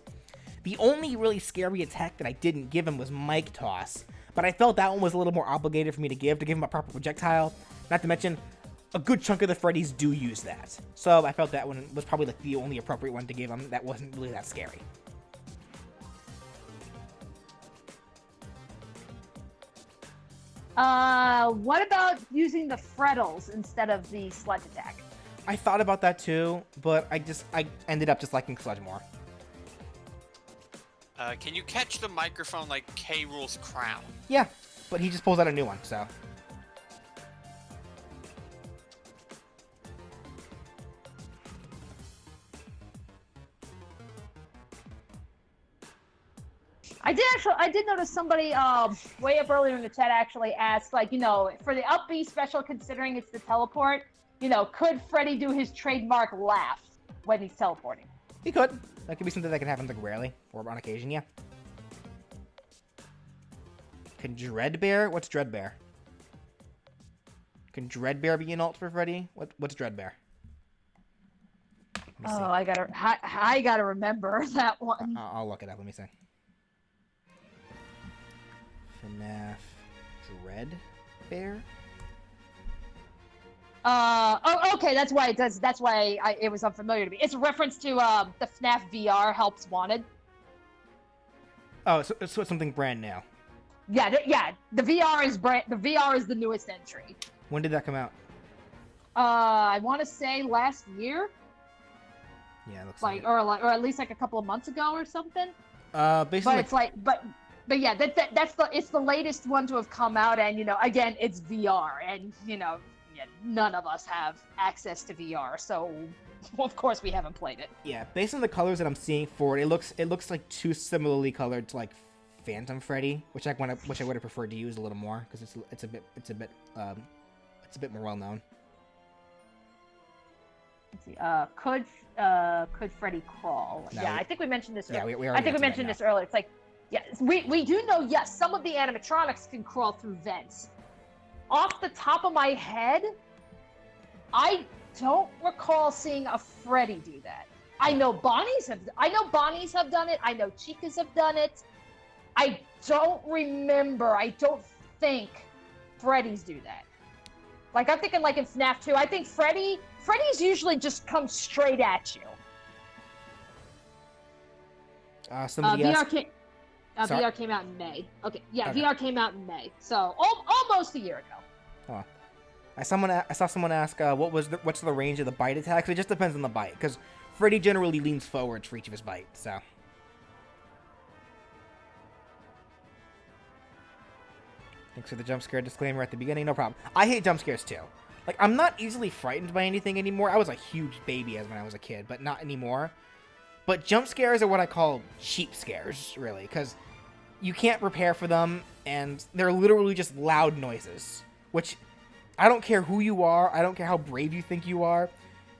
The only really scary attack that I didn't give him was Mic Toss, but I felt that one was a little more obligated for me to give him a proper projectile. Not to mention, a good chunk of the Freddys do use that. So I felt that one was probably like the only appropriate one to give him that wasn't really that scary. What about using the Freddles instead of the sludge attack? I thought about that too, but I ended up just liking Sludge more. Can you catch the microphone like K. Rool's crown? Yeah, but he just pulls out a new one, so. I did notice somebody way up earlier in the chat actually asked, like, you know, for the Up B special, considering it's the teleport, you know, could Freddy do his trademark laugh when he's teleporting? He could. That could be something that can happen like rarely or on occasion, yeah. Can Dreadbear? What's Dreadbear? Can Dreadbear be an alt for Freddy? What's Dreadbear? Oh, I gotta remember that one. I'll look it up. Let me see. FNAF Dreadbear. Okay, that's why it does. That's why it was unfamiliar to me. It's a reference to the FNAF VR Helps Wanted. Oh, so it's something brand new. Yeah, the VR is the VR is the newest entry. When did that come out? I want to say last year. Yeah, it looks like it. or at least like a couple of months ago or something. Basically, but it's like, but yeah, it's the latest one to have come out, and you know, again, it's VR, and you know, yeah, none of us have access to VR, so of course we haven't played it. Yeah, based on the colors that I'm seeing for it, it looks like too similarly colored to like Phantom Freddy, which I would have preferred to use a little more because it's a bit more well known. Let's see. Could Freddy crawl? No, yeah, I think we mentioned this. Yeah, we I think we mentioned this earlier. It's like, yeah, we do know. Yes, some of the animatronics can crawl through vents. Off the top of my head, I don't recall seeing a Freddy do that. I know Bonnie's have done it. I know Chica's have done it. I don't remember. I don't think Freddy's do that. Like, I'm thinking like in FNAF 2, I think Freddy's usually just come straight at you. VR came out in May. Okay, yeah, okay. VR came out in May, so almost a year ago. Oh. I saw someone ask, what's the range of the bite attacks? It just depends on the bite, because Freddy generally leans forwards for each of his bites, so. Thanks for the jump scare disclaimer at the beginning. No problem. I hate jump scares too. Like, I'm not easily frightened by anything anymore. I was a huge baby when I was a kid, but not anymore. But jump scares are what I call cheap scares, really, because you can't prepare for them, and they're literally just loud noises. Which, I don't care who you are. I don't care how brave you think you are.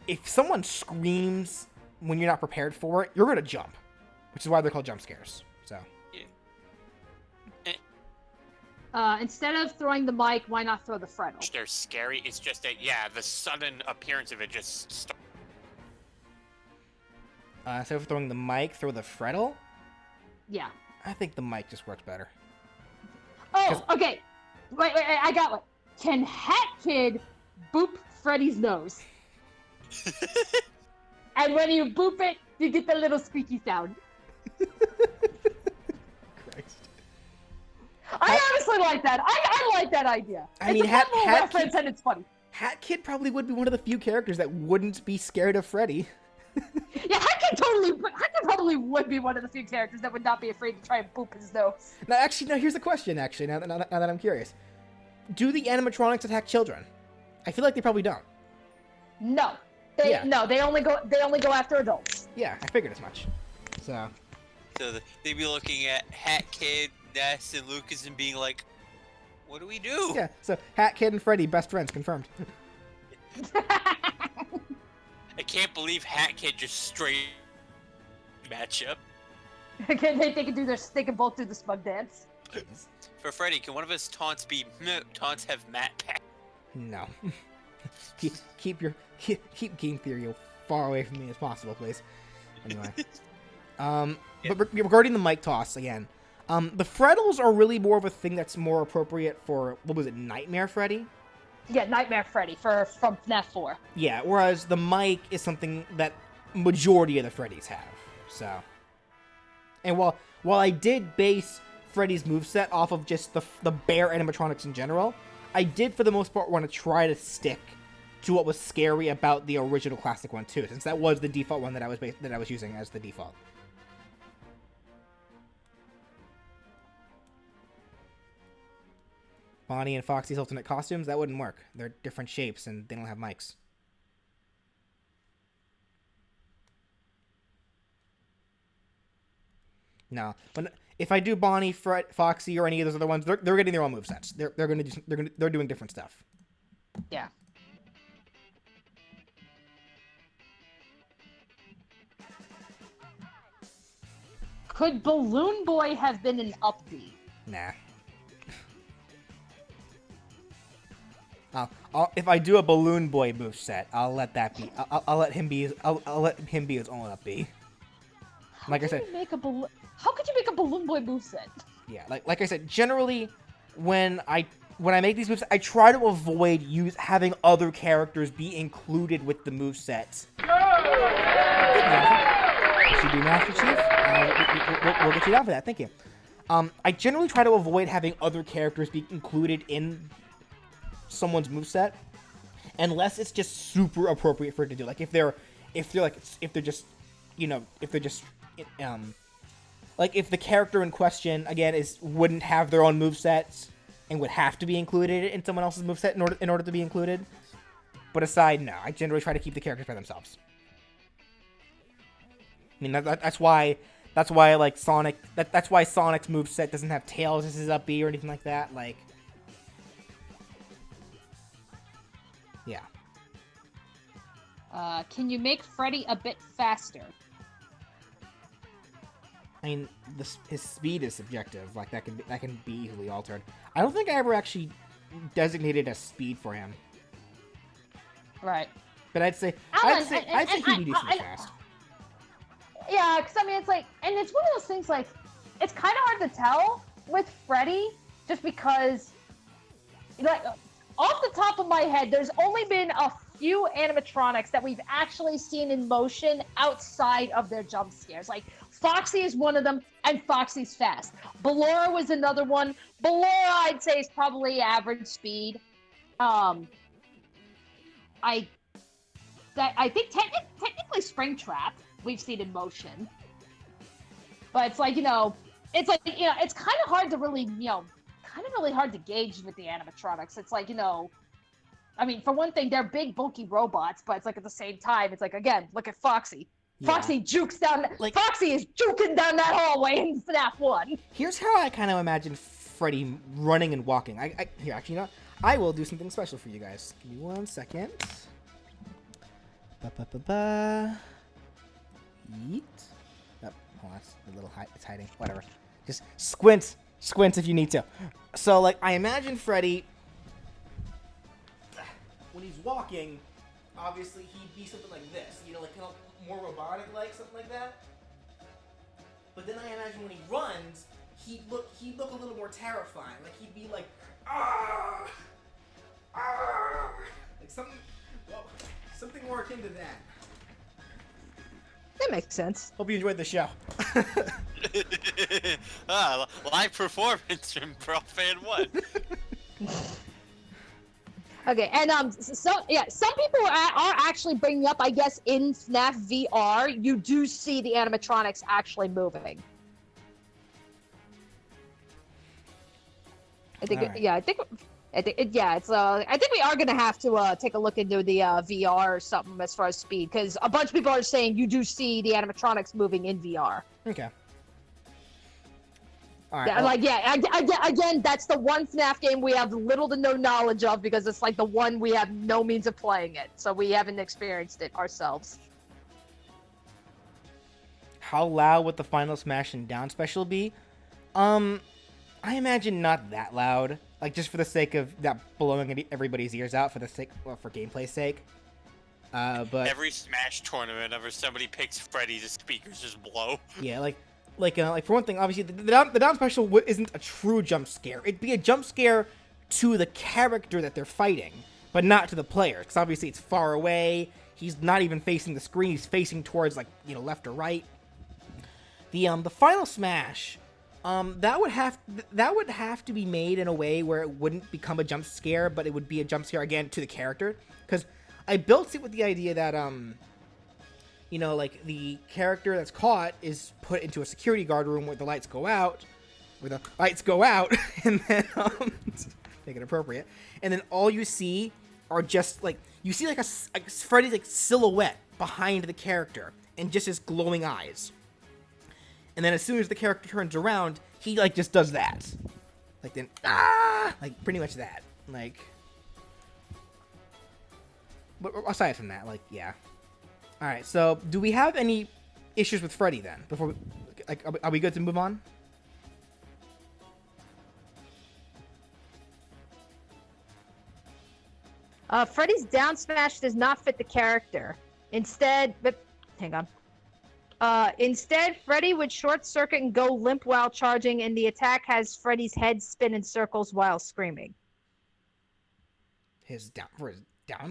If someone screams when you're not prepared for it, you're going to jump. Which is why they're called jump scares. So. Instead of throwing the mic, why not throw the Freddle? They're scary. It's just that, yeah, the sudden appearance of it just... Instead of throwing the mic, throw the Freddle? Yeah. I think the mic just works better. Oh, okay. Wait, I got one. Can Hat Kid boop Freddy's nose? And when you boop it, you get the little squeaky sound. actually like that. I like that idea. I mean, it's a fun little reference, and it's funny. Hat Kid probably would be one of the few characters that wouldn't be scared of Freddy. Yeah, Hackett probably would be one of the few characters that would not be afraid to try and boop his nose. Now, actually, no. Here's the question. Actually, now that I'm curious, do the animatronics attack children? I feel like they probably don't. No, Yeah. they only go after adults. Yeah, I figured as much. So they'd be looking at Hat Kid, Ness, and Lucas and being like, what do we do? yeah, so Hat Kid and Freddy, best friends, confirmed. I can't believe Hat Kid just straight matchup. they can both do the smug dance. For Freddy, can one of his taunts be taunts have Matt Pack? No. keep game theory as far away from me as possible, please. Anyway. But regarding the mic toss again, the Freddles are really more of a thing that's more appropriate for, what was it, Nightmare Freddy? Yeah, Nightmare Freddy from FNAF 4. Yeah, whereas the mic is something that majority of the Freddys have. So, and while I did base Freddy's moveset off of just the bare animatronics in general, I did for the most part want to try to stick to what was scary about the original classic one too, since that was the default one that I was using as the default. Bonnie and Foxy's alternate costumes, that wouldn't work. They're different shapes and they don't have mics. No, but if I do Bonnie, Foxy, or any of those other ones, they're getting their own movesets. They're doing different stuff. Yeah. Could Balloon Boy have been an upbeat? Nah. If I do a Balloon Boy moveset, I'll let that be. I'll let him be. I'll let him be his own upbeat. Like I said, how could you make a Balloon Boy moveset? Yeah, like I said, generally when I make these moves, I try to avoid having other characters be included with the movesets. Should do Master Chief. We'll get you down for that. Thank you. I generally try to avoid having other characters be included in someone's moveset unless it's just super appropriate for it to do. Like if they're just like if the character in question again wouldn't have their own movesets and would have to be included in someone else's moveset in order to be included. But aside, no, I generally try to keep the characters by themselves. I mean that's why like Sonic that's why Sonic's moveset doesn't have Tails as his up B or anything like that. Like, yeah. Can you make Freddy a bit faster? I mean, his speed is subjective. Like that can be easily altered. I don't think I ever actually designated a speed for him. Right. But I'd say he'd be decently fast. Yeah, because I mean, it's like, and it's one of those things like, it's kind of hard to tell with Freddy, just because, like, off the top of my head, there's only been a few animatronics that we've actually seen in motion outside of their jump scares. Like, Foxy is one of them, and Foxy's fast. Ballora was another one. Ballora, I'd say, is probably average speed. I think technically Springtrap we've seen in motion. But it's like, it's kind of hard to really, hard to gauge with the animatronics. It's like, I mean, for one thing, they're big, bulky robots, but it's like at the same time, it's like, again, look at Foxy. Yeah. Foxy jukes down. Like, Foxy is juking down that hallway in FNAF 1. Here's how I kind of imagine Freddy running and walking. Here, actually, I will do something special for you guys. Give me 1 second. Yeet. Oh, that's a little high. It's hiding. Whatever. Just squint if you need to. So, like, I imagine Freddy, when he's walking, obviously he'd be something like this. Like kind of more robotic-like, something like that. But then I imagine when he runs, he'd look a little more terrifying. Like he'd be like, ah, like something more akin to that. That makes sense. Hope you enjoyed the show. Live performance from Prof Fan 1. Okay, and some people are actually bringing up, I guess, in FNAF VR, you do see the animatronics actually moving. I think, Alright. yeah, I think it's. I think we are gonna have to take a look into the VR or something as far as speed, because a bunch of people are saying you do see the animatronics moving in VR. Okay. All right. Yeah, Well, like again, that's the one FNAF game we have little to no knowledge of because it's like the one we have no means of playing it, so we haven't experienced it ourselves. how loud would the Final Smash and Down special be? I imagine not that loud. Like, just for the sake of not blowing everybody's ears out, for the sake, well, for gameplay's sake. But Every Smash tournament, whenever somebody picks Freddy, the speakers just blow. yeah, like for one thing, obviously the down special isn't a true jump scare. It'd be a jump scare to the character that they're fighting, but not to the player, because obviously it's far away. He's not even facing the screen. He's facing towards, like, left or right. The Final Smash, that would have to be made in a way where it wouldn't become a jump scare, but it would be a jump scare again to the character. Because I built it with the idea that like, the character that's caught is put into a security guard room where the lights go out, and then make it appropriate, and then all you see are just like a Freddy's like silhouette behind the character and just his glowing eyes. And then as soon as the character turns around, he, like, just does that. Like, then, like, pretty much that. Like, but aside from that, like, yeah. Alright, so, do we have any issues with Freddy, then? Before we, like, are we good to move on? Freddy's down smash does not fit the character. Instead, hang on. Instead, Freddy would short circuit and go limp while charging, and the attack has Freddy's head spin in circles while screaming. His down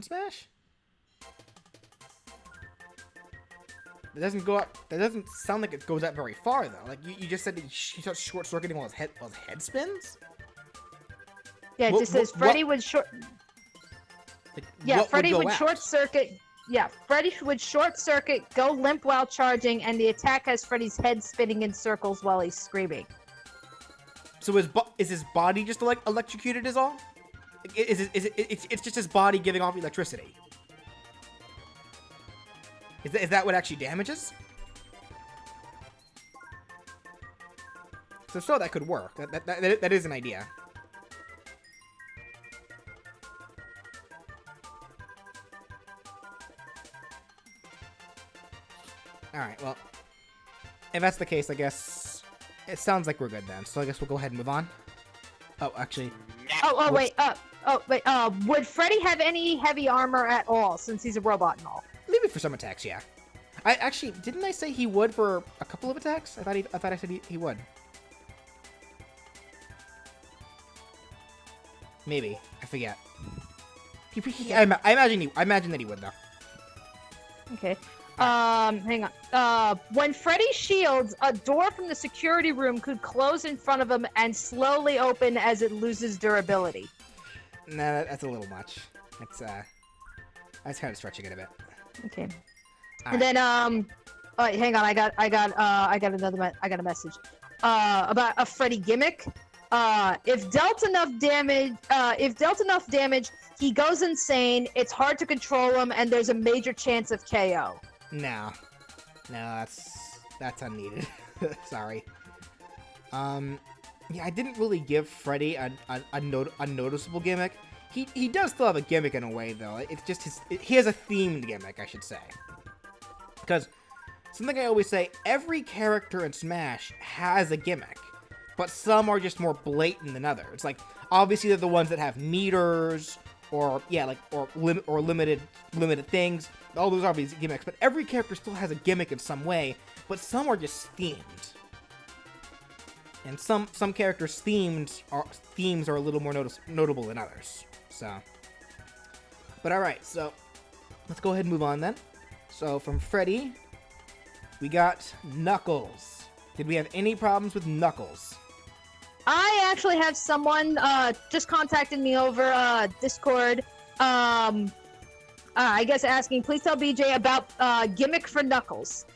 smash? It doesn't go up. That doesn't sound like it goes up very far, though. Like, you just said that he starts short circuiting while his head spins. Yeah, it just says Freddy would short. Like, Yeah, Freddy would out? short circuit. Yeah, Freddy would short circuit, go limp while charging, and the attack has Freddy's head spinning in circles while he's screaming. So is his body just electrocuted? Is all? It's just his body giving off electricity. Is that what actually damages? So that could work. That is an idea. Alright, well, if that's the case, I guess it sounds like we're good then. So I guess we'll go ahead and move on. Oh, actually... Wait. Would Freddy have any heavy armor at all, since he's a robot and all? Maybe for some attacks, yeah. I actually... Didn't I say he would for a couple of attacks? I thought I said he would. Maybe. I forget. I imagine that he would, though. Okay. Hang on. When Freddy shields, a door from the security room could close in front of him and slowly open as it loses durability. Nah, that's a little much. That's kind of stretching it a bit. Okay. All And then, hang on. I got a message. About a Freddy gimmick. If dealt enough damage, he goes insane. It's hard to control him, and there's a major chance of KO. No, that's unneeded. Sorry. Yeah, I didn't really give Freddy a noticeable gimmick. He does still have a gimmick in a way, though. It's just he has a themed gimmick, I should say. Because something I always say, every character in Smash has a gimmick, but some are just more blatant than others. It's like, obviously they're the ones that have meters, or limited things. All those are obviously gimmicks, but every character still has a gimmick in some way, but some are just themed. And some characters' themes are a little more notable than others. So, but alright, so let's go ahead and move on then. So from Freddy, we got Knuckles. Did we have any problems with Knuckles? I actually have someone just contacted me over Discord. I guess asking, please tell BJ about gimmick for Knuckles.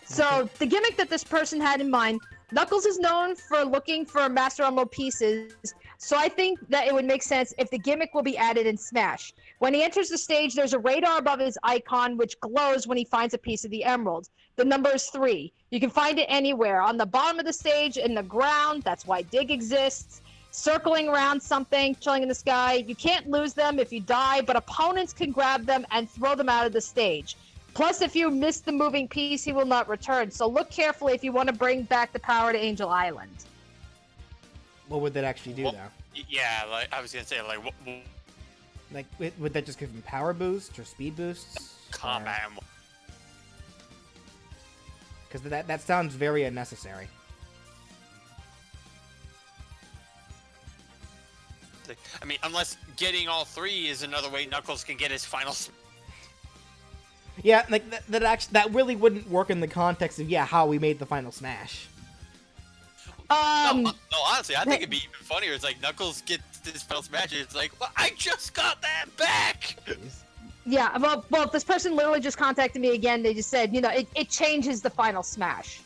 So the gimmick that this person had in mind, Knuckles is known for looking for Master Emerald pieces. So I think that it would make sense if the gimmick will be added in Smash. When he enters the stage, there's a radar above his icon which glows when he finds a piece of the emerald. The number is 3. You can find it anywhere, on the bottom of the stage, in the ground. That's why Dig exists. Circling around something, chilling in the sky. You can't lose them if you die, but opponents can grab them and throw them out of the stage. Plus, if you miss the moving piece, he will not return. So look carefully if you want to bring back the power to Angel Island. What would that actually do, though? Yeah, like I was gonna say, like, Like, would that just give him power boosts or speed boosts? combat. Because that sounds very unnecessary. I mean, unless getting all 3 is another way Knuckles can get his final. Yeah, like that really wouldn't work in the context of how we made the final Smash. No, honestly, I think it'd be even funnier. It's like Knuckles gets this final Smash, and it's like, well, I just got that back. Yeah, well, this person literally just contacted me again. They just said, it changes the final Smash.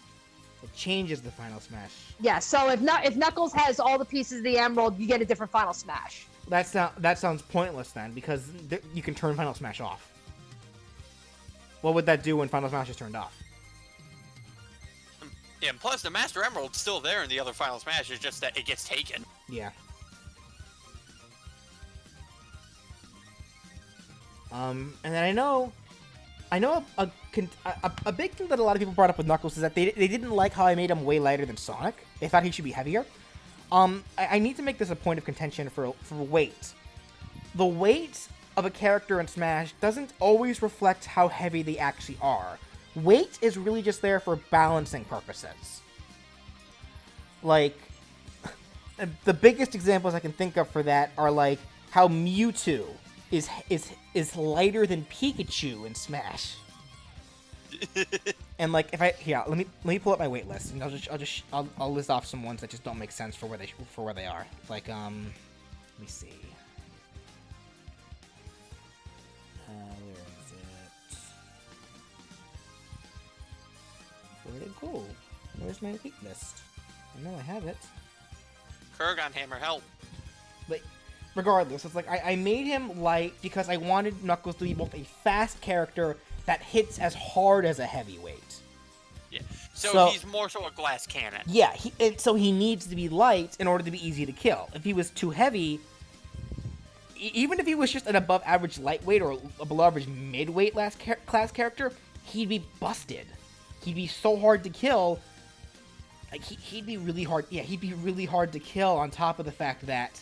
It changes the final Smash. Yeah, so if Knuckles has all the pieces of the emerald, you get a different final Smash. That sounds pointless then, because you can turn final Smash off. What would that do when final Smash is turned off? Yeah, and plus the Master Emerald's still there in the other final Smash. It's just that it gets taken. Yeah. And then I know a big thing that a lot of people brought up with Knuckles is that they didn't like how I made him way lighter than Sonic. They thought he should be heavier. I need to make this a point of contention for weight. The weight of a character in Smash doesn't always reflect how heavy they actually are. Weight is really just there for balancing purposes. Like, the biggest examples I can think of for that are like how Mewtwo is lighter than Pikachu in Smash. And like let me pull up my weight list, and I'll list off some ones that just don't make sense for where they are. Like let me see. Where is it? Where did it go? Where's my weight list? I know I have it. Kurgan Hammer, help. But regardless, it's like I made him light because I wanted Knuckles to be both a fast character that hits as hard as a heavyweight. Yeah. So he's more so a glass cannon. Yeah, so he needs to be light in order to be easy to kill. If he was too heavy, even if he was just an above average lightweight or a below average midweight class character, he'd be busted. He'd be so hard to kill. Like he'd be really hard. Yeah, he'd be really hard to kill. On top of the fact that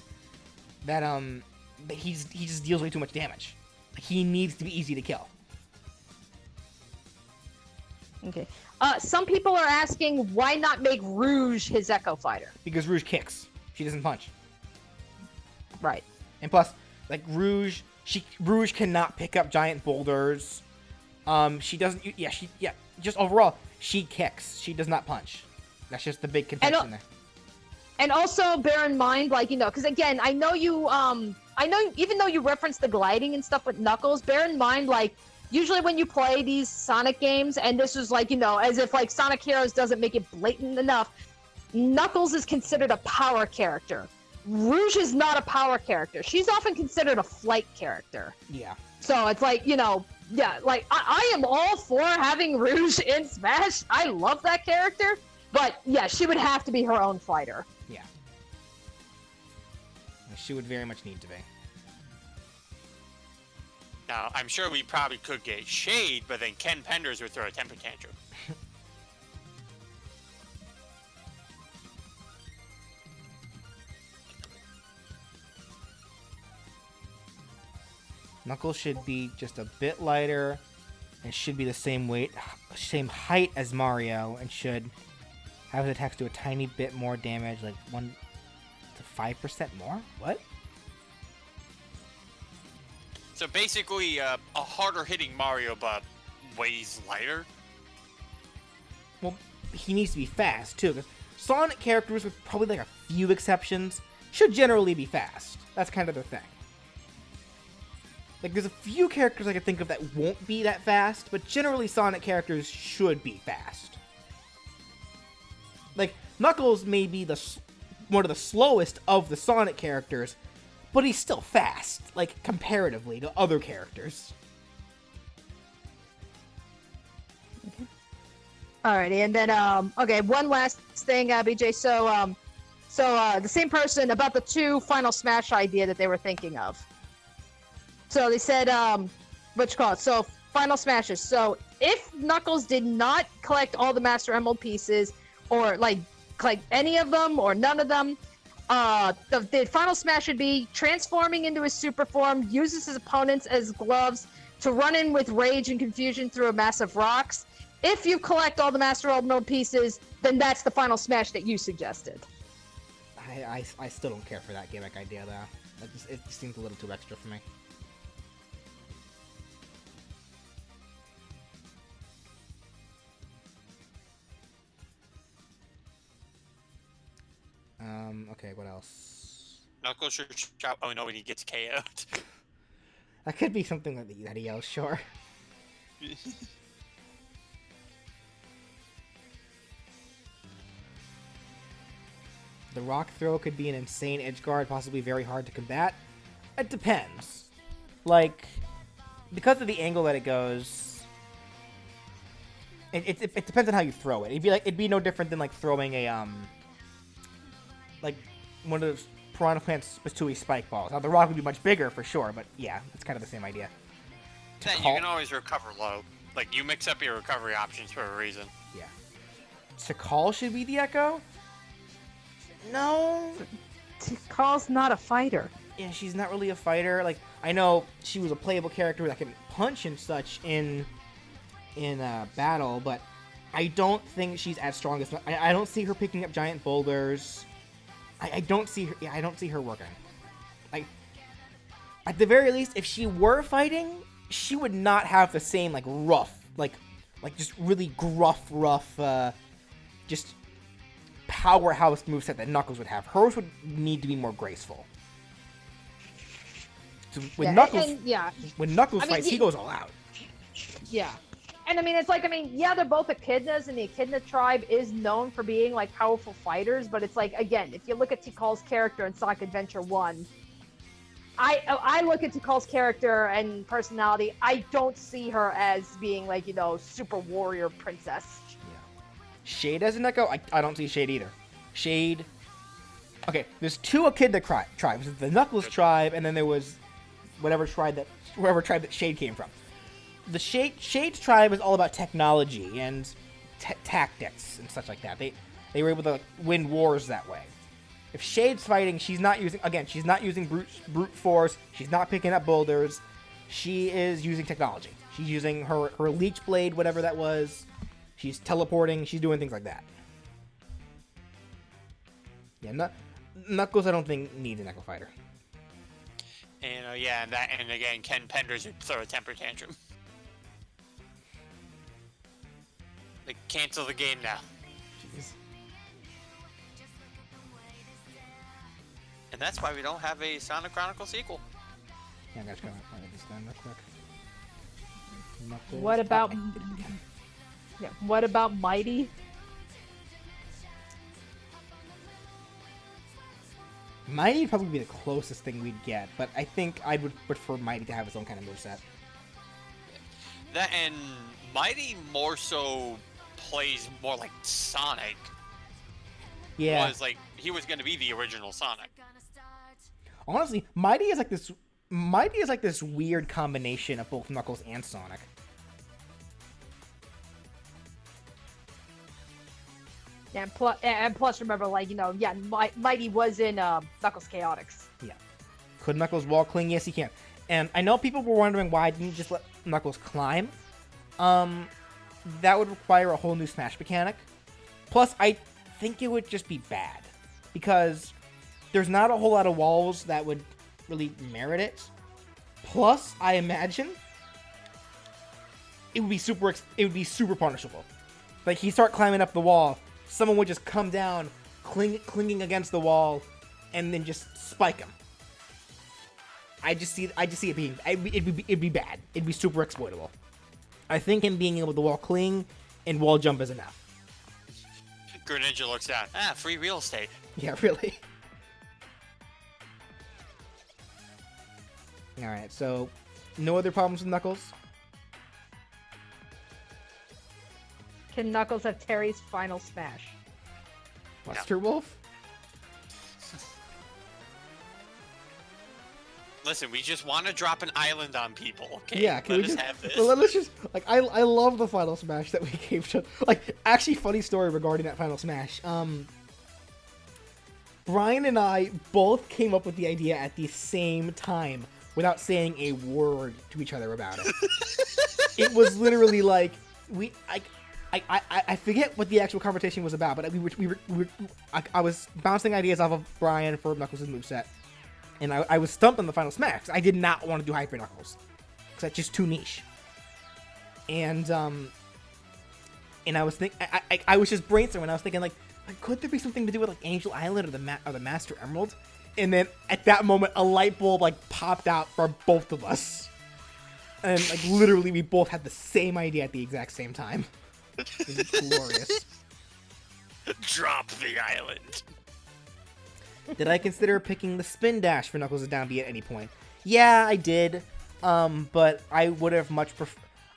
he just deals way too much damage. He needs to be easy to kill. Okay. Some people are asking why not make Rouge his Echo Fighter? Because Rouge kicks. She doesn't punch. Right. And plus, like Rouge cannot pick up giant boulders. She doesn't. Just overall, she kicks. She does not punch. That's just the big contention there. And also bear in mind, like, because again, I know even though you reference the gliding and stuff with Knuckles, bear in mind, like, usually when you play these Sonic games, and this is like, as if like Sonic Heroes doesn't make it blatant enough, Knuckles is considered a power character. Rouge is not a power character. She's often considered a flight character. Yeah. So it's like, like I am all for having Rouge in Smash. I love that character. But yeah, she would have to be her own fighter. Yeah. She would very much need to be. Now, I'm sure we probably could get Shade, but then Ken Penders would throw a temper tantrum. Knuckles should be just a bit lighter and should be the same weight, same height as Mario, and should have his attacks do a tiny bit more damage, like 1 to 5% more? What? So basically, a harder hitting Mario, but weighs lighter? Well, he needs to be fast too. Because Sonic characters, with probably like a few exceptions, should generally be fast. That's kind of the thing. Like, there's a few characters I can think of that won't be that fast, but generally Sonic characters should be fast. Like, Knuckles may be one of the slowest of the Sonic characters, but he's still fast, like, comparatively to other characters. Alrighty, and then, okay, one last thing, BJ. So the same person about the 2 Final Smash idea that they were thinking of. So they said, what you call it? So Final Smashes. So if Knuckles did not collect all the Master Emerald pieces, or like collect any of them or none of them, the Final Smash would be transforming into his super form, uses his opponents as gloves to run in with rage and confusion through a mass of rocks. If you collect all the Master Emerald pieces, then that's the Final Smash that you suggested. I still don't care for that gimmick idea, though. It just seems a little too extra for me. Okay, what else? Knuckles should shout, "Oh no," when he gets KO'd. That could be something that he yells, sure. The rock throw could be an insane edge guard, possibly very hard to combat. It depends. Like, because of the angle that it goes, it depends on how you throw it. It'd be no different than like throwing a like one of those Piranha Plant's Spatui spike balls. Now the rock would be much bigger for sure, but yeah, it's kind of the same idea. Then you can always recover low. Like, you mix up your recovery options for a reason. Yeah. Tikal should be the Echo? No. Tikal's not a fighter. Yeah, she's not really a fighter. Like, I know she was a playable character that can punch and such in battle, but I don't think she's as strong as. I don't see her picking up giant boulders. I don't see her. Yeah, I don't see her working. Like, at the very least, if she were fighting, she would not have the same like rough, like just really rough, just powerhouse moveset that Knuckles would have. Hers would need to be more graceful. So when Knuckles fights, he goes all out. Yeah. And yeah, they're both echidnas, and the echidna tribe is known for being like powerful fighters, but it's like, again, if you look at Tikal's character in Sonic Adventure 1, I look at Tikal's character and personality, I don't see her as being like, super warrior princess. Yeah. Shade as an Echo? I don't see Shade either. Shade. Okay, there's 2 echidna tribes. There's the Knuckles tribe, and then there was whatever tribe that Shade came from. The Shade's tribe is all about technology and tactics and such like that. They were able to win wars that way. If Shade's fighting, she's not using brute force. She's not picking up boulders. She is using technology. She's using her leech blade, whatever that was. She's teleporting. She's doing things like that. Yeah, Knuckles, I don't think needs an Echo Fighter. And and again, Ken Penders would throw a temper tantrum. Like, cancel the game now. Jeez. And that's why we don't have a Sonic Chronicles sequel. Yeah, I gotta write this down real quick. Knuckles. What about Mighty? Mighty would probably be the closest thing we'd get, but I think I would prefer Mighty to have his own kind of moveset. That, and Mighty more so plays more like Sonic. Yeah. He was going to be the original Sonic. Honestly, Mighty is like this weird combination of both Knuckles and Sonic. Yeah, and plus remember, Mighty was in Knuckles Chaotix. Yeah. Could Knuckles wall cling? Yes, he can. And I know people were wondering why I didn't just let Knuckles climb. That would require a whole new Smash mechanic. Plus, I think it would just be bad. Because there's not a whole lot of walls that would really merit it. Plus, I imagine it would be super punishable. Like, he'd start climbing up the wall. Someone would just come down, clinging against the wall, and then just spike him. I just see it being... It'd be bad. It'd be super exploitable. I think him being able to wall cling and wall jump is enough. Greninja looks down. Free real estate. Yeah, really. Alright, so... No other problems with Knuckles? Can Knuckles have Terry's final smash? Buster Wolf? Listen, we just want to drop an island on people, okay? Yeah, can we Let us just have this. well, let's just like I love the final smash that we gave to like actually funny story regarding that final smash. Brian and I both came up with the idea at the same time without saying a word to each other about it. It was literally like I forget what the actual conversation was about, but I was bouncing ideas off of Brian for Knuckles' moveset. And I was stumped on the final smash. I did not want to do Hyper Knuckles. Because that's just too niche. And I was I was just brainstorming. I was thinking, like, could there be something to do with, like, Angel Island or the Master Emerald? And then, at that moment, a light bulb, like, popped out for both of us. And, like, literally, we both had the same idea at the exact same time. It was glorious. Drop the island. Did I consider picking the spin dash for Knuckles' down B at any point? Yeah, I did. But I would have much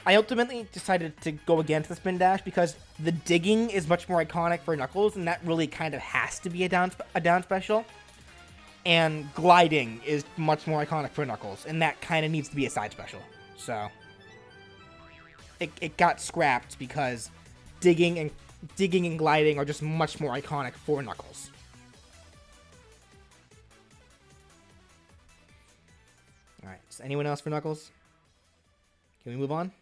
I ultimately decided to go against the spin dash because the digging is much more iconic for Knuckles, and that really kind of has to be a down special. And gliding is much more iconic for Knuckles, and that kind of needs to be a side special. So it got scrapped because digging and gliding are just much more iconic for Knuckles. Alright, so anyone else for Knuckles? Can we move on?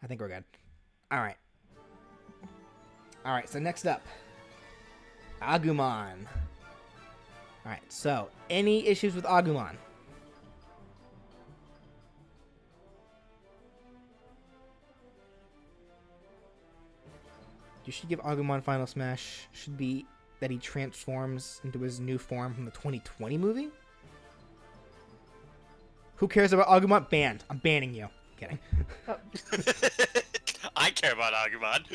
I think we're good. Alright. Alright, so next up. Agumon. Alright, so any issues with Agumon? You should give Agumon Final Smash should be that he transforms into his new form from the 2020 movie? Who cares about Agumon? Banned. I'm banning you. Kidding. Oh. I care about Agumon.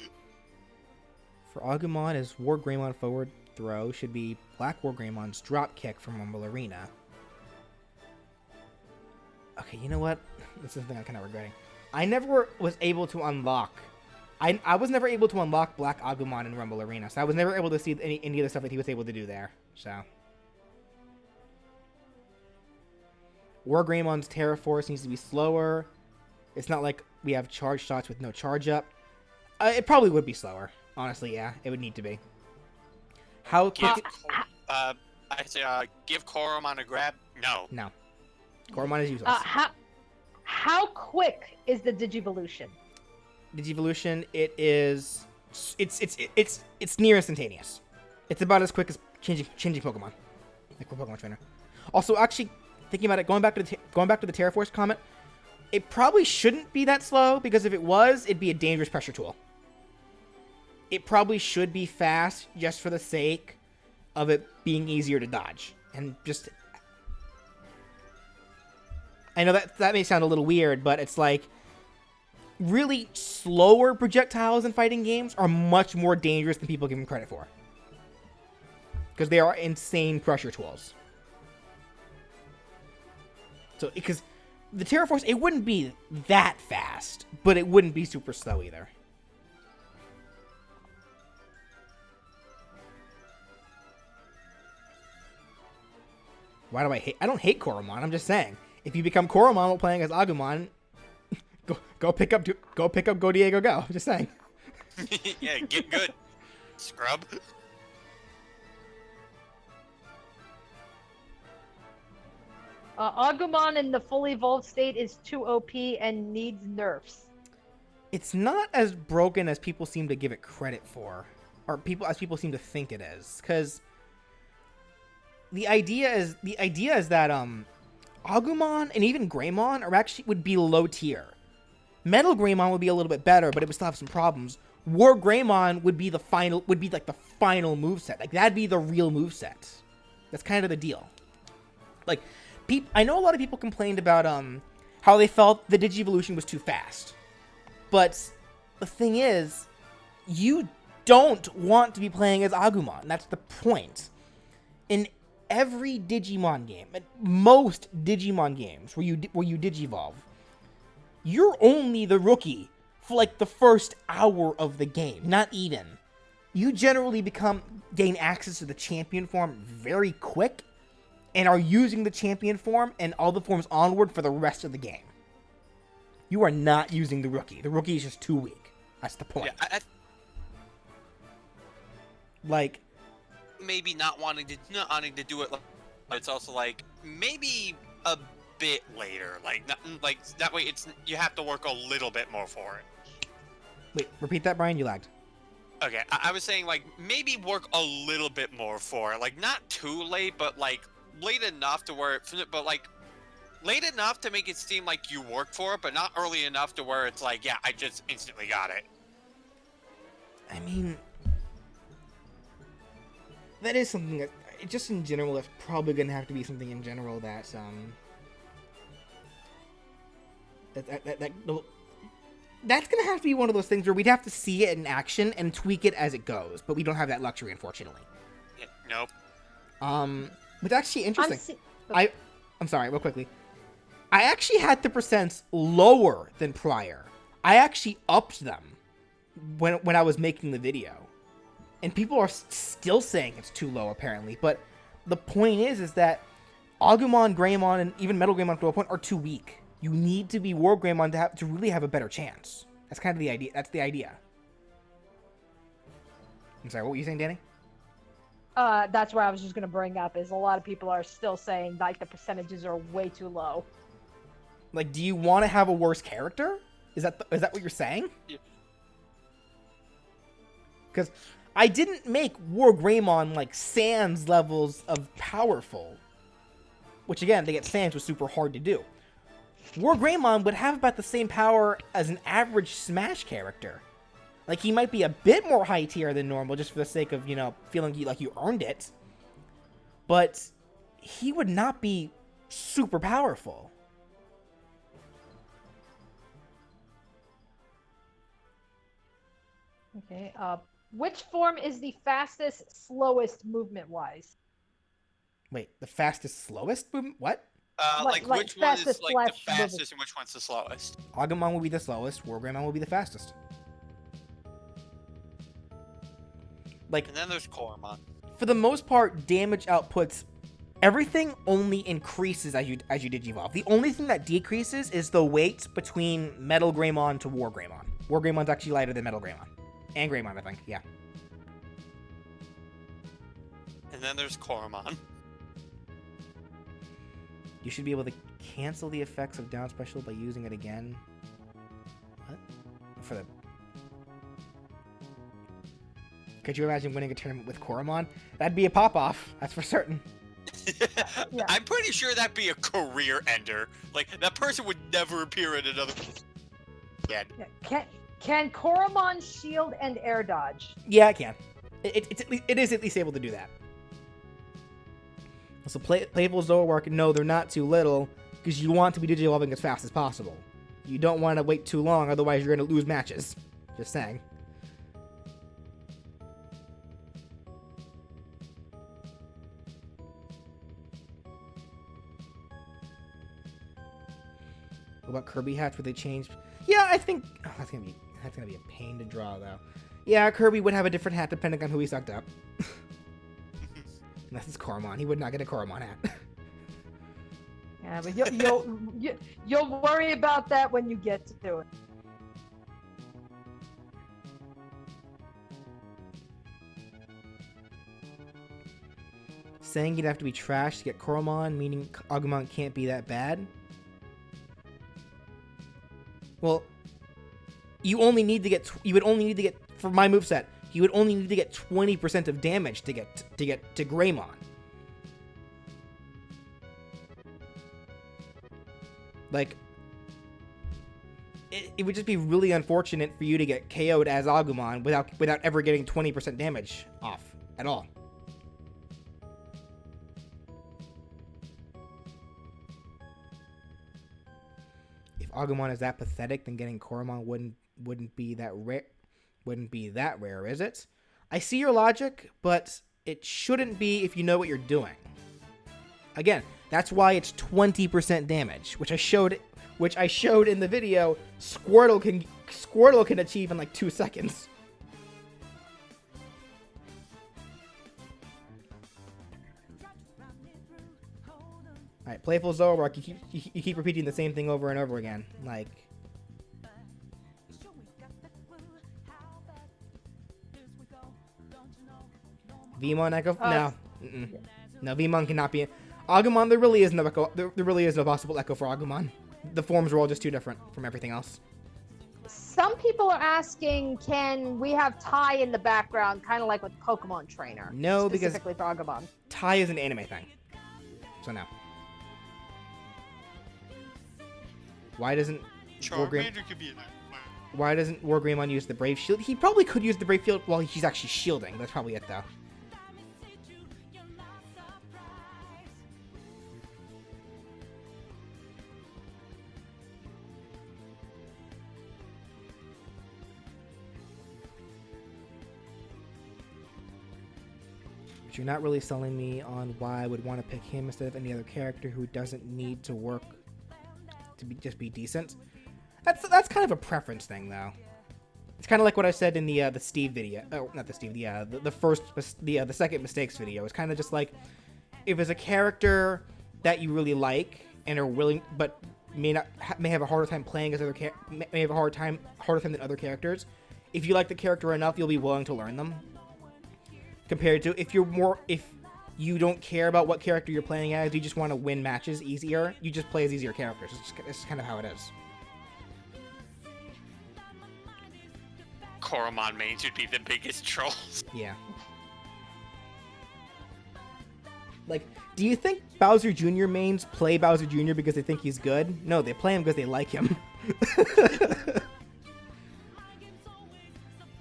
For Agumon, his War Greymon forward throw should be Black War Greymon's drop kick from Rumble Arena. Okay, you know what? This is something I'm kind of regretting. I never was able to unlock... I was never able to unlock Black Agumon in Rumble Arena, so I was never able to see any of the stuff that he was able to do there, so... War Greymon's Terra Force needs to be slower. It's not like we have charge shots with no charge up. It probably would be slower. Honestly, yeah. It would need to be. How quick... I say, give Koromon a grab? No. No. Koromon is useless. How quick is the Digivolution? Digivolution, it's near instantaneous. It's about as quick as changing Pokemon. Like for Pokemon Trainer. Also, actually, thinking about it, going back to the Terra Force comment, it probably shouldn't be that slow, because if it was, it'd be a dangerous pressure tool. It probably should be fast just for the sake of it being easier to dodge. And just... I know that may sound a little weird, but it's like... really slower projectiles in fighting games are much more dangerous than people give them credit for. Because they are insane pressure tools. So, because the Terra Force, it wouldn't be that fast, but it wouldn't be super slow either. Why do I hate... I don't hate Koromon, I'm just saying. If you become Koromon while playing as Agumon, go pick up Go Diego Go. I'm just saying. Yeah, get good, scrub. Agumon in the fully evolved state is too OP and needs nerfs. It's not as broken as people seem to give it credit for, or people seem to think it is. Because the idea is that Agumon and even Greymon would be low tier. Metal Greymon would be a little bit better, but it would still have some problems. War Greymon would be the final moveset. Like, that'd be the real moveset. That's kind of the deal. Like, I know a lot of people complained about how they felt the Digivolution was too fast. But the thing is, you don't want to be playing as Agumon. That's the point. In every Digimon game, most Digimon games where you Digivolve, you're only the rookie for like the first hour of the game. Not even. You generally gain access to the champion form very quick and are using the champion form and all the forms onward for the rest of the game. You are not using the rookie. The rookie is just too weak. That's the point. Yeah, like, maybe not wanting to do it. It's also like maybe a bit later. Like that way, you have to work a little bit more for it. Wait, repeat that, Brian. You lagged. Okay, I was saying like maybe work a little bit more for it. Like not too late, but like late enough to where late enough to make it seem like you worked for it, but not early enough to where it's like, yeah, I just instantly got it. I mean, that is something that, just in general, that's probably going to have to be something in general that's, that's going to have to be one of those things where we'd have to see it in action and tweak it as it goes, but we don't have that luxury, unfortunately. Yeah, nope. But actually interesting. I'm sorry, real quickly. I actually had the percents lower than prior. I actually upped them when I was making the video. And people are still saying it's too low, apparently. But the point is that Agumon, Greymon, and even Metal Greymon to a point are too weak. You need to be War Greymon to really have a better chance. That's kind of the idea. That's the idea. I'm sorry, what were you saying, Danny? That's where I was just going to bring up, is a lot of people are still saying, like, the percentages are way too low. Like, do you want to have a worse character? Is that what you're saying? Yeah. Because I didn't make War Greymon, like, Sans levels of powerful. Which, again, to get Sans was super hard to do. War Greymon would have about the same power as an average Smash character. Like, he might be a bit more high tier than normal, just for the sake of, feeling like you earned it. But he would not be super powerful. Okay, which form is the fastest, slowest movement-wise? Wait, the fastest, slowest movement? What? Like which one is like the fastest and which one's the slowest? Agumon will be the slowest, War Greymon will be the fastest. Like, and then there's Koromon. For the most part, damage outputs, everything only increases as you Digivolve. The only thing that decreases is the weight between Metal Greymon to War Greymon. War Greymon's actually lighter than Metal Greymon. And Greymon, I think, yeah. And then there's Koromon. You should be able to cancel the effects of down special by using it again. What? For the... Could you imagine winning a tournament with Koromon? That'd be a pop-off, that's for certain. Yeah. I'm pretty sure that'd be a career ender. Like, that person would never appear in another... Yeah. Can Koromon shield and air dodge? Yeah, it can. It is at least able to do that. So playful Zoroark, no, they're not too little, because you want to be Digivolving as fast as possible. You don't want to wait too long, otherwise you're going to lose matches. Just saying. What about Kirby Hatch? Would they change? Yeah, I think... Oh, that's gonna be a pain to draw, though. Yeah, Kirby would have a different hat depending on who he sucked up. Unless it's Koromon. He would not get a Koromon hat. Yeah, but you'll worry about that when you get to it. Saying you'd have to be trash to get Koromon, meaning Agumon can't be that bad? Well, you would only need to get, for my moveset, you would only need to get 20% of damage to get to Greymon. Like, it would just be really unfortunate for you to get KO'd as Agumon without ever getting 20% damage off at all. If Agumon is that pathetic, then getting Koromon wouldn't be that rare. Wouldn't be that rare, is it? I see your logic, but it shouldn't be if you know what you're doing. Again, that's why it's 20% damage, which I showed in the video. Squirtle can achieve in like 2 seconds. All right, playful Zoroark. You keep repeating the same thing over and over again, like. Vmon Echo? No. No, Vmon cannot be. Agumon, there really is no echo. There really is no possible echo for Agumon. The forms are all just too different from everything else. Some people are asking, can we have Tai in the background, kind of like with Pokemon Trainer? No, because specifically for Agumon. Tai is an anime thing. So no. Why doesn't Charmander could be in that. Why doesn't Wargreymon use the Brave Shield? He probably could use the Brave Shield while he's actually shielding. That's probably it, though. But you're not really selling me on why I would want to pick him instead of any other character who doesn't need to work to just be decent. That's kind of a preference thing, though. It's kind of like what I said in the Steve video. Oh, not the Steve. The second mistakes video. It's kind of just like, if it's a character that you really like and are willing, but may have a harder time playing as may have a harder time than other characters. If you like the character enough, you'll be willing to learn them. Compared to if you don't care about what character you're playing as, you just want to win matches easier. You just play as easier characters. It's kind of how it is. Koromon mains would be the biggest trolls. Yeah. Like, do you think Bowser Jr. mains play Bowser Jr. because they think he's good? No, they play him because they like him.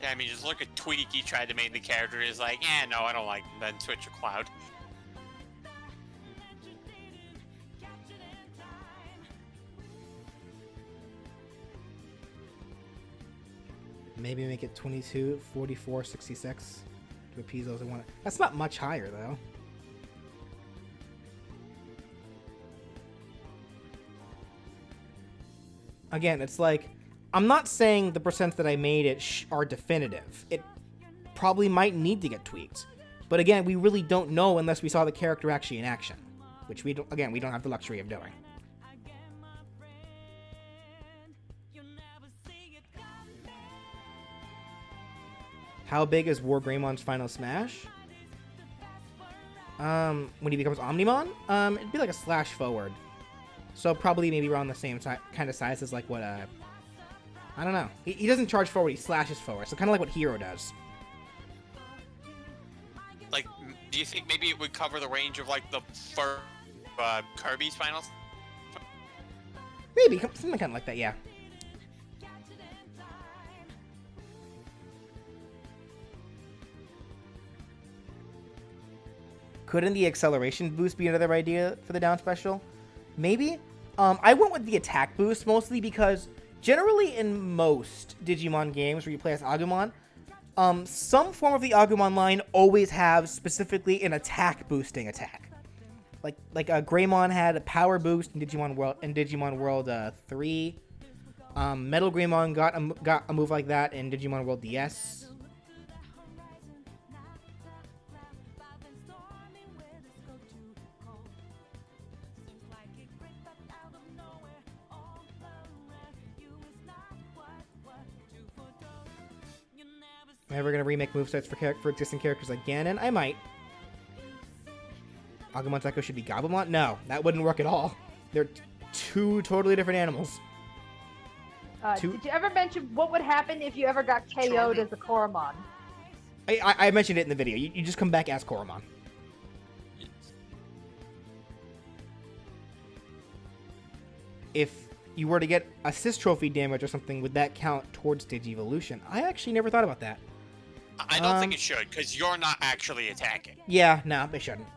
Yeah, I mean, just look at Tweak. He tried to main the character. He's like, no, I don't like him. Then switch to Cloud. Maybe make it 22, 44, 66 to appease those who want it. That's not much higher, though. Again, it's like, I'm not saying the percents that I made it are definitive. It probably might need to get tweaked. But again, we really don't know unless we saw the character actually in action. Which we don't have the luxury of doing. How big is Wargreymon's final smash? When he becomes Omnimon? It'd be like a slash forward. So probably maybe around the same kind of size as like what I don't know. He doesn't charge forward, he slashes forward. So kind of like what Hero does. Like, do you think maybe it would cover the range of like the Kirby's finals? Maybe, something kind of like that, yeah. Couldn't the acceleration boost be another idea for the down special? Maybe. I went with the attack boost mostly because generally in most Digimon games where you play as Agumon, some form of the Agumon line always have specifically an attack boosting attack. Like Greymon had a power boost in Digimon World 3. Metal Greymon got a move like that in Digimon World DS. Am I ever going to remake movesets for existing characters like Ganon? I might. Agumon's Echo should be Gabumon? No, that wouldn't work at all. They're two totally different animals. Did you ever mention what would happen if you ever got KO'd as a Koromon? I mentioned it in the video. You just come back as Koromon. If you were to get assist trophy damage or something, would that count towards Digivolution? I actually never thought about that. I don't think it should, because you're not actually attacking. Yeah, no, it shouldn't.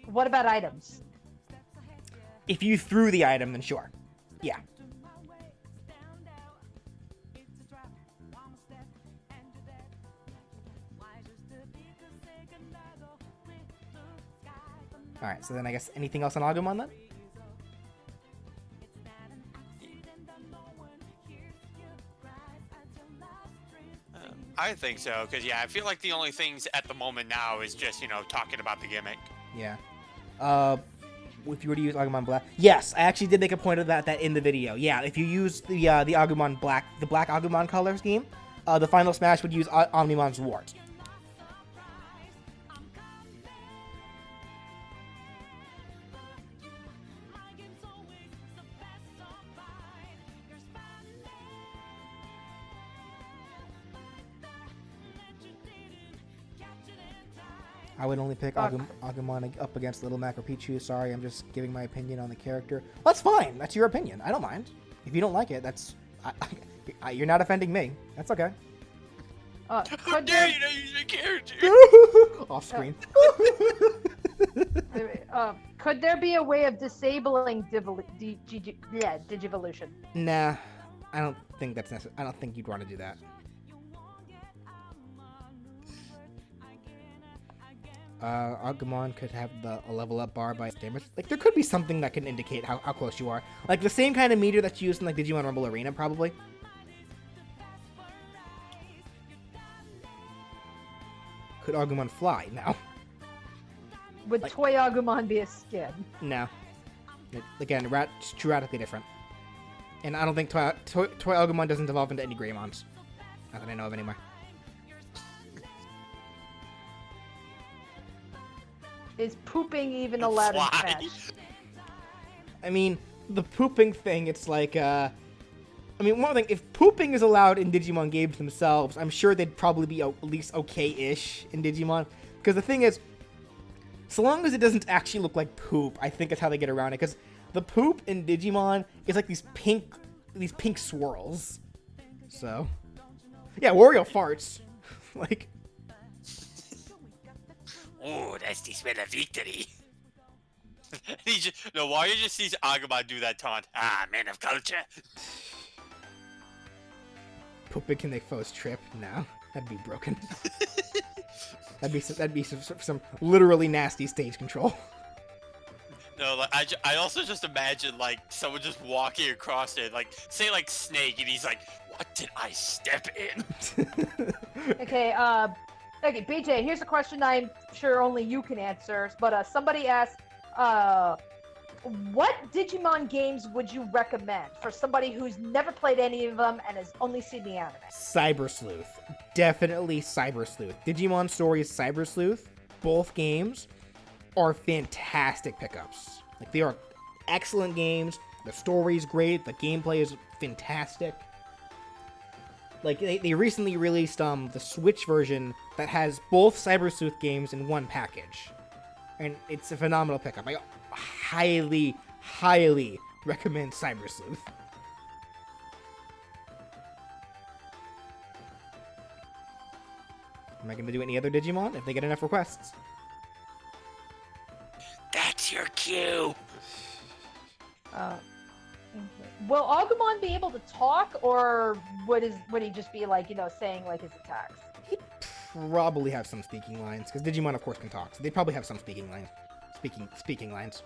What about items? If you threw the item, then sure. Yeah. Alright, so then I guess anything else on Agumon then? I think so, because yeah, I feel like the only things at the moment now is just, you know, talking about the gimmick. Yeah. If you were to use Agumon Black, yes, I actually did make a point of that in the video. Yeah, if you use the Agumon Black, the Black Agumon color scheme, the final smash would use Omnimon's Wart. I would only pick Agumon up against Little Mac or Pichu. Sorry, I'm just giving my opinion on the character. That's fine. That's your opinion. I don't mind. If you don't like it, that's... you're not offending me. That's okay. How dare you not use my character? Off screen. Could there be a way of disabling Digivolution? Nah, I don't think that's necessary. I don't think you'd want to do that. Agumon could have a level up bar by damage. Like, there could be something that can indicate how close you are. Like, the same kind of meter that's used in, like, Digimon Rumble Arena, probably. Could Agumon fly? No. Would Toy Agumon be a skin? No. Again, it's radically different. And I don't think Toy Agumon doesn't evolve into any Greymons. Not that I know of anyway. Is pooping even allowed in Smash? I mean, the pooping thing, it's like, I mean, one thing, if pooping is allowed in Digimon games themselves, I'm sure they'd probably be at least okay-ish in Digimon. Because the thing is, so long as it doesn't actually look like poop, I think that's how they get around it. Because the poop in Digimon is like these pink swirls. So, yeah, Wario farts. Like... Oh, that's the smell of victory. Wario just sees Agumon do that taunt. Ah, man of culture. Pooping can make foes trip? No, that'd be broken. that'd be some literally nasty stage control. No, like, I also just imagine, like, someone just walking across it, like, say, like, Snake, and he's like, what did I step in? Okay, BJ, here's a question I'm sure only you can answer, but somebody asked, what Digimon games would you recommend for somebody who's never played any of them and has only seen the anime? Cyber Sleuth. Definitely Cyber Sleuth. Digimon Stories Cyber Sleuth, both games are fantastic pickups. Like, they are excellent games, the story's great, the gameplay is fantastic. Like, they recently released the Switch version that has both Cyber Sleuth games in one package. And it's a phenomenal pickup. I highly, highly recommend Cyber Sleuth. Am I going to do any other Digimon if they get enough requests? That's your cue. Will Agumon be able to talk, or would he just be like, saying like his attacks? He'd probably have some speaking lines, because Digimon, of course, can talk. So they'd probably have some speaking lines. Speaking lines.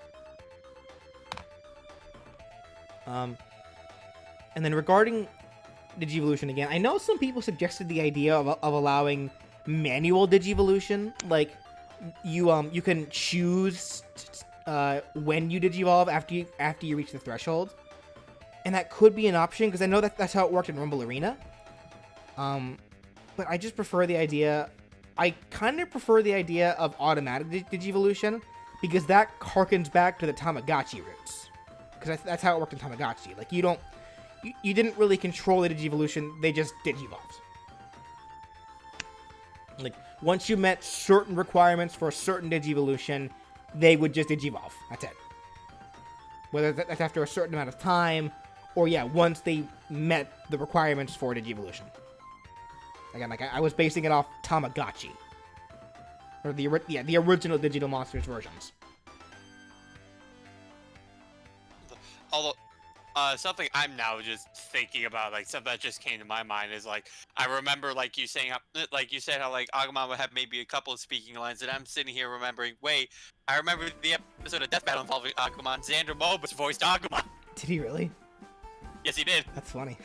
And then regarding Digivolution again, I know some people suggested the idea of allowing manual Digivolution, like you can choose when you Digivolve after you reach the threshold. And that could be an option, because I know that's how it worked in Rumble Arena. But I just prefer the idea... I kind of prefer the idea of automatic Digivolution, because that harkens back to the Tamagotchi roots. Because that's how it worked in Tamagotchi. Like, you didn't really control the Digivolution, they just Digivolved. Like, once you met certain requirements for a certain Digivolution, they would just Digivolve. That's it. Whether that's after a certain amount of time, or yeah, once they met the requirements for Digivolution. Again, like I was basing it off Tamagotchi, or the original Digital Monsters versions. Although, something I'm now just thinking about, like something that just came to my mind is like I remember like you saying like you said how like Agumon would have maybe a couple of speaking lines, and I'm sitting here remembering. Wait, I remember the episode of Death Battle involving Agumon. Xander Mobus voiced Agumon. Did he really? Yes, he did. That's funny.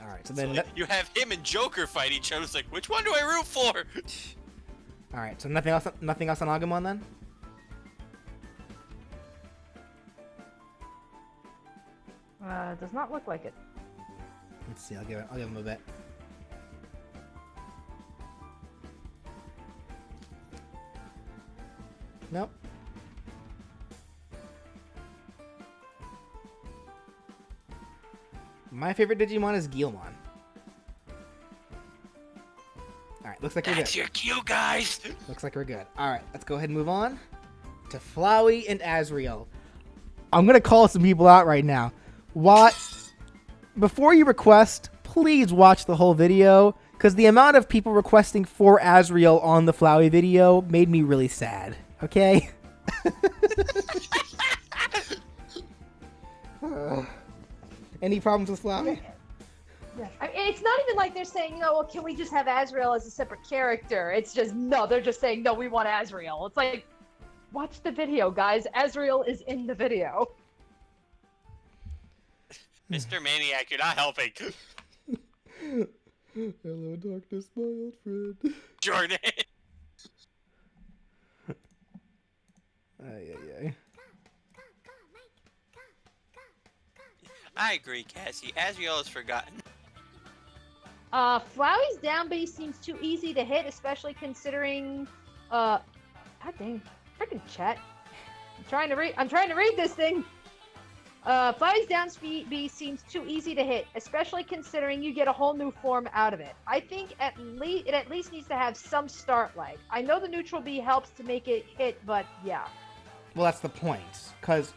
All right, so then like, you have him and Joker fight each other. It's like, which one do I root for? All right, so nothing else on Agumon then. Does not look like it. Let's see. I'll give him a bit. Nope. My favorite Digimon is Gilmon. Alright, looks like we're good. That's your cue, guys! Looks like we're good. Alright, let's go ahead and move on to Flowey and Asriel. I'm going to call some people out right now. Before you request, please watch the whole video, because the amount of people requesting for Asriel on the Flowey video made me really sad. Okay? Any problems with Flowey? Yeah. I mean, it's not even like they're saying, well, can we just have Asriel as a separate character? It's just, no, they're just saying, no, we want Asriel. It's like, watch the video, guys. Asriel is in the video. Mr. Maniac, you're not helping. Hello, darkness, my old friend. Jordan. Ay. I agree, Cassie. Asriel is forgotten. Flowey's down base seems too easy to hit, especially considering, god dang, freaking chat. I'm trying to read this thing. Flowey's down B seems too easy to hit, especially considering you get a whole new form out of it. I think it at least needs to have some start lag. I know the neutral B helps to make it hit, but yeah. Well, that's the point, because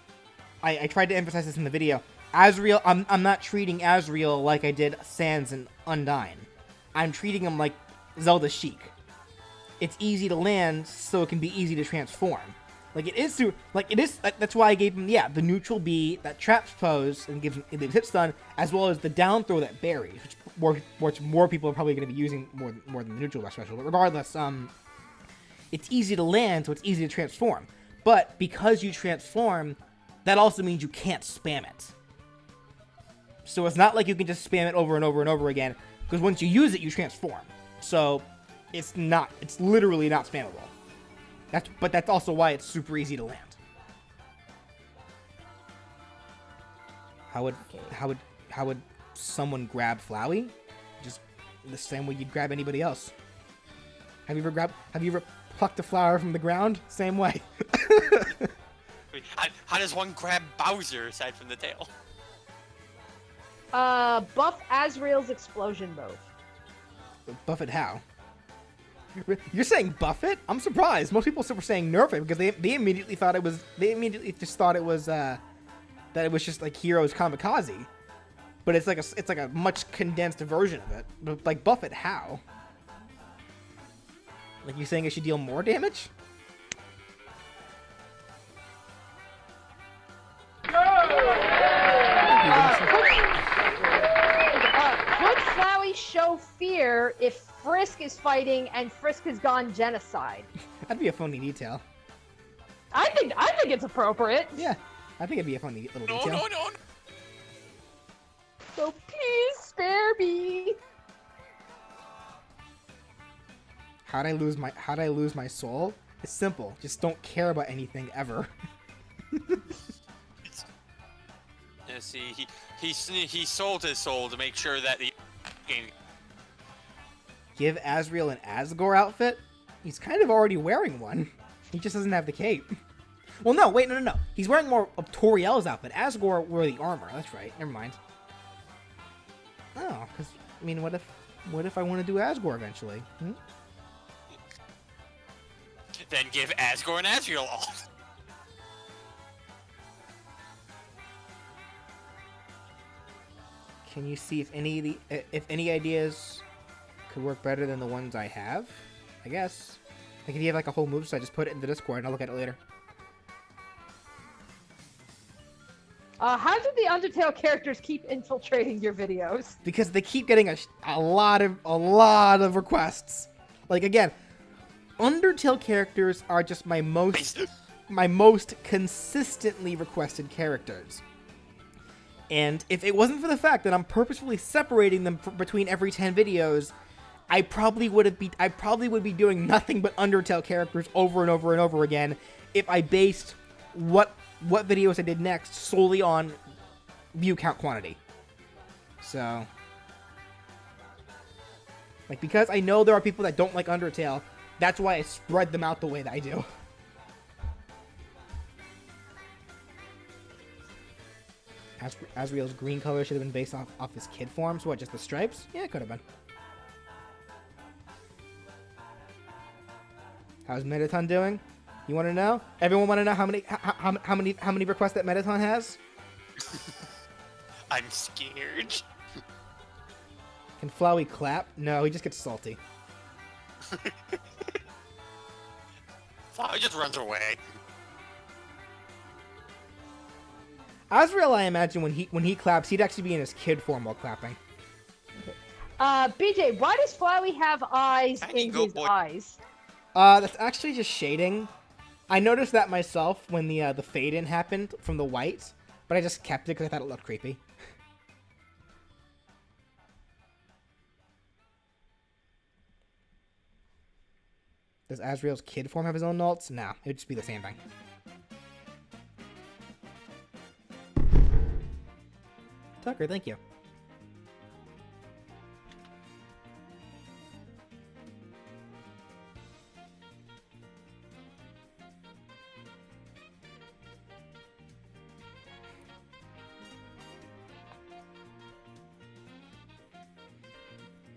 I tried to emphasize this in the video. Asriel, I'm not treating Asriel like I did Sans and Undyne. I'm treating him like Zelda Sheik. It's easy to land, so it can be easy to transform. That's why I gave him, the neutral B that traps pose and gives him hit stun, as well as the down throw that buries, which more people are probably going to be using more than the neutral special. But regardless, it's easy to land, so it's easy to transform. But because you transform, that also means you can't spam it. So it's not like you can just spam it over and over and over again, because once you use it, you transform. So it's literally not spammable. But that's also why it's super easy to land. How would someone grab Flowey? Just the same way you'd grab anybody else. Have you ever plucked a flower from the ground? Same way. How does one grab Bowser aside from the tail? Buff Asriel's explosion move. Buff it how? You're saying buff it? I'm surprised. Most people were saying nerf it because they immediately thought it was. They immediately just thought it was that it was just like Heroes Kamikaze, but it's like a much condensed version of it. But like buff it how? Like you saying it should deal more damage? Could Flowey show fear if Frisk is fighting and Frisk has gone genocide? That'd be a funny detail. I think it's appropriate. Yeah, I think it'd be a funny little detail. No. So please spare me. How'd I lose my soul? It's simple. Just don't care about anything ever. Yeah, see, he sold his soul to make sure that the game. Give Asriel an Asgore outfit? He's kind of already wearing one. He just doesn't have the cape. Well, no, wait, no. He's wearing more of Toriel's outfit. Asgore wore the armor. That's right. Never mind. Oh, because, I mean, what if I want to do Asgore eventually? Then give Asgore and Asriel all. Can you see if any ideas could work better than the ones I have? I guess. Like if you have like a whole move, so I just put it in the Discord and I'll look at it later. How do the Undertale characters keep infiltrating your videos? Because they keep getting a lot of requests. Like again, Undertale characters are just my most consistently requested characters. And if it wasn't for the fact that I'm purposefully separating them between every 10 videos, I probably would be doing nothing but Undertale characters over and over and over again if I based what videos I did next solely on view count quantity. So, like, because I know there are people that don't like Undertale, that's why I spread them out the way that I do. Asriel's green color should have been based off his kid form, so what, just the stripes? Yeah, it could have been. How's Mettaton doing? You want to know? Everyone want to know how many requests that Mettaton has? I'm scared. Can Flowey clap? No, he just gets salty. Flowey just runs away. Asriel, I imagine when he claps, he'd actually be in his kid form while clapping. BJ, why does Flowey have eyes in his eyes? That's actually just shading. I noticed that myself when the fade in happened from the white, but I just kept it because I thought it looked creepy. Does Asriel's kid form have his own nults? No, it would just be the same thing. Tucker, thank you.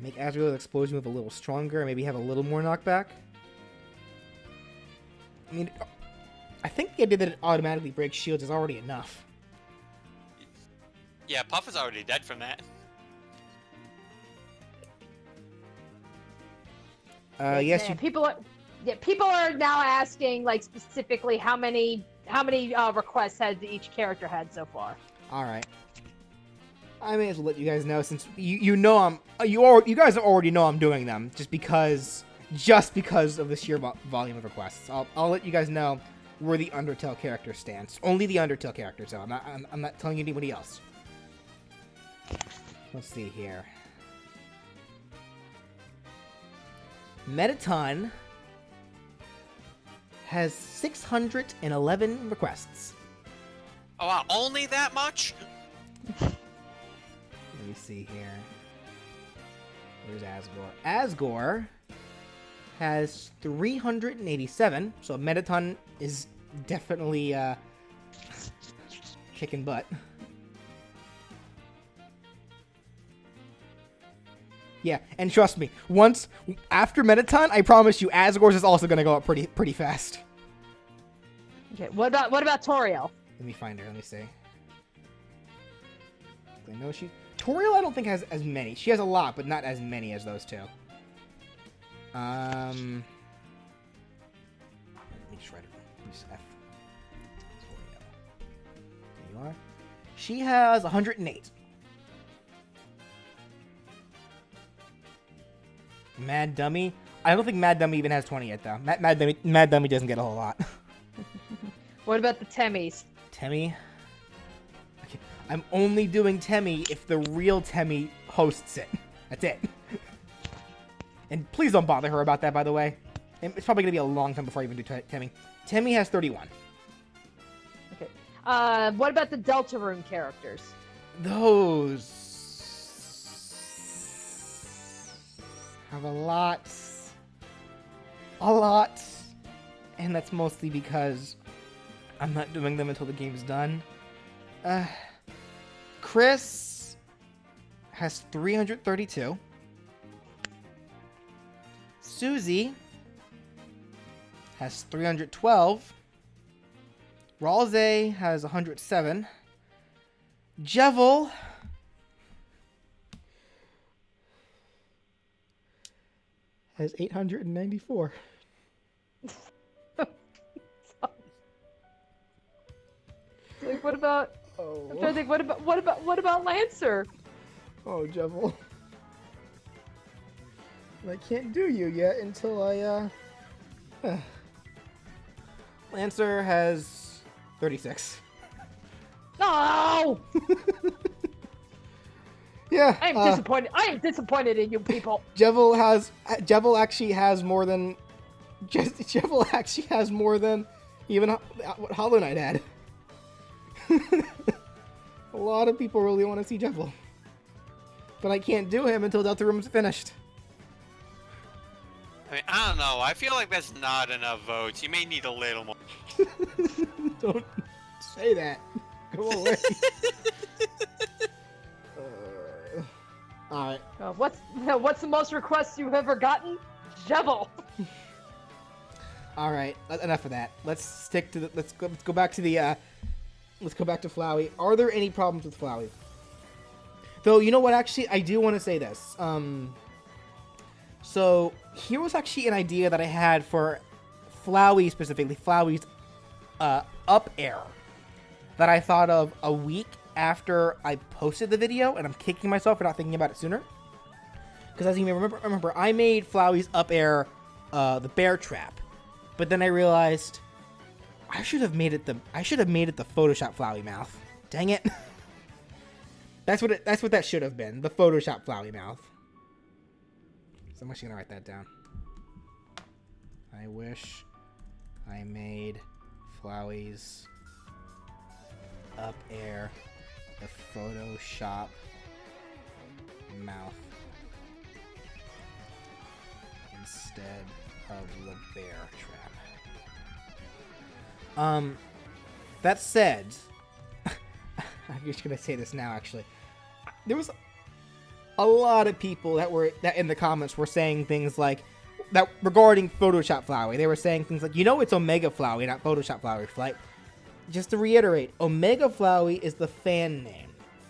Make Asriel's explosion move a little stronger, maybe have a little more knockback. I mean, I think the idea that it automatically breaks shields is already enough. Yeah, Puff is already dead from that. Yes, yeah, people are now asking, like, specifically how many requests has each character had so far. All right. I may as well let you guys know, since you guys already know I'm doing them just because of the sheer volume of requests. I'll let you guys know where the Undertale character stands. Only the Undertale character, so I'm not telling anybody else. Let's see here. Mettaton has 611 requests. Oh wow, only that much? Let me see here. Where's Asgore? Asgore has 387, so Mettaton is definitely kicking butt. Yeah, and trust me, after Mettaton, I promise you, Asgore's is also gonna go up pretty fast. Okay, what about Toriel? Let me find her. Let me see. I know Toriel, I don't think has as many. She has a lot, but not as many as those two. Let me just write it. Use F. Toriel. There you are. She has 108. Mad Dummy. I don't think Mad Dummy even has 20 yet, though. Mad Dummy doesn't get a whole lot. What about the Temmies? Temmie? Okay, I'm only doing Temmie if the real Temmie hosts it. That's it. And please don't bother her about that, by the way. It's probably going to be a long time before I even do Temmie. Temmie has 31. Okay. What about the Deltarune characters? Those have a lot. And that's mostly because I'm not doing them until the game's done. Chris has 332. Susie has 312. Ralze has 107. Jevil has 894. Like, what about? Oh. I'm trying to think. What about Lancer? Oh, Jevil. I can't do you yet until I, Lancer has 36. No! Yeah. I am disappointed. I am disappointed in you people. Jevil actually has more than... Jevil actually has more than even what Hollow Knight had. A lot of people really want to see Jevil. But I can't do him until Deltarune's finished. I mean, I don't know. I feel like that's not enough votes. You may need a little more. Don't say that. Go away. Alright. What's the most requests you've ever gotten? Jevil. Alright, enough of that. Let's stick to the... Let's go back to the... Let's go back to Flowey. Are there any problems with Flowey? Though, you know what, actually, I do want to say this. So, here was actually an idea that I had for Flowey specifically, Flowey's up air, that I thought of a week after I posted the video, and I'm kicking myself for not thinking about it sooner. Because as you may remember, I made Flowey's up air the bear trap, but then I realized I should have made it the Photoshop Flowey mouth. Dang it. That's what that should have been. The Photoshop Flowey mouth. So I'm actually gonna write that down. I wish I made Flowey's up air the Photoshop mouth instead of the bear trap. That said, I'm just gonna say this now. Actually, there was a lot of people that in the comments were saying things like that regarding Photoshop Flowey. They were saying things like, it's Omega Flowey, not Photoshop Flowey. Like, just to reiterate, Omega Flowey is the fan name.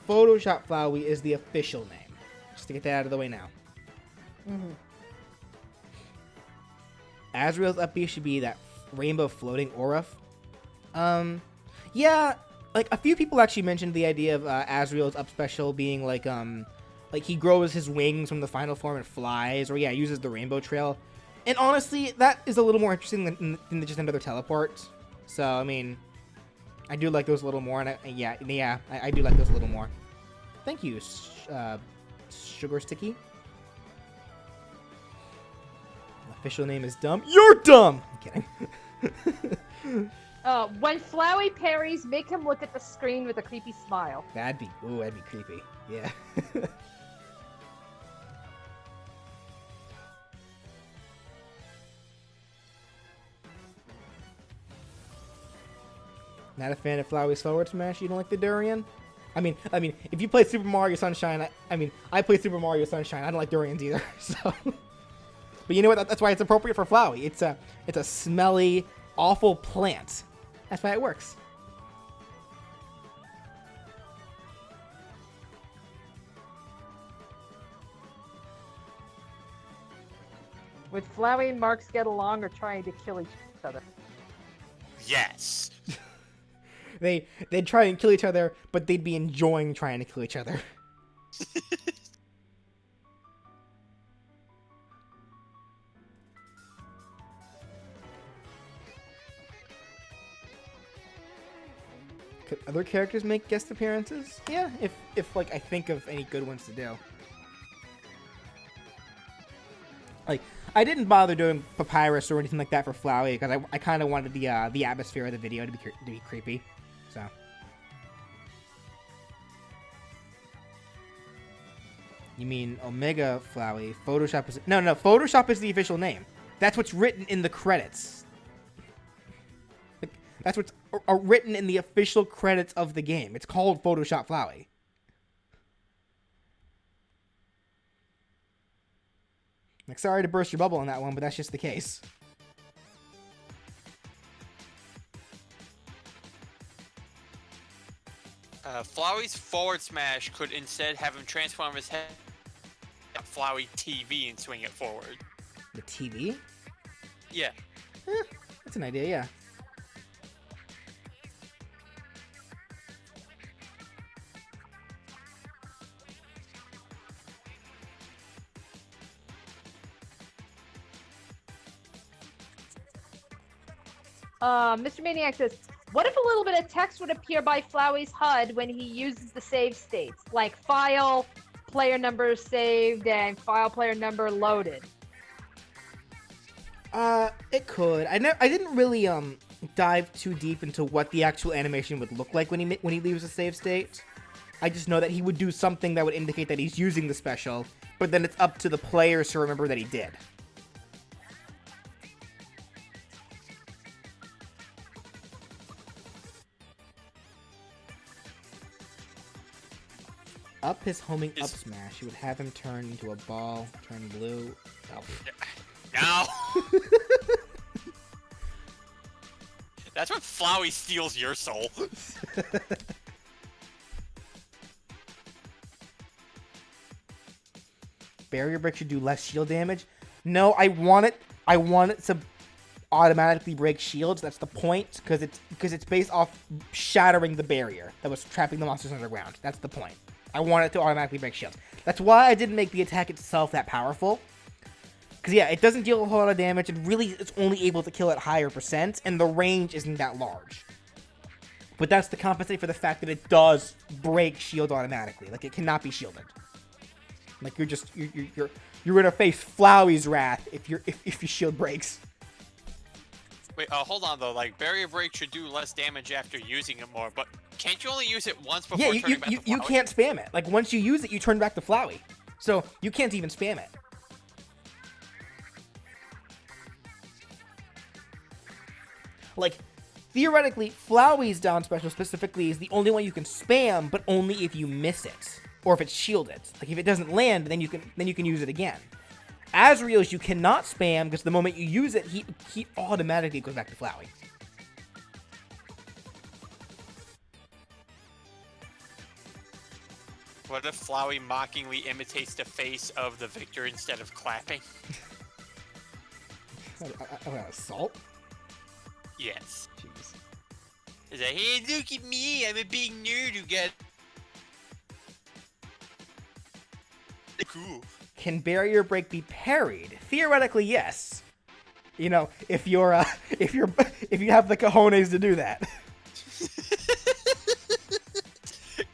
Photoshop Flowey is the official name. Just to get that out of the way now. Mm-hmm. Azrael's up B should be that rainbow floating aura. Yeah, like a few people actually mentioned the idea of Azrael's up special being like he grows his wings from the final form and flies, or uses the rainbow trail. And honestly, that is a little more interesting than just another teleport. So I mean, I do like those a little more, and I do like those a little more. Thank you, Sugar Sticky. Official name is dumb. You're dumb. I'm kidding. When Flowey parries, make him look at the screen with a creepy smile. That'd be creepy. Yeah. Not a fan of Flowey's forward smash. You don't like the durian? I mean, if you play Super Mario Sunshine, I play Super Mario Sunshine. I don't like durians either. So, but you know what? That's why it's appropriate for Flowey. It's a smelly, awful plant. That's why it works. Would Flowey and Marx get along or trying to kill each other? Yes. They'd try and kill each other, but they'd be enjoying trying to kill each other. Could other characters make guest appearances? Yeah, if like I think of any good ones to do. Like, I didn't bother doing Papyrus or anything like that for Flowey because I kind of wanted the atmosphere of the video to be creepy. So. You mean Omega Flowey? Photoshop is... No, Photoshop is the official name. That's what's written in the credits. That's what's written in the official credits of the game. It's called Photoshop Flowey. Like, sorry to burst your bubble on that one, but that's just the case. Flowey's forward smash could instead have him transform his head at Flowey TV and swing it forward. The TV? Yeah. That's an idea, yeah. Mr. Maniac says, what if a little bit of text would appear by Flowey's HUD when he uses the save states? Like file, player number saved, and file player number loaded. It could. I didn't really dive too deep into what the actual animation would look like when he leaves a save state. I just know that he would do something that would indicate that he's using the special, but then it's up to the players to remember that he did. Up his homing up smash, he would have him turn into a ball, turn blue. Oh. No! That's when Flowey steals your soul. Barrier break should do less shield damage. No, I want it to automatically break shields. That's the point, because it's based off shattering the barrier that was trapping the monsters underground. That's the point. I want it to automatically break shields. That's why I didn't make the attack itself that powerful. Because, yeah, it doesn't deal a whole lot of damage, and really it's only able to kill at higher percent, and the range isn't that large. But that's to compensate for the fact that it does break shield automatically. Like, it cannot be shielded. Like, you're gonna face Flowey's wrath if your shield breaks. Wait, hold on though. Like, barrier break should do less damage after using it more, but can't you only use it once before turning back to Flowey? You can't spam it. Like, once you use it, you turn back to Flowey. So, you can't even spam it. Like, theoretically, Flowey's down special specifically is the only one you can spam, but only if you miss it. Or if it's shielded. Like, if it doesn't land, then you can use it again. Azrael's you cannot spam, because the moment you use it, he automatically goes back to Flowey. What if Flowey mockingly imitates the face of the victor instead of clapping? Assault? Yes. Jeez. He's like, hey, look at me, I'm a big nerd who got... Cool. Can barrier break be parried? Theoretically, yes. You know, if you have the cojones to do that.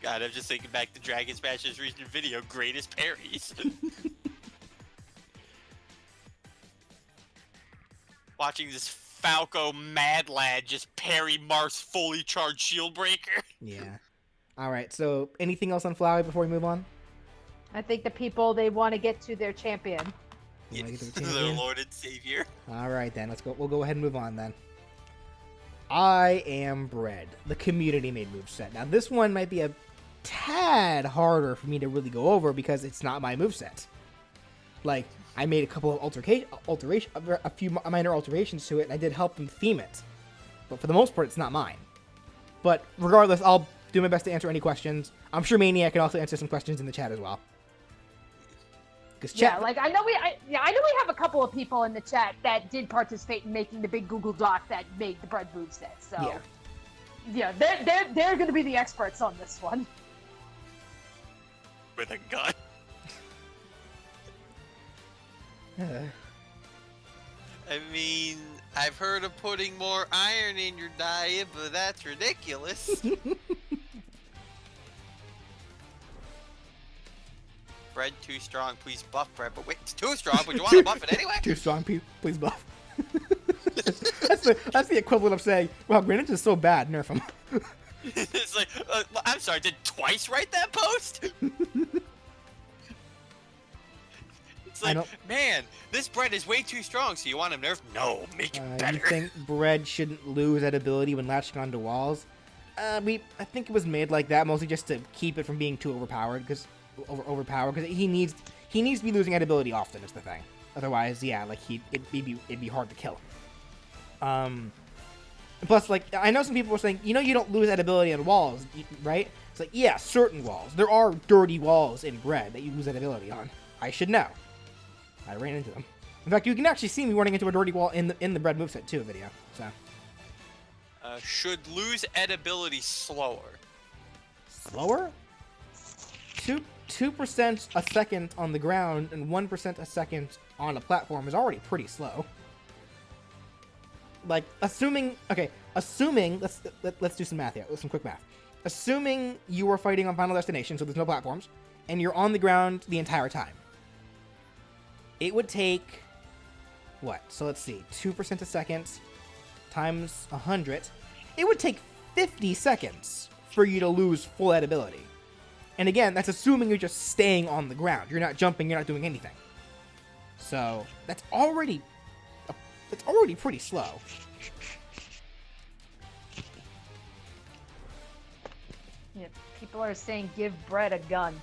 God, I'm just thinking back to Dragon Smash's recent video, greatest parries. Watching this Falco mad lad just parry Marth's fully charged shield breaker. Yeah. All right. So, anything else on Flowey before we move on? I think the people, they want to get to their champion. Their Lord and Savior. All right, then. Let's go. We'll go ahead and move on, then. I Am Bread, the community-made moveset. Now, this one might be a tad harder for me to really go over because it's not my moveset. Like, I made a couple of a few minor alterations to it, and I did help them theme it. But for the most part, it's not mine. But regardless, I'll do my best to answer any questions. I'm sure Maniac can also answer some questions in the chat as well. Yeah, like I know we have a couple of people in the chat that did participate in making the big Google Doc that made the bread moveset. So yeah, they're going to be the experts on this one. With a gun. I mean, I've heard of putting more iron in your diet, but that's ridiculous. Bread too strong, please buff bread. But wait, it's too strong, but you want to buff it anyway? Too strong, please buff. that's the equivalent of saying, wow, Greninja is so bad, nerf him. It's like, I'm sorry, did twice write that post? It's like, man, this bread is way too strong, so you want him nerfed? No, make it better. You think bread shouldn't lose that ability when latching onto walls? I think it was made like that mostly just to keep it from being too overpowered, because he needs to be losing that ability often is the thing. Otherwise, yeah, like it'd be hard to kill him. Plus, like, I know some people were saying, you don't lose that ability on walls, right? It's like, yeah, certain walls. There are dirty walls in bread that you lose that ability on. I should know. I ran into them. In fact, you can actually see me running into a dirty wall in the bread moveset 2 video. So. Should lose edibility slower. Slower? 2% a second on the ground and 1% a second on a platform is already pretty slow. Like, assuming, let's do some math here. Some quick math. Assuming you are fighting on Final Destination, so there's no platforms, and you're on the ground the entire time. It would take, what? So let's see, 2% a second times 100. It would take 50 seconds for you to lose full edibility. And again, that's assuming you're just staying on the ground. You're not jumping, you're not doing anything. So, that's already pretty slow. Yeah, people are saying give Bread a gun.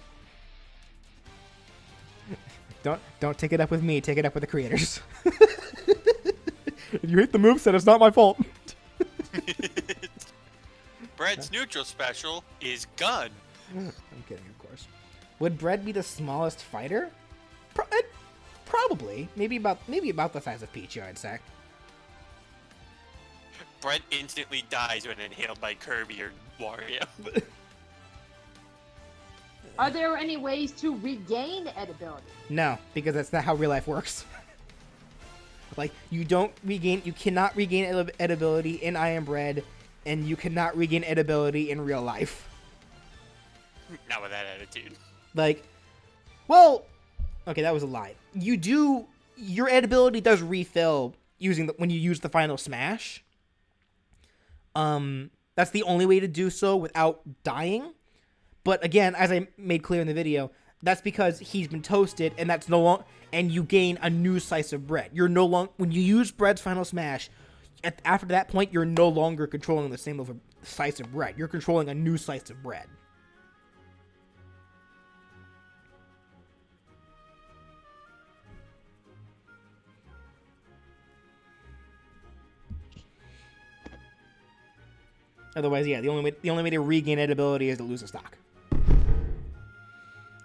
Don't take it up with me, take it up with the creators. If you hate the moveset, it's not my fault. Bread's neutral special is gun. I'm kidding, of course. Would Bread be the smallest fighter? Probably. Maybe about the size of Pichu, I'd say. Bread instantly dies when inhaled by Kirby or Wario. Are there any ways to regain edibility? No, because that's not how real life works. Like, you cannot regain edibility in I Am Bread, and you cannot regain edibility in real life. Not with that attitude. Like, well, okay, that was a lie. Your edibility does refill when you use the final smash. That's the only way to do so without dying. But again, as I made clear in the video, that's because he's been toasted, and that's no longer, and you gain a new slice of bread. You're no longer, when you use Bread's final smash, after that point, you're no longer controlling the same slice of bread. You're controlling a new slice of bread. Otherwise, yeah, the only way to regain edibility is to lose a stock.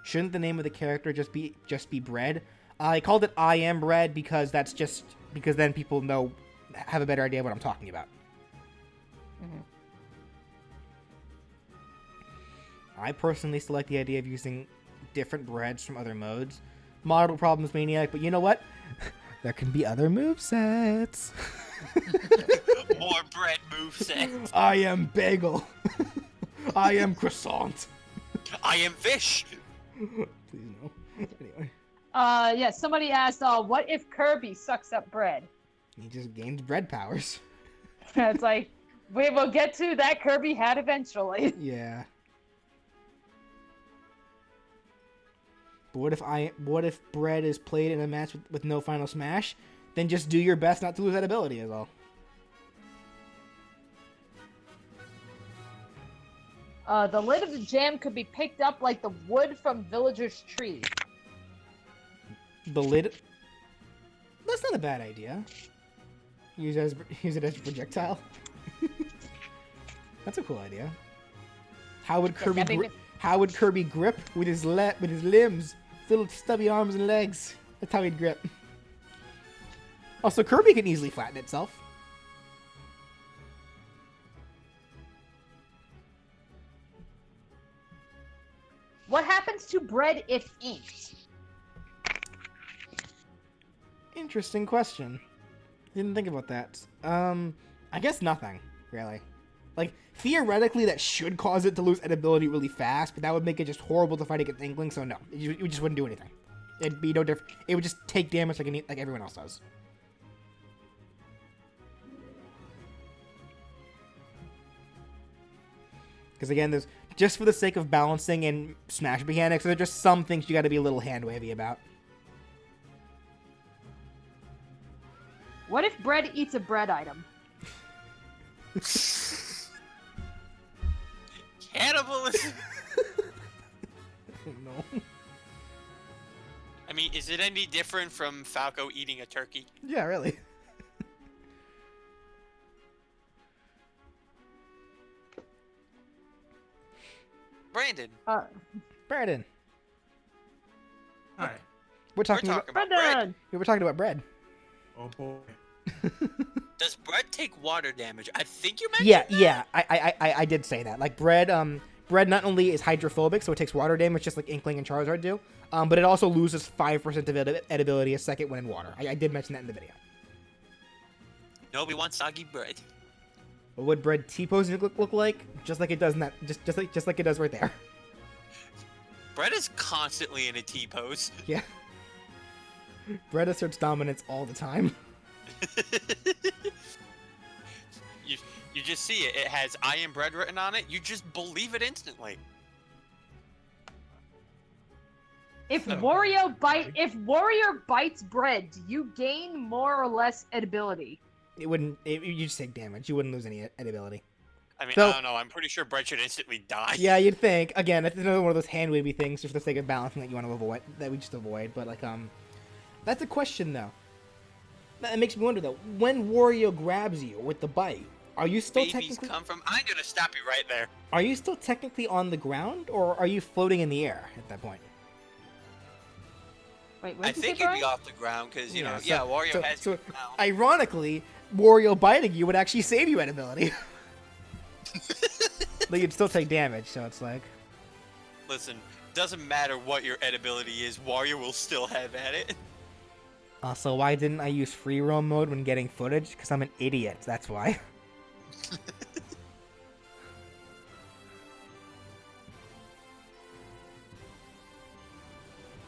Shouldn't the name of the character just be Bread? I called it I Am Bread because then people have a better idea of what I'm talking about. Mm-hmm. I personally select the idea of using different breads from other modes. Model Problems Maniac, but you know what? There can be other movesets. More bread movesets. I am Bagel. I am Croissant. I am Fish. Please no. Anyway. Yeah, somebody asked, what if Kirby sucks up Bread? He just gains bread powers. It's like, we will get to that Kirby had eventually. Yeah. But what if Bread is played in a match with no final smash? Then just do your best not to lose that ability is all. The lid of the jam could be picked up like the wood from villagers' trees. The lid? That's not a bad idea. Use it as a projectile. That's a cool idea. How would Kirby grip with his limbs, his little stubby arms and legs? That's how he'd grip. Also, Kirby can easily flatten itself. What happens to bread if inked? Interesting question. Didn't think about that. I guess nothing, really. Like, theoretically, that should cause it to lose edibility really fast, but that would make it just horrible to fight against Inkling, so no. You just wouldn't do anything. It'd be no different. It would just take damage like everyone else does. Because again, there's just for the sake of balancing and smash mechanics, there are just some things you got to be a little hand-wavy about. What if bread eats a bread item? Cannibalism. No. I mean, is it any different from Falco eating a turkey? Yeah, really. Brandon. Brandon. Hi. We're talking about bread. Brandon! we're talking about bread. Oh boy. Does bread take water damage? I think you mentioned Yeah, that? yeah. I did say that. Like bread not only is hydrophobic, so it takes water damage just like Inkling and Charizard do, but it also loses 5% of edibility a second when in water. I did mention that in the video. Nobody wants soggy bread. What would bread T-posing look like? Just like it does in that just like it does right there. Bread is constantly in a T-pose. Yeah. Bread asserts dominance all the time. You just see it. It has "I am bread" written on it. You just believe it instantly. If Wario bites bread, do you gain more or less edibility? It wouldn't. You just take damage. You wouldn't lose any edibility. I mean, So- I don't know. I'm pretty sure bread should instantly die. Yeah, you'd think. Again, it's another one of those hand wavy things just for the sake of balancing that you want to avoid. That we just avoid. But like, that's a question though. That makes me wonder though. When Wario grabs you with the bite, are you still Babies technically? come from. I'm gonna stop you right there. Are you still technically on the ground, or are you floating in the air at that point? Wait, I think you'd be off the ground because you know, Wario has. So, you down. ironically, Wario biting you would actually save you edibility. But you'd still take damage, so it's like. Listen, doesn't matter what your edibility is, Wario will still have at it. Also, why didn't I use free roam mode when getting footage? Because I'm an idiot. That's why.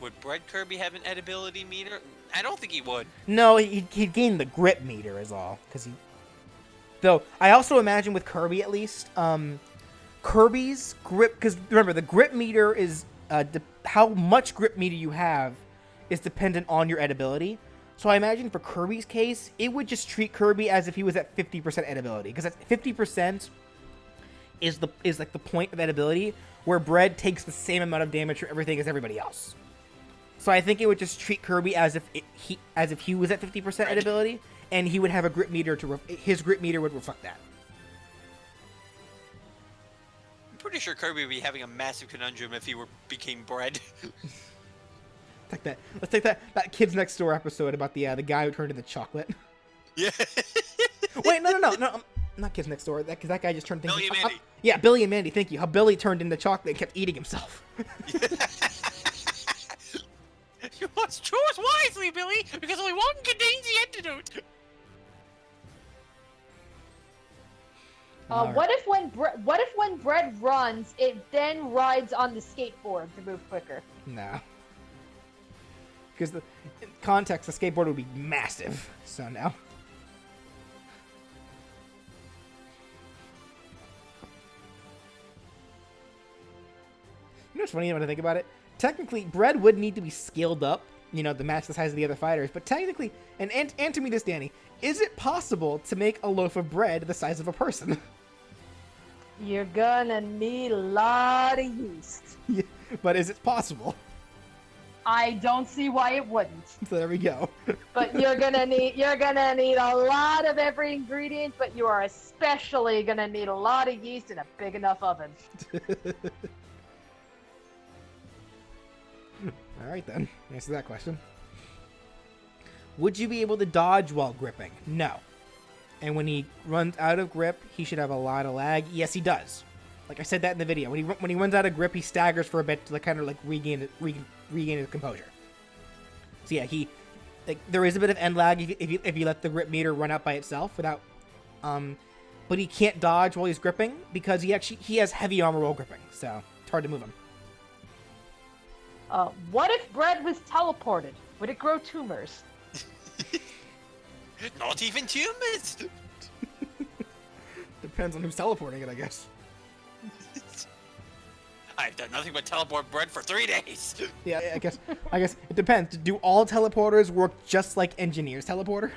Would Bread Kirby have an edibility meter? I don't think he would. No, he'd gain the grip meter is all. Because he. Though I also imagine with Kirby at least, Kirby's grip. Because remember, the grip meter is how much grip meter you have is dependent on your edibility. So I imagine for Kirby's case, it would just treat Kirby as if he was at 50% edibility, because that's 50% is like the point of edibility, where Bread takes the same amount of damage for everything as everybody else. So I think it would just treat Kirby as if he was at 50% edibility, and he would have a grip meter his grip meter would reflect that. I'm pretty sure Kirby would be having a massive conundrum if he became Bread. Let's take that Kids Next Door episode about the guy who turned into chocolate. Yeah. Wait, no, not Kids Next Door. Because that guy just turned things. Billy and Mandy. Yeah, Billy and Mandy. Thank you. How Billy turned into chocolate and kept eating himself. You must choose wisely, Billy, because only one contains the antidote. What if when bread runs, it then rides on the skateboard to move quicker? No. Because in context, the skateboard would be massive. So no. You know what's funny when I think about it? Technically, Bread would need to be scaled up, to match the size of the other fighters. But technically, and answer me this, Danny, is it possible to make a loaf of bread the size of a person? You're gonna need a lot of yeast. Yeah, but is it possible? I don't see why it wouldn't. So there we go. But you're gonna need a lot of every ingredient, but you are especially gonna need a lot of yeast in a big enough oven. All right then, answer that question. Would you be able to dodge while gripping? No. And when he runs out of grip, he should have a lot of lag. Yes, he does. Like I said that in the video. When he runs out of grip, he staggers for a bit to kind of regain his composure. So yeah, there is a bit of end lag if you let the grip meter run out by itself without, but he can't dodge while he's gripping because he has heavy armor while gripping, so it's hard to move him. What if bread was teleported? Would it grow tumors? Not even tumors. Depends on who's teleporting it, I guess. I've done nothing but teleport bread for 3 days. Yeah, I guess it depends. Do all teleporters work just like engineers teleporter?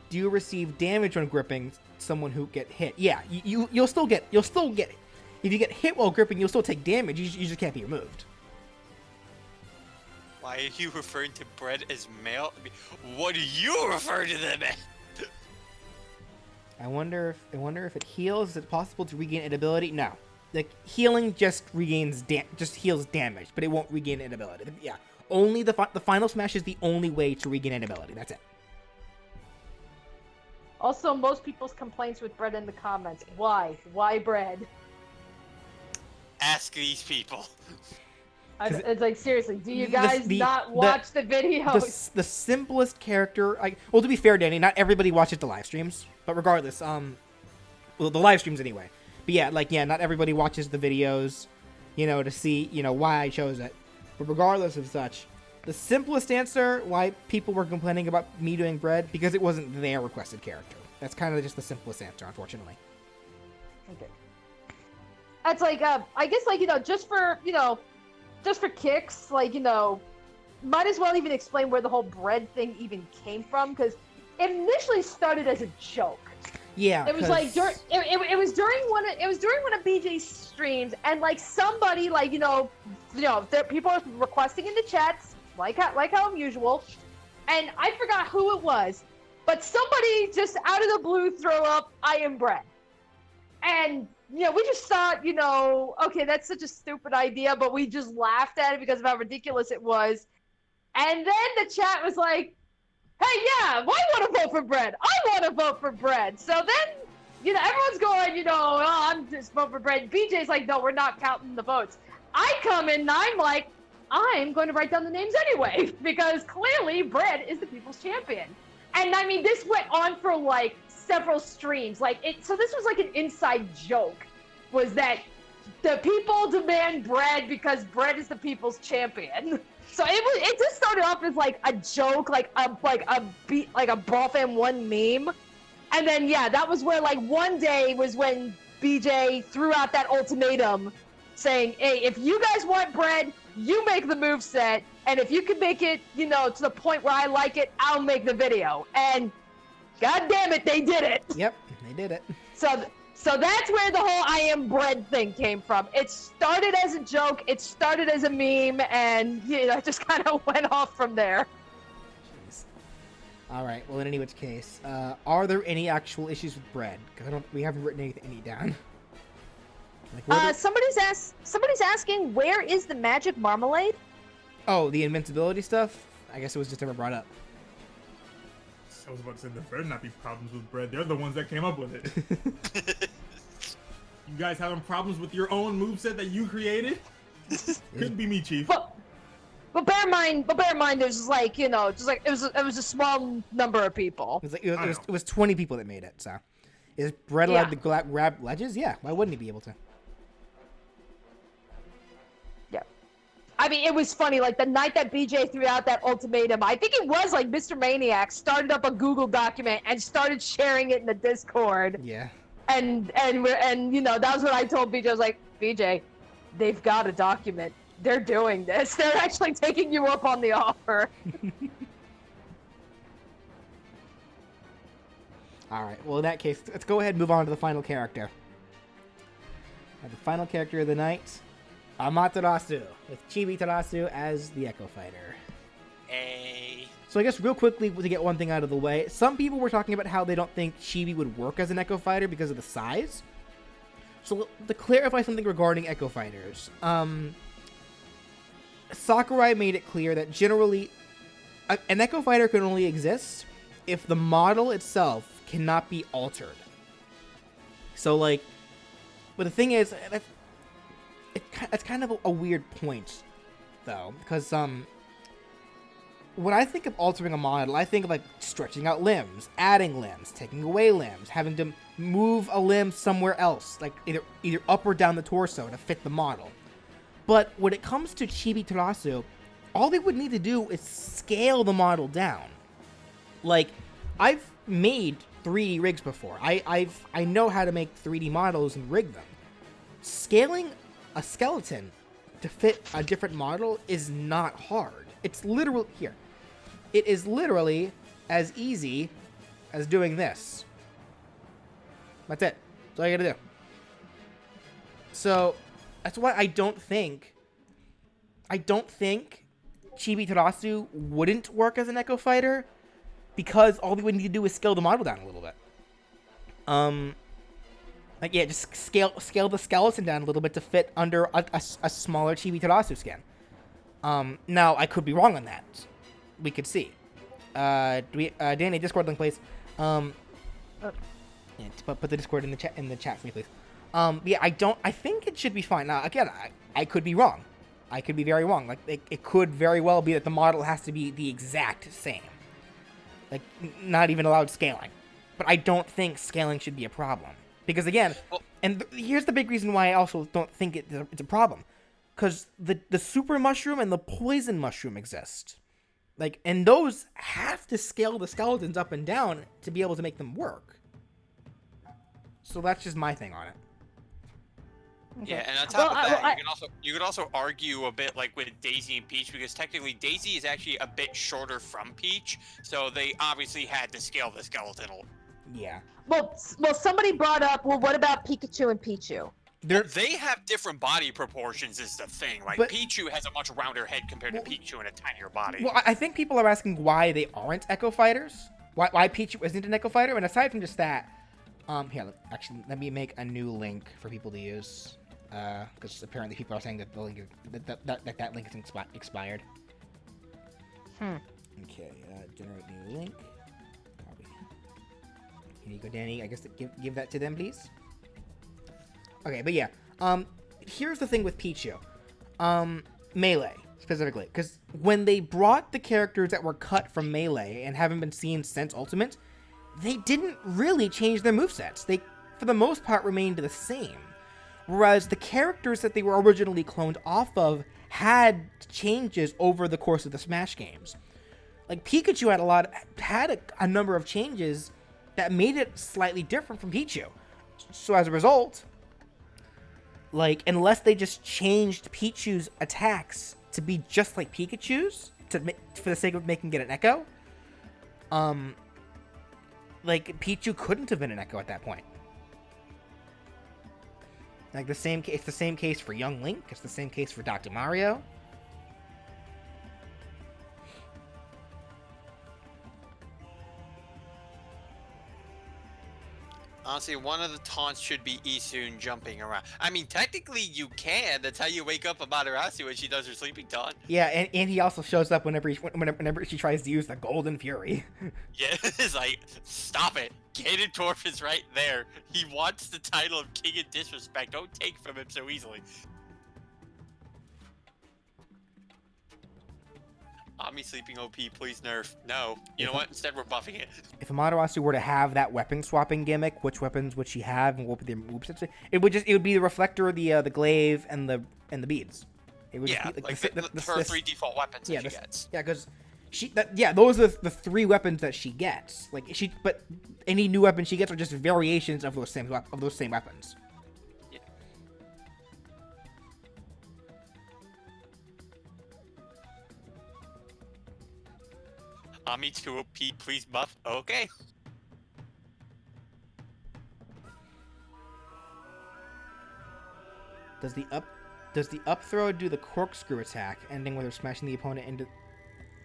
Do you receive damage when gripping someone who get hit? Yeah, you'll still get it. If you get hit while gripping, you'll still take damage. You just can't be removed. Why are you referring to bread as male? I mean, what do you refer to them as? I wonder if it heals. Is it possible to regain ability? No. Like healing just heals damage, but it won't regain ability. Yeah. Only the final smash is the only way to regain ability. That's it. Also, most people's complaints with bread in the comments. Why? Why bread? Ask these people. It's like, seriously, do you guys not watch the videos? The simplest character, well, to be fair, Danny, not everybody watches the live streams, but regardless, well, the live streams anyway. But yeah, not everybody watches the videos, to see, why I chose it. But regardless of such, the simplest answer why people were complaining about me doing bread, because it wasn't their requested character. That's kind of just the simplest answer, unfortunately. Okay. That's like, I guess, like, just for kicks, like, might as well even explain where the whole bread thing even came from, because it initially started as a joke. Yeah, it was like it was during one of BJ's streams, and like somebody, like, people are requesting in the chats, like how usual, and I forgot who it was, but somebody just out of the blue throw up "I am bread," and we just thought, okay, that's such a stupid idea, but we just laughed at it because of how ridiculous it was. And then the chat was like, hey, yeah, I want to vote for bread. I want to vote for bread. So then, everyone's going, oh, I'm just voting for bread. BJ's like, no, we're not counting the votes. I come in and I'm like, I'm going to write down the names anyway, because clearly bread is the people's champion. And I mean, this went on for like several streams. So this was like an inside joke, was that the people demand bread because bread is the people's champion. So it just started off as like a joke, like a Brawl Fan 1 meme. And then that was where, like, one day was when BJ threw out that ultimatum saying, hey, if you guys want bread, you make the moveset, and if you can make it, to the point where I like it, I'll make the video. And god damn it, they did it. Yep, they did it. So that's where the whole "I am bread" thing came from. It started as a joke, it started as a meme, and it just kind of went off from there. Jeez. All right. Well, in any which case, are there any actual issues with bread? Because we haven't written any down. Somebody's asking, where is the magic marmalade? Oh, the invincibility stuff. I guess it was just never brought up. I was about to say, there better not be problems with bread. They're the ones that came up with it. You guys having problems with your own moveset that you created? Couldn't be me, Chief. But bear in mind, there's like, it was a small number of people. It was 20 people that made it. So, is bread allowed to grab ledges? Yeah. Why wouldn't he be able to? I mean, it was funny, like, the night that BJ threw out that ultimatum, I think it was, like, Mr. Maniac started up a Google document and started sharing it in the Discord. Yeah. And that was what I told BJ. I was like, BJ, they've got a document. They're doing this. They're actually taking you up on the offer. All right. Well, in that case, let's go ahead and move on to the final character. And the final character of the night, Amaterasu, with Chibi Tarasu as the Echo Fighter. Hey. So I guess real quickly, to get one thing out of the way, some people were talking about how they don't think Chibi would work as an Echo Fighter because of the size. So to clarify something regarding Echo Fighters, Sakurai made it clear that generally an Echo Fighter can only exist if the model itself cannot be altered. So, like, but the thing is, it's kind of a weird point, though, because when I think of altering a model, I think of, like, stretching out limbs, adding limbs, taking away limbs, having to move a limb somewhere else, like either up or down the torso to fit the model. But when it comes to Chibi Tarasu, all they would need to do is scale the model down. Like, I've made 3D rigs before. I know how to make 3D models and rig them. Scaling a skeleton to fit a different model is not hard. It's literally here. It is literally as easy as doing this. That's it. That's all you gotta do. So that's why I don't think Chibi Tarasu wouldn't work as an Echo Fighter, because all we would need to do is scale the model down a little bit. Like, yeah, just scale the skeleton down a little bit to fit under a smaller Chibi Terasu skin. Now, I could be wrong on that. We could see. Danny, Discord link, please. Yeah, put the Discord in the chat for me, please. Yeah, I think it should be fine. Now, again, I could be wrong. I could be very wrong. Like, it could very well be that the model has to be the exact same. Like, not even allowed scaling. But I don't think scaling should be a problem. Because, again, here's the big reason why I also don't think it's a problem. Because the super mushroom and the poison mushroom exist. Like, and those have to scale the skeletons up and down to be able to make them work. So that's just my thing on it. Okay. Yeah, and on top of that, you could also argue a bit like with Daisy and Peach, because technically Daisy is actually a bit shorter from Peach, so they obviously had to scale the skeleton. Yeah. Well, somebody brought up, well, what about Pikachu and Pichu? They have different body proportions is the thing. Like, Pichu has a much rounder head compared to Pichu and a tinier body. Well, I think people are asking why they aren't Echo Fighters. Why Pichu isn't an Echo Fighter, and aside from just that, here, actually, let me make a new link for people to use. Because apparently people are saying that the link that link is expired. Okay, generate new link. Copy. Here you go, Danny. I guess give that to them, please. Okay, but yeah. Here's the thing with Pichu. Melee, specifically. Because when they brought the characters that were cut from Melee and haven't been seen since Ultimate, they didn't really change their movesets. They, for the most part, remained the same. Whereas the characters that they were originally cloned off of had changes over the course of the Smash games. Like, Pikachu had a number of changes that made it slightly different from Pichu. So as a result, like, unless they just changed Pichu's attacks to be just like Pikachu's, for the sake of making it an Echo, like, Pichu couldn't have been an Echo at that point. Like, it's the same case for Young Link. It's the same case for Dr. Mario. Honestly, one of the taunts should be Isun jumping around. I mean, technically you can. That's how you wake up Amaterasu when she does her sleeping taunt. Yeah, and he also shows up whenever she tries to use the Golden Fury. Yeah, it's like, stop it. Ganondorf is right there. He wants the title of King of Disrespect. Don't take from him so easily. Ami sleeping OP, please nerf. No. You know what? Instead, we're buffing it. If Amaterasu were to have that weapon swapping gimmick, which weapons would she have, and what would their movesets? It would be the reflector, the glaive, and the beads. It would yeah, just be, like her 3 default weapons that she gets. Yeah, because those are the 3 weapons that she gets. Like, but any new weapon she gets are just variations of those same weapons. Ami 2 OP, please buff. Okay. Does the up throw do the corkscrew attack, ending with her smashing the opponent into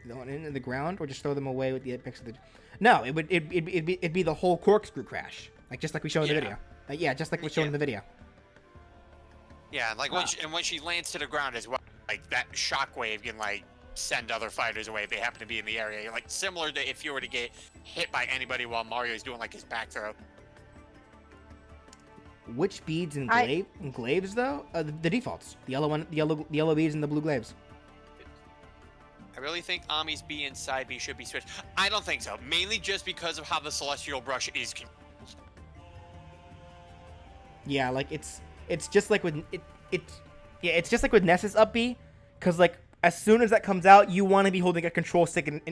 the ground, or just throw them away with the apex of the? No, it'd be the whole corkscrew crash, just like we showed in the video. Just like we showed in the video. Yeah, like when she lands to the ground as well, like that shockwave can send other fighters away if they happen to be in the area. Like, similar to if you were to get hit by anybody while Mario's doing his back throw. Which beads and glaives though? The defaults. The yellow beads and the blue glaives. I really think Ami's B and side B should be switched. I don't think so. Mainly just because of how the Celestial Brush is. Yeah, it's just like with it's just like with Ness's up B, because as soon as that comes out, you want to be holding a control stick, and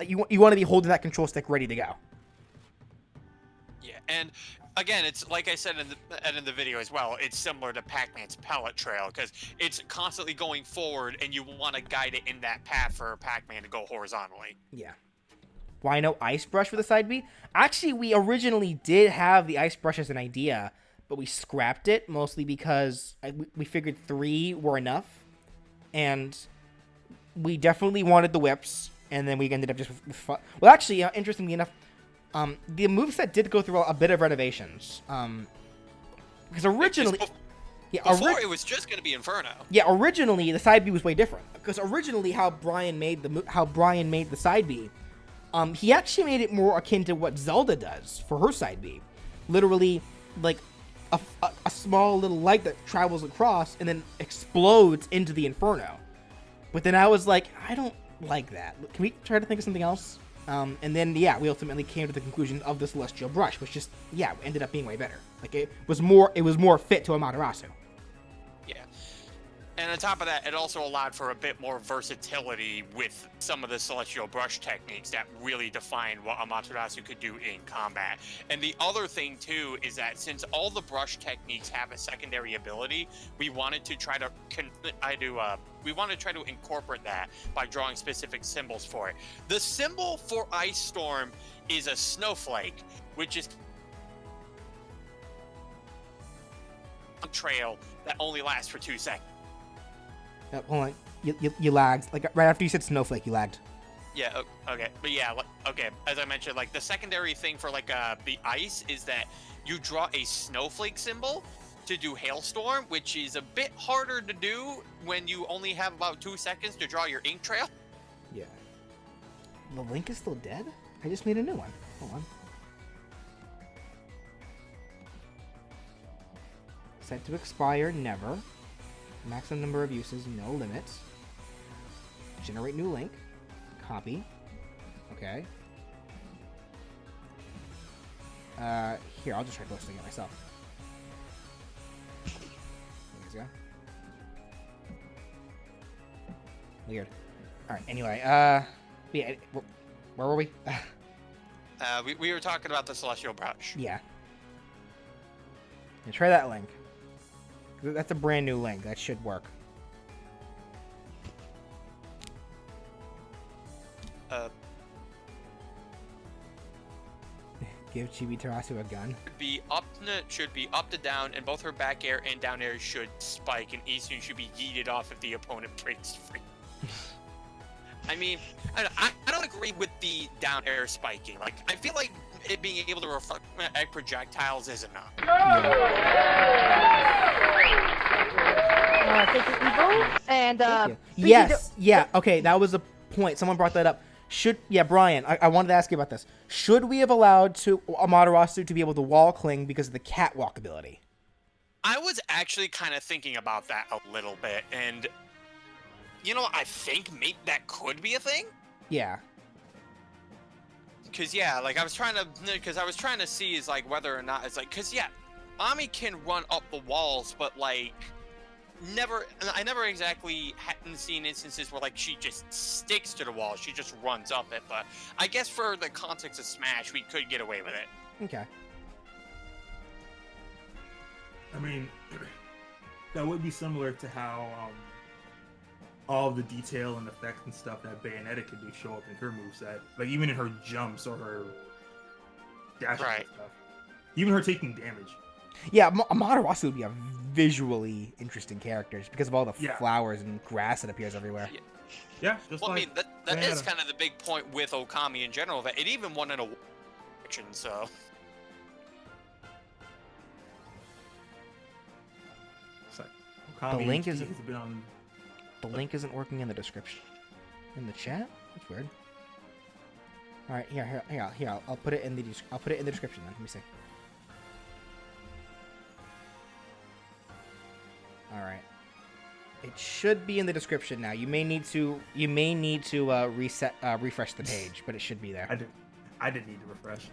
you want to be holding that control stick ready to go. Yeah, and again, it's like I said in the video as well. It's similar to Pac-Man's Pellet Trail, because it's constantly going forward, and you want to guide it in that path for Pac-Man to go horizontally. Yeah. Why no Ice Brush for the side B? Actually, we originally did have the Ice Brush as an idea, but we scrapped it mostly because we figured 3 were enough, and we definitely wanted the whips, and then we ended up just... Well, actually, interestingly enough, The moveset did go through a bit of renovations. Because originally, before it was just gonna be Inferno. Yeah, originally the side B was way different. Because originally how Brian made the side B, he actually made it more akin to what Zelda does for her side B. Literally, like a small little light that travels across and then explodes into the Inferno. But then I was like, I don't like that. Can we try to think of something else? And then, yeah, we ultimately came to the conclusion of the Celestial Brush, which just, yeah, ended up being way better. Like, it was more fit to Amaterasu. Yeah. And on top of that, it also allowed for a bit more versatility with some of the Celestial Brush techniques that really defined what Amaterasu could do in combat. And the other thing, too, is that since all the brush techniques have a secondary ability, we wanted to try to incorporate that by drawing specific symbols for it. The symbol for Ice Storm is a snowflake, which is a trail that only lasts for 2 seconds. Hold on. You lagged. Like, right after you said snowflake, you lagged. Yeah, okay. But yeah, okay, as I mentioned, like, the secondary thing for, like, the ice is that you draw a snowflake symbol to do Hailstorm, which is a bit harder to do when you only have about 2 seconds to draw your ink trail. Yeah. The link is still dead? I just made a new one. Hold on. Set to expire, never. Maximum number of uses, no limits. Generate new link. Copy. Okay. Here, I'll just try posting it myself. There you go. Weird. Alright, anyway, yeah, where were we? We were talking about the Celestial Brush. Yeah. Try that link. That's a brand new link. That should work. Give Amaterasu a gun. Should be up to down, and both her back air and down air should spike, and Eastern should be yeeted off if the opponent breaks free. I mean, I don't agree with the down air spiking. Like, I feel like it being able to reflect egg projectiles is enough. Thank you, Evo. And yes, yeah, okay, that was a point. Someone brought that up. Brian, I wanted to ask you about this. Should we have allowed Amaterasu to be able to wall cling because of the catwalk ability? I was actually kind of thinking about that a little bit, and you know, I think maybe that could be a thing. Yeah. Cause yeah, like I was trying to see is like whether or not it's like, cause yeah, Ami can run up the walls, but like I never exactly hadn't seen instances where like she just sticks to the wall, she just runs up it. But I guess for the context of Smash, we could get away with it. Okay. I mean, that would be similar to how all the detail and effects and stuff that Bayonetta could do show up in her moveset. Like, even in her jumps or her dashes and stuff. Even her taking damage. Yeah, Amaterasu would be a visually interesting character just because of all the flowers and grass that appears everywhere. Yeah, just well, like I mean, that is kind of the big point with Okami in general, that it even won an award action, so... The link isn't working in the description. In the chat? That's weird. All right, here. I'll put it in the description then. Let me see. All right. It should be in the description now. You may need to refresh the page, but it should be there. I did need to refresh.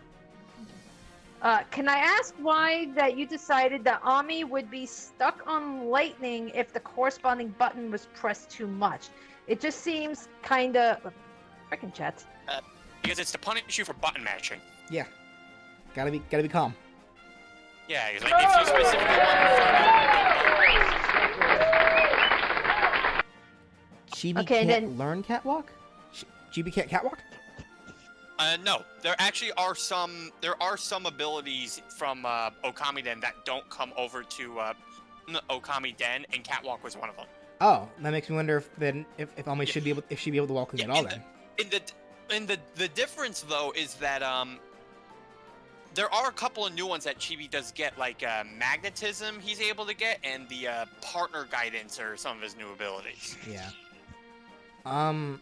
Can I ask why that you decided that Ami would be stuck on lightning if the corresponding button was pressed too much? It just seems kind of... Frickin' chat. Because it's to punish you for button matching. Yeah. Gotta be calm. Yeah, it's like if you specifically want Chibi can't learn catwalk? Chibi can't catwalk? No, there actually are some abilities from Okami Den that don't come over to Okami Den, and Catwalk was one of them. Oh, that makes me wonder if Ami should be able to walk at all then. And the difference though is that there are a couple of new ones that Chibi does get, like magnetism he's able to get, and the partner guidance are some of his new abilities. Yeah. I'm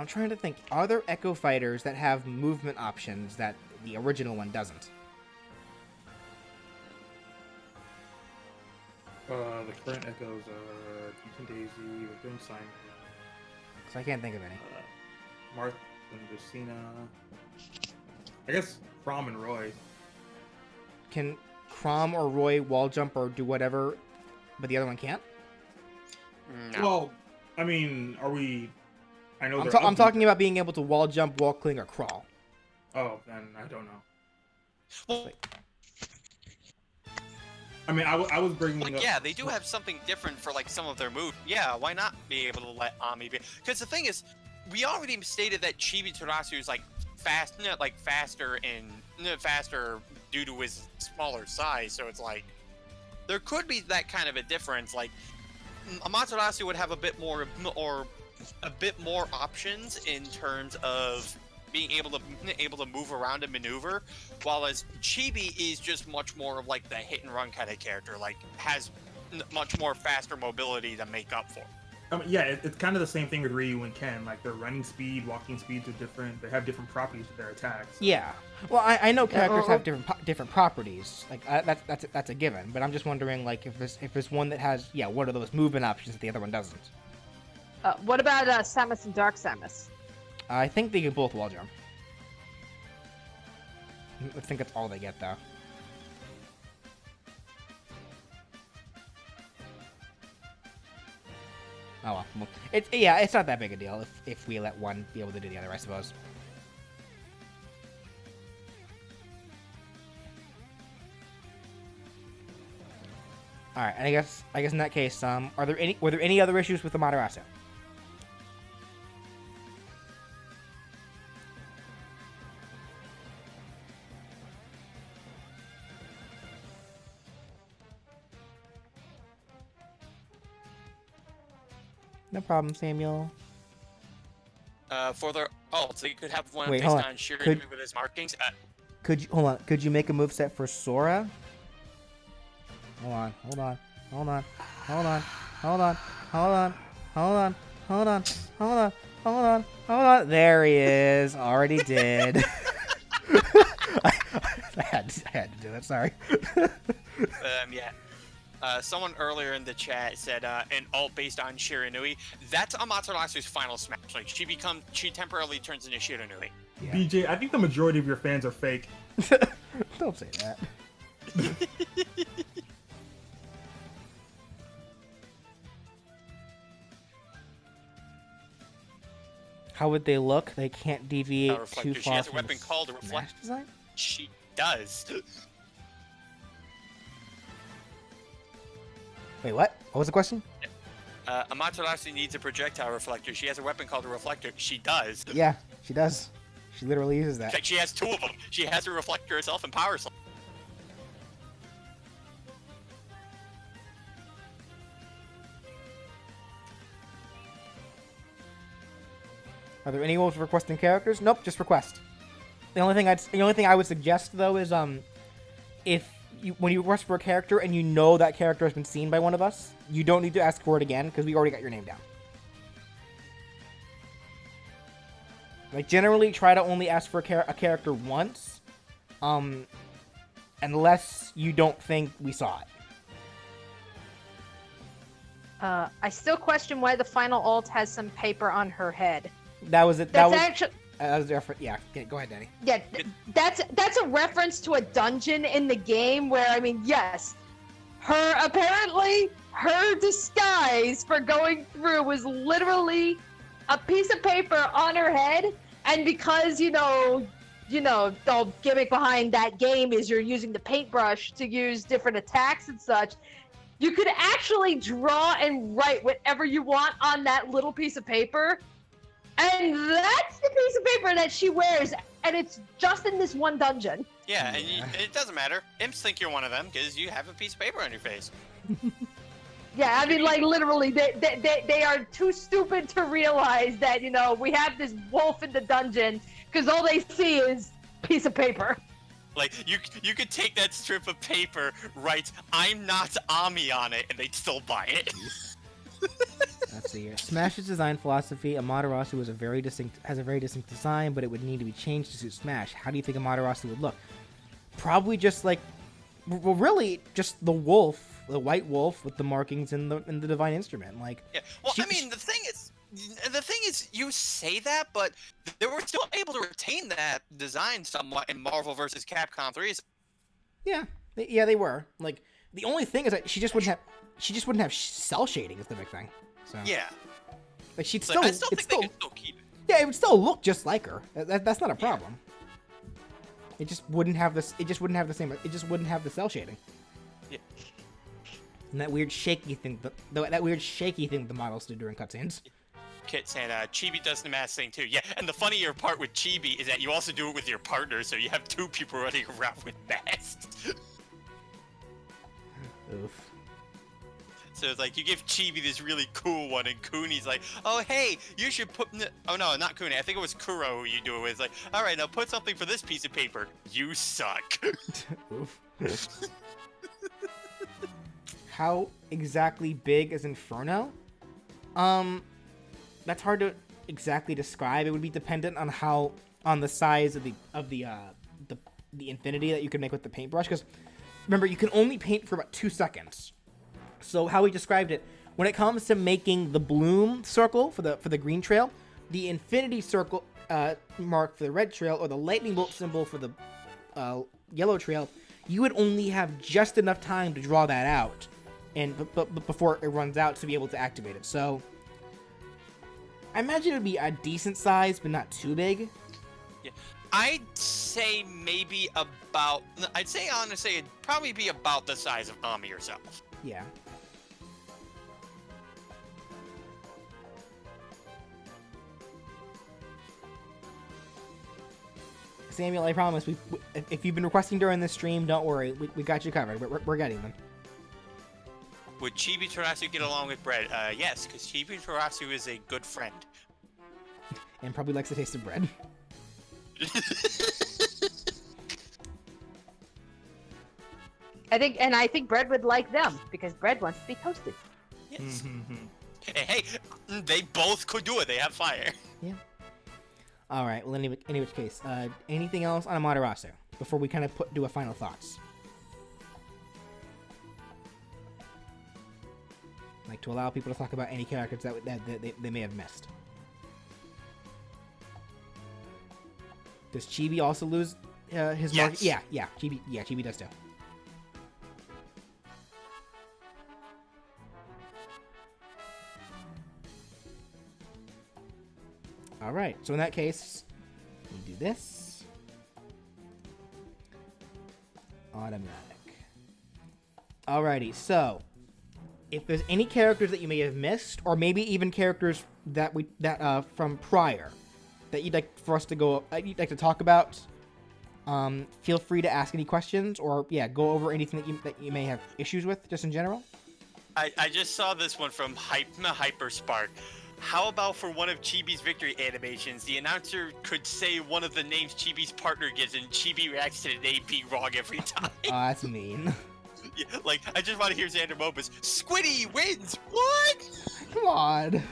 trying to think. Are there Echo Fighters that have movement options that the original one doesn't? The current Echoes are Deacon Daisy, Within Simon. Because I can't think of any. Marth and Lucina. I guess Crom and Roy. Can Crom or Roy wall jump or do whatever, but the other one can't? No. Well, I mean, are we... I know I'm talking about being able to wall jump, wall cling, or crawl. Oh, then I don't know. Well, I mean, I was bringing like, up... yeah, they do have something different for, like, some of their moves. Yeah, why not be able to let Ami be... Because the thing is, we already stated that Chibi Terasu is, like, faster due to his smaller size, so it's like... There could be that kind of a difference, like... Amaterasu would have a bit more options in terms of being able to move around and maneuver, while as Chibi is just much more of like the hit and run kind of character, like has much more faster mobility to make up for. Yeah, it's kind of the same thing with Ryu and Ken. Like their running speed, walking speeds are different. They have different properties to their attacks. Yeah. Well, I know characters have different properties. Like that's a given. But I'm just wondering, like, if there's one that has, yeah, what are those movement options that the other one doesn't? What about Samus and Dark Samus? I think they can both wall jump. I think that's all they get, though. Oh well. It's not that big a deal if we let one be able to do the other, I suppose. All right, and I guess in that case, were there any other issues with the Amaterasu? No problem, Samuel. For their so you could have one Wait, based hold on. on Shiryu with his markings. Could you make a moveset for Sora? Hold on. There he is. Already did. I had to do that. Sorry. Yeah. Someone earlier in the chat said an ult based on Shiranui. That's Amaterasu's final smash. Like she temporarily turns into Shiranui. Yeah. BJ, I think the majority of your fans are fake. Don't say that. How would they look? They can't deviate too far. She has a from weapon called a Smash Reflect. design? She does. Wait, what? What was the question? Amaterasu needs a projectile reflector. She has a weapon called a Reflector. She does. Yeah, she does. She literally uses that. Like, she has two of them. She has a Reflector herself and Power Slide. Are there any wolves requesting characters? Nope, just request. The only thing I would suggest though is when you request for a character and you know that character has been seen by one of us, you don't need to ask for it again because we already got your name down. Like generally, try to only ask for a character once, unless you don't think we saw it. I still question why the final ult has some paper on her head. That was it. That's actually. That was the reference. Yeah, go ahead, Danny. Yeah, that's a reference to a dungeon in the game where, I mean, yes, her disguise for going through was literally a piece of paper on her head, and because you know the gimmick behind that game is you're using the paintbrush to use different attacks and such. You could actually draw and write whatever you want on that little piece of paper. And that's the piece of paper that she wears, and it's just in this one dungeon. Yeah, and it doesn't matter. Imps think you're one of them because you have a piece of paper on your face. Yeah, I mean, like, literally, they are too stupid to realize that, we have this wolf in the dungeon, because all they see is piece of paper. Like you could take that strip of paper, write "I'm not Ami" on it, and they'd still buy it. Let's see here. Smash's design philosophy: Amaterasu has a very distinct design, but it would need to be changed to suit Smash. How do you think Amaterasu would look? Probably just like, well, really just the wolf, the white wolf with the markings in the divine instrument. Like, Yeah. Well, I mean, the thing is, you say that, but they were still able to retain that design somewhat in Marvel vs. Capcom 3. yeah, they were. Like, the only thing is that she just wouldn't have cell shading is the big thing. So Yeah. like she'd So still, I still it's think they still, could still keep it. yeah, it would still look just like her. That's not a problem. It just wouldn't have this. It just wouldn't have the same. It just wouldn't have the cell shading. Yeah. And that weird shaky thing. That weird shaky thing the models do during cutscenes. Kit saying Chibi does the mask thing too. Yeah, and the funnier part with Chibi is that you also do it with your partner, so you have two people running around with masks. Oof. So it's like you give Chibi this really cool one, and Kuni's like, "Oh hey, you should put." Oh no, not Kuni. I think it was Kuro who you do it with. It's like, "All right, now put something for this piece of paper. You suck." Oof. How exactly big is Inferno? That's hard to exactly describe. It would be dependent on the size of the infinity that you can make with the paintbrush. Because remember, you can only paint for about 2 seconds. So how we described it, when it comes to making the bloom circle for the green trail, the infinity circle mark for the red trail, or the lightning bolt symbol for the yellow trail, you would only have just enough time to draw that out, and but before it runs out to be able to activate it. So I imagine it would be a decent size, but not too big. Yeah. I'd say maybe about. I'd say honestly, it'd probably be about the size of Ami herself. Yeah. Samuel, I promise, if you've been requesting during this stream, don't worry. We got you covered. We're getting them. Would Chibi Tarasu get along with bread? Yes, because Chibi Tarasu is a good friend. And probably likes the taste of bread. I think Bread would like them because Bread wants to be toasted. Yes. Hey, they both could do it. They have fire. Yeah. All right. Well, in which case, anything else on Amaterasu before we kind of do a final thoughts? Like to allow people to talk about any characters that they may have missed. Does Chibi also lose his mark? Yes. Yeah. Chibi does too. All right. So in that case, we do this. Automatic. Alrighty. So if there's any characters that you may have missed, or maybe even characters that from prior that you'd like for us to you'd like to talk about, feel free to ask any questions, or go over anything that you may have issues with, just in general. I just saw this one from Hyperspark. How about for one of Chibi's victory animations, the announcer could say one of the names Chibi's partner gives, and Chibi reacts to the name being wrong every time? Oh, that's mean. Yeah, like, I just want to hear Xander Mobus, Squiddy wins! What? Come on.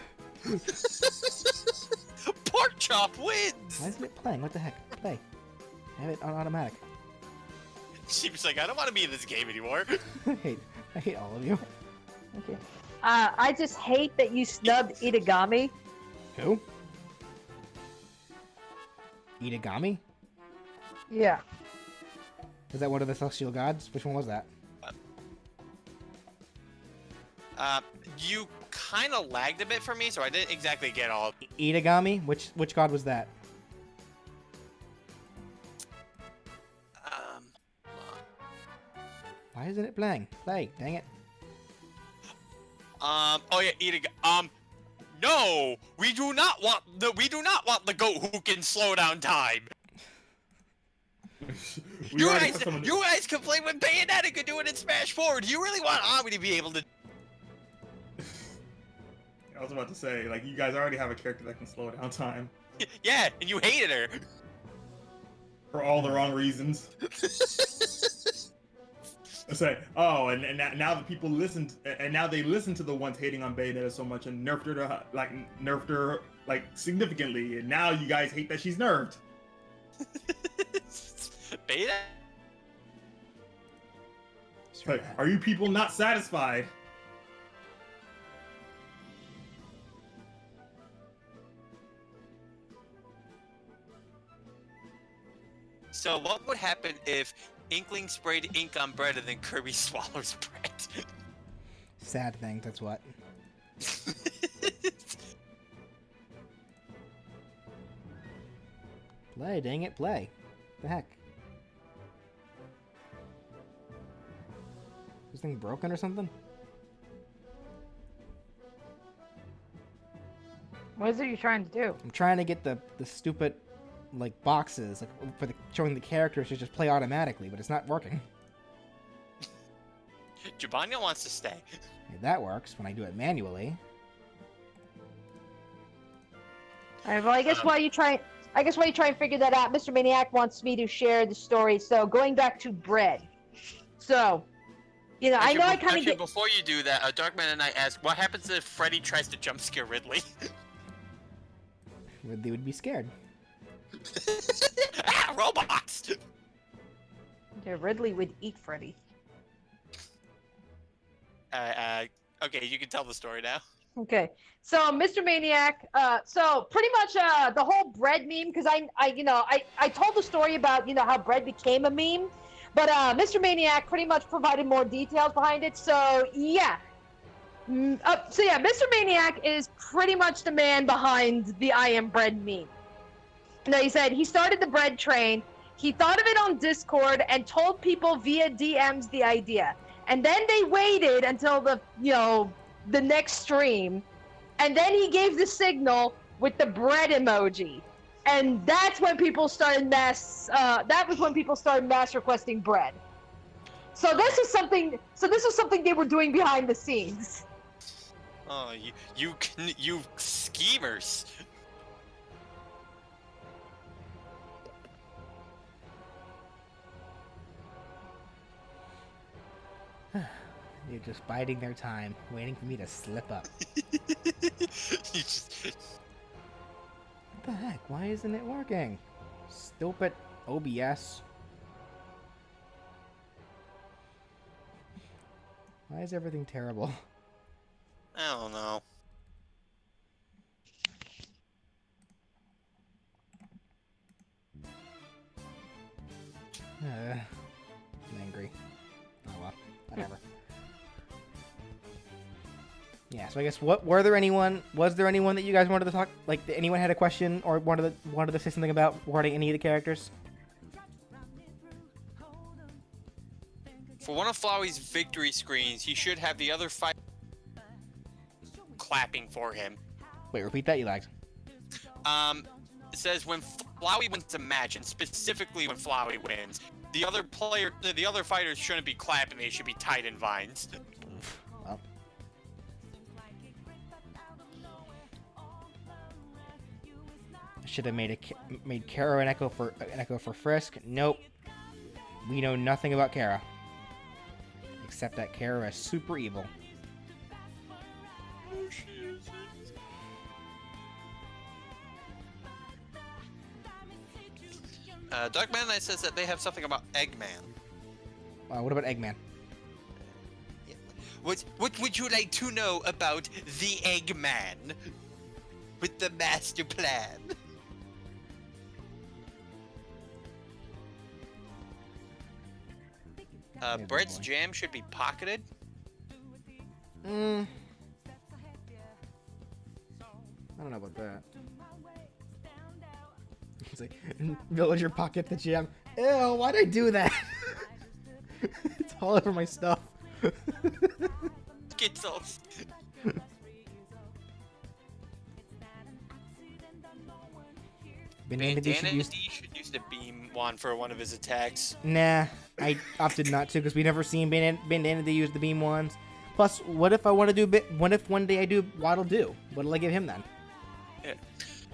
Pork Chop wins! Why isn't it playing? What the heck? Play. Have it on automatic. Chibi's like, I don't want to be in this game anymore. I hate all of you. Okay. I just hate that you snubbed Itagami. Who? Itagami? Yeah. Is that one of the celestial gods? Which one was that? You kind of lagged a bit for me, so I didn't exactly get all. Itagami? Which god was that? Why isn't it playing? Play, dang it. Oh yeah, no! We do not want the goat who can slow down time! You guys complain when Bayonetta could do it in Smash 4. Do you really want Ami to be able to? I was about to say, like, you guys already have a character that can slow down time. Yeah, and you hated her. for all the wrong reasons. Say, oh, and now the people listened, and now they listen to the ones hating on Bayonetta so much and nerfed her significantly, and now you guys hate that she's nerfed. Beta. Like, are you people not satisfied? So what would happen if Inkling sprayed ink on bread and then Kirby swallows bread? Sad thing, that's what. Play, dang it, play. The heck? This thing broken or something? What is it you're trying to do? I'm trying to get the stupid like boxes like for showing the characters to just play automatically, but it's not working. Jabanya wants to stay. Yeah, that works when I do it manually. All right, well, I guess while you try and figure that out, Mr. Maniac wants me to share the story. So going back to bread. So, you know, Actually, I know I kind of get. Before you do that, Darkman and I ask, what happens if Freddy tries to jump scare Ridley? They would be scared. Ah, robots! Yeah, Ridley would eat Freddy. Okay, you can tell the story now. Okay, so Mr. Maniac, so pretty much the whole bread meme, because I told the story about, you know, how bread became a meme, but Mr. Maniac pretty much provided more details behind it. So yeah, Mr. Maniac is pretty much the man behind the I am bread meme. Now, he said he started the bread train. He thought of it on Discord and told people via DMs the idea. And then they waited until the next stream. And then he gave the signal with the bread emoji. And that's when people started mass requesting bread. So this is something they were doing behind the scenes. Oh, you schemers. They're just biding their time, waiting for me to slip up. What the heck? Why isn't it working? Stupid OBS. Why is everything terrible? I don't know. I'm angry. Oh well, whatever. Yeah, so I guess was there anyone that you guys wanted to talk, like anyone had a question or wanted to say something about regarding any of the characters? For one of Flowey's victory screens, he should have the other fight clapping for him. Wait, repeat that, you lagged. It says when Flowey wins a match, and specifically when Flowey wins, the other fighters shouldn't be clapping, they should be tied in vines. Well. Should have made Kara an echo for Frisk. Nope. We know nothing about Kara. Except that Kara is super evil. Darkman Knight says that they have something about Eggman. What about Eggman? What would you like to know about the Eggman? With the master plan? Bread's jam should be pocketed? I don't know about that. It's like, villager pocket the jam. Ew, why'd I do that? It's all over my stuff. Skittles. Bandana D should use the beam wand for one of his attacks. Nah, I opted not to because we never seen Bandana D use the beam wands. Plus, what if I want to do what if one day I do Waddle Do? What'll I give him then? Yeah.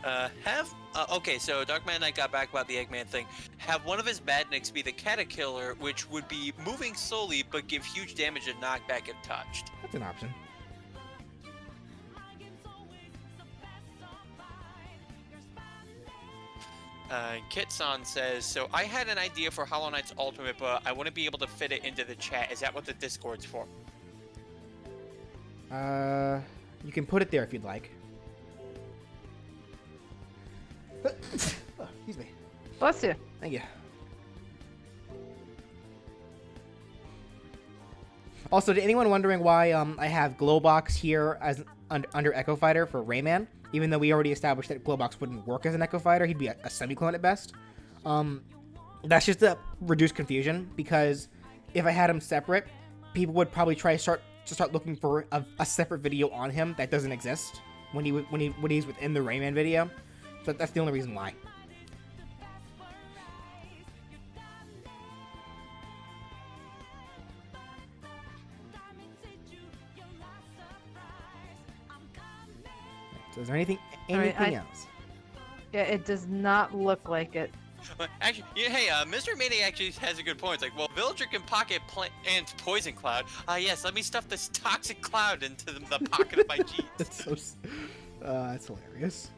Okay, so Dark Man Knight got back about the Eggman thing. Have one of his badniks be the Caterkiller, which would be moving slowly but give huge damage and knockback if touched. That's an option. Kitson says, so I had an idea for Hollow Knight's Ultimate, but I wouldn't be able to fit it into the chat. Is that what the Discord's for? You can put it there if you'd like. Oh, excuse me. Bless you. Thank you. Also, to anyone wondering why I have Glowbox here as under Echo Fighter for Rayman, even though we already established that Glowbox wouldn't work as an Echo Fighter, he'd be a semi-clone at best. That's just to reduce confusion, because if I had him separate, people would probably start looking for a separate video on him that doesn't exist when he's within the Rayman video. So that's the only reason why. So is there anything else? Yeah, it does not look like it. Actually, yeah, hey, Mr. Mayday actually has a good point. It's like, well, Villager can pocket Ant's poison cloud. Yes, let me stuff this toxic cloud into the pocket of my jeans. That's hilarious.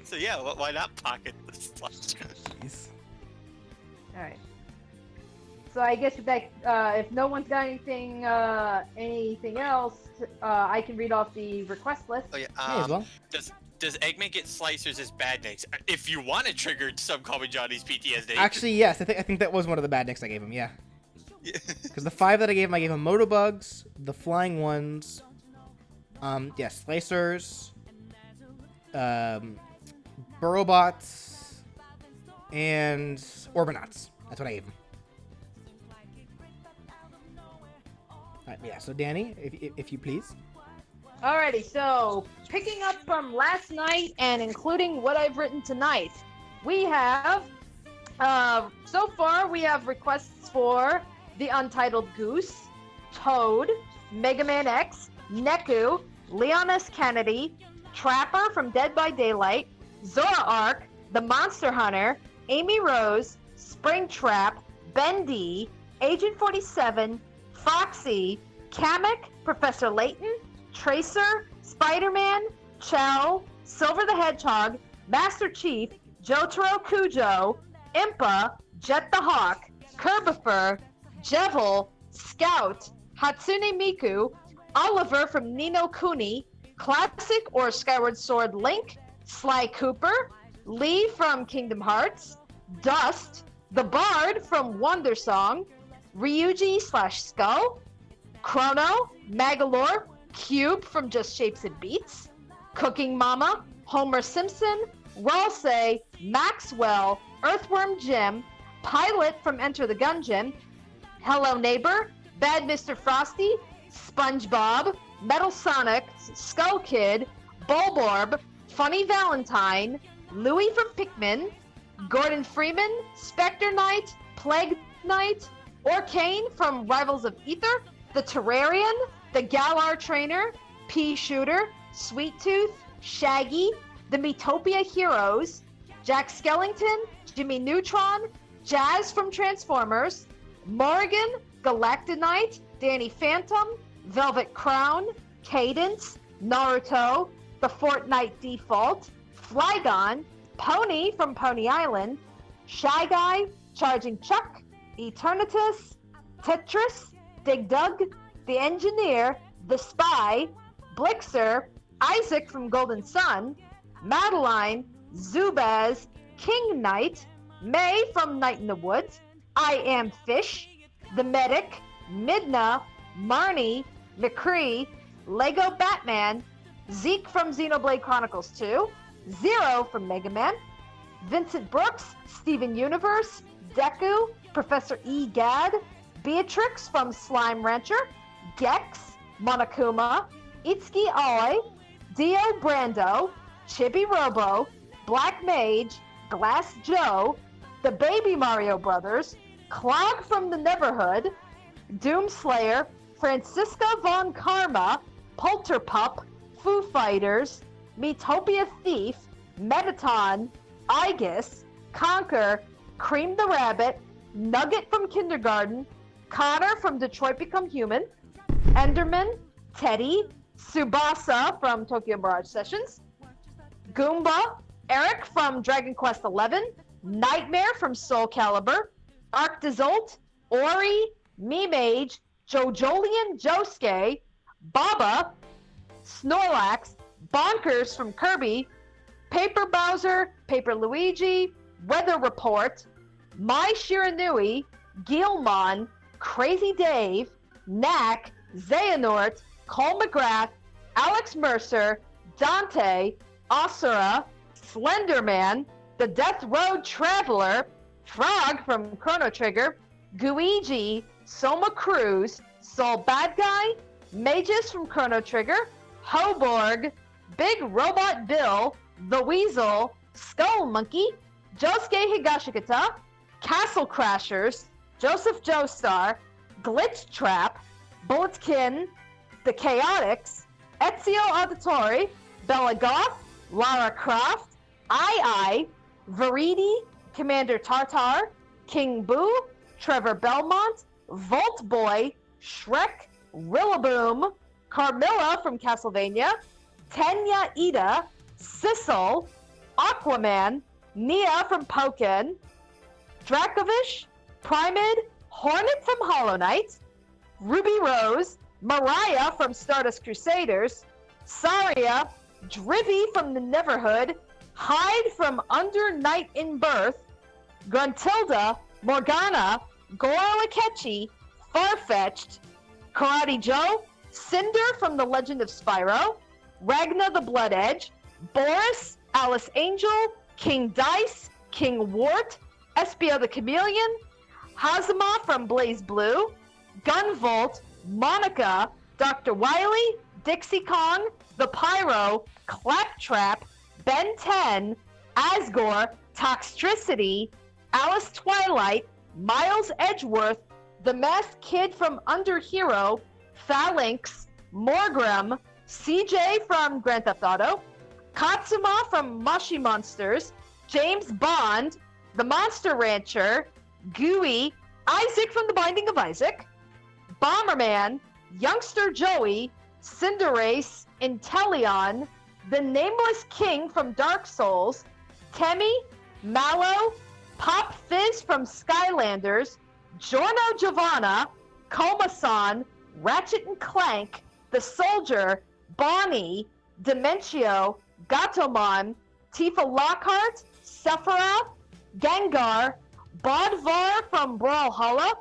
So yeah, why not pocket the sludge? All right. So I guess if no one's got anything else, I can read off the request list. Oh yeah. May as well. Does Eggman get slicers as bad nicks? If you want to trigger some Call Me Johnny's PTSD. Actually, yes. I think that was one of the bad nicks I gave him. Yeah. Because the 5 that I gave him Motobugs, the flying ones, slicers, Burrowbots, and Orbinauts. That's what I gave him. Alright, yeah, so Danny, if you please. Alrighty, so picking up from last night and including what I've written tonight, we have, so far we have requests for The Untitled Goose, Toad, Mega Man X, Neku, Leon S. Kennedy, Trapper from Dead by Daylight, Zora Arc, The Monster Hunter, Amy Rose, Springtrap, Bendy, Agent 47, Foxy, Kamek, Professor Layton, Tracer, Spider-Man, Chow, Silver the Hedgehog, Master Chief, Jotaro Kujo, Impa, Jet the Hawk, Kerbifer, Jevil, Scout, Hatsune Miku, Oliver from Nino Kuni, Classic or Skyward Sword Link, Sly Cooper, Lee from Kingdom Hearts, Dust, The Bard from Wonder Song, Ryuji/Skull, Chrono, Magalore, Cube from Just Shapes and Beats, Cooking Mama, Homer Simpson, Ralsei, Maxwell, Earthworm Jim, Pilot from Enter the Gungeon, Hello Neighbor, Bad Mr. Frosty, SpongeBob, Metal Sonic, Skull Kid, Bulborb, Funny Valentine, Louie from Pikmin, Gordon Freeman, Spectre Knight, Plague Knight, Orkane from Rivals of Ether, The Terrarian, The Galar Trainer, Pea Shooter, Sweet Tooth, Shaggy, The Metopia Heroes, Jack Skellington, Jimmy Neutron, Jazz from Transformers, Morgan, Galactonite, Danny Phantom, Velvet Crown, Cadence, Naruto, The Fortnite Default, Flygon, Pony from Pony Island, Shy Guy, Charging Chuck, Eternatus, Tetris, Dig Dug, The Engineer, The Spy, Blixer, Isaac from Golden Sun, Madeline, Zubaz, King Knight, May from Night in the Woods, I Am Fish, The Medic, Midna, Marnie, McCree, Lego Batman, Zeke from Xenoblade Chronicles 2, Zero from Mega Man, Vincent Brooks, Steven Universe, Deku, Professor E. Gad, Beatrix from Slime Rancher, Gex, Monokuma, Itsuki Aoi, Dio Brando, Chibi Robo, Black Mage, Glass Joe, the Baby Mario Brothers, Clog from the Neverhood, Doomslayer, Francisca Von Karma, Polterpup, Foo Fighters, Metopia Thief, Mettaton, Igus, Conquer, Cream the Rabbit, Nugget from Kindergarten, Connor from Detroit Become Human, Enderman, Teddy, Tsubasa from Tokyo Mirage Sessions, Goomba, Eric from Dragon Quest XI, Nightmare from Soul Calibur, Arctizolt, Ori, Mimage, Jojolian Josuke, Baba, Snorlax, Bonkers from Kirby, Paper Bowser, Paper Luigi, Weather Report, Mai Shiranui, Gilmon, Crazy Dave, Knack, Xehanort, Cole McGrath, Alex Mercer, Dante, Asura, Slenderman, The Death Road Traveler, Frog from Chrono Trigger, Guigi, Soma Cruz, Soul Bad Guy, Magus from Chrono Trigger, Hoborg, Big Robot Bill, The Weasel, Skull Monkey, Josuke Higashikata, Castle Crashers, Joseph Joestar, Glitch Trap, Bulletkin, The Chaotix, Ezio Auditore, Bella Goth, Lara Croft, I, Veridi, Commander Tartar, King Boo, Trevor Belmont, Volt Boy, Shrek, Rillaboom, Carmilla from Castlevania, Tenya Ida, Sissel, Aquaman, Nia from Pokken, Dracovish, Primid, Hornet from Hollow Knight, Ruby Rose, Mariah from Stardust Crusaders, Saria, Drivy from the Neverhood, Hyde from Under Night in Birth, Gruntilda, Morgana, Goro Akechi, Farfetch'd, Karate Joe, Cinder from The Legend of Spyro, Ragna the Blood Edge, Boris, Alice Angel, King Dice, King Wart, Espio the Chameleon, Hazama from Blaze Blue, Gunvolt, Monica, Dr. Wily, Dixie Kong, The Pyro, Claptrap, Ben 10, Asgore, Toxtricity, Alice Twilight, Miles Edgeworth, The Masked Kid from Under Hero, Phalanx, Morgram, CJ from Grand Theft Auto, Katsuma from Moshi Monsters, James Bond, The Monster Rancher, Gooey, Isaac from The Binding of Isaac, Bomberman, Youngster Joey, Cinderace, Inteleon, The Nameless King from Dark Souls, Temmie, Mallow, Pop Fizz from Skylanders, Giorno Giovanna, Koma-san, Ratchet and Clank, The Soldier, Bonnie, Dementio, Gatomon, Tifa Lockhart, Sephiroth, Gengar, Bodvar from Brawlhalla,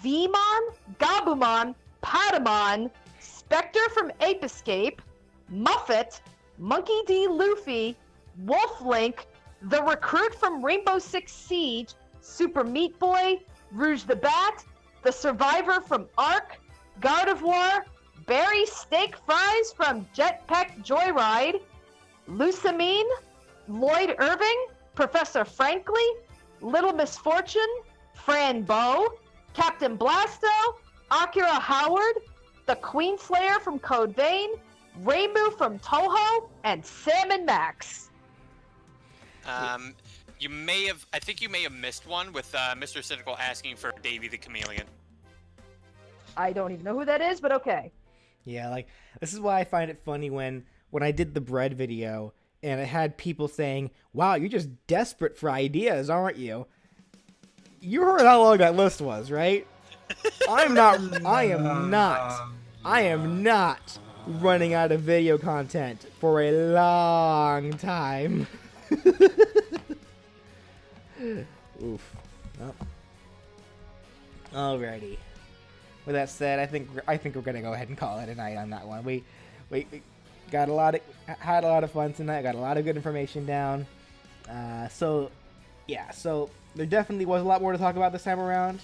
Vmon, Gabumon, Patamon, Spectre from Ape Escape, Muffet, Monkey D. Luffy, Wolflink, The Recruit from Rainbow Six Siege, Super Meat Boy, Rouge the Bat, The Survivor from Ark, Gardevoir, Barry Steak Fries from Jetpack Joyride, Lusamine, Lloyd Irving, Professor Frankly, Little Misfortune, Fran Bow, Captain Blasto, Akira Howard, the Queenslayer from Code Vein, Reimu from Toho, and Salmon Max. I think you may have missed one with Mr. Cynical asking for Davy the Chameleon. I don't even know who that is, but okay. Yeah, like, this is why I find it funny when I did the bread video, and it had people saying, wow, you're just desperate for ideas, aren't you? You heard how long that list was, right? I am not running out of video content for a long time. Oof. Oh. Alrighty. With that said, I think we're gonna go ahead and call it a night on that one. We had a lot of fun tonight. Got a lot of good information down. So there definitely was a lot more to talk about this time around.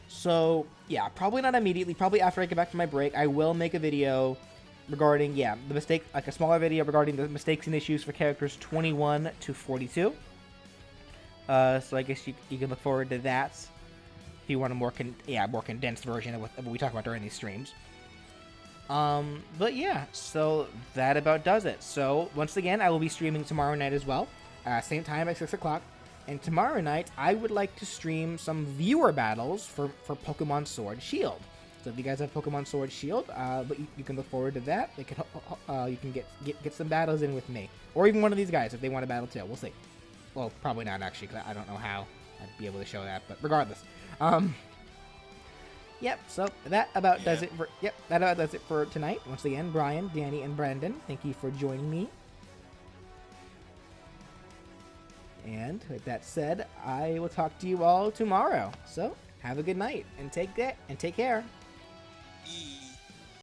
So yeah, probably not immediately. Probably after I get back from my break, I will make a video regarding the mistake, like a smaller video regarding the mistakes and issues for characters 21 to 42. So I guess you can look forward to that if you want a more condensed version of what we talk about during these streams. But yeah, so that about does it. So once again, I will be streaming tomorrow night as well, same time at 6 o'clock. And tomorrow night, I would like to stream some viewer battles for Pokemon Sword Shield. So if you guys have Pokemon Sword Shield, but you can look forward to that. You can get some battles in with me, or even one of these guys if they want to battle too. We'll see. Well, probably not actually, because I don't know how I'd be able to show that. But regardless, yep. So that about does it for that about does it for tonight. Once again, Brian, Danny, and Brandon, thank you for joining me. And with that said, I will talk to you all tomorrow. So have a good night and take care. E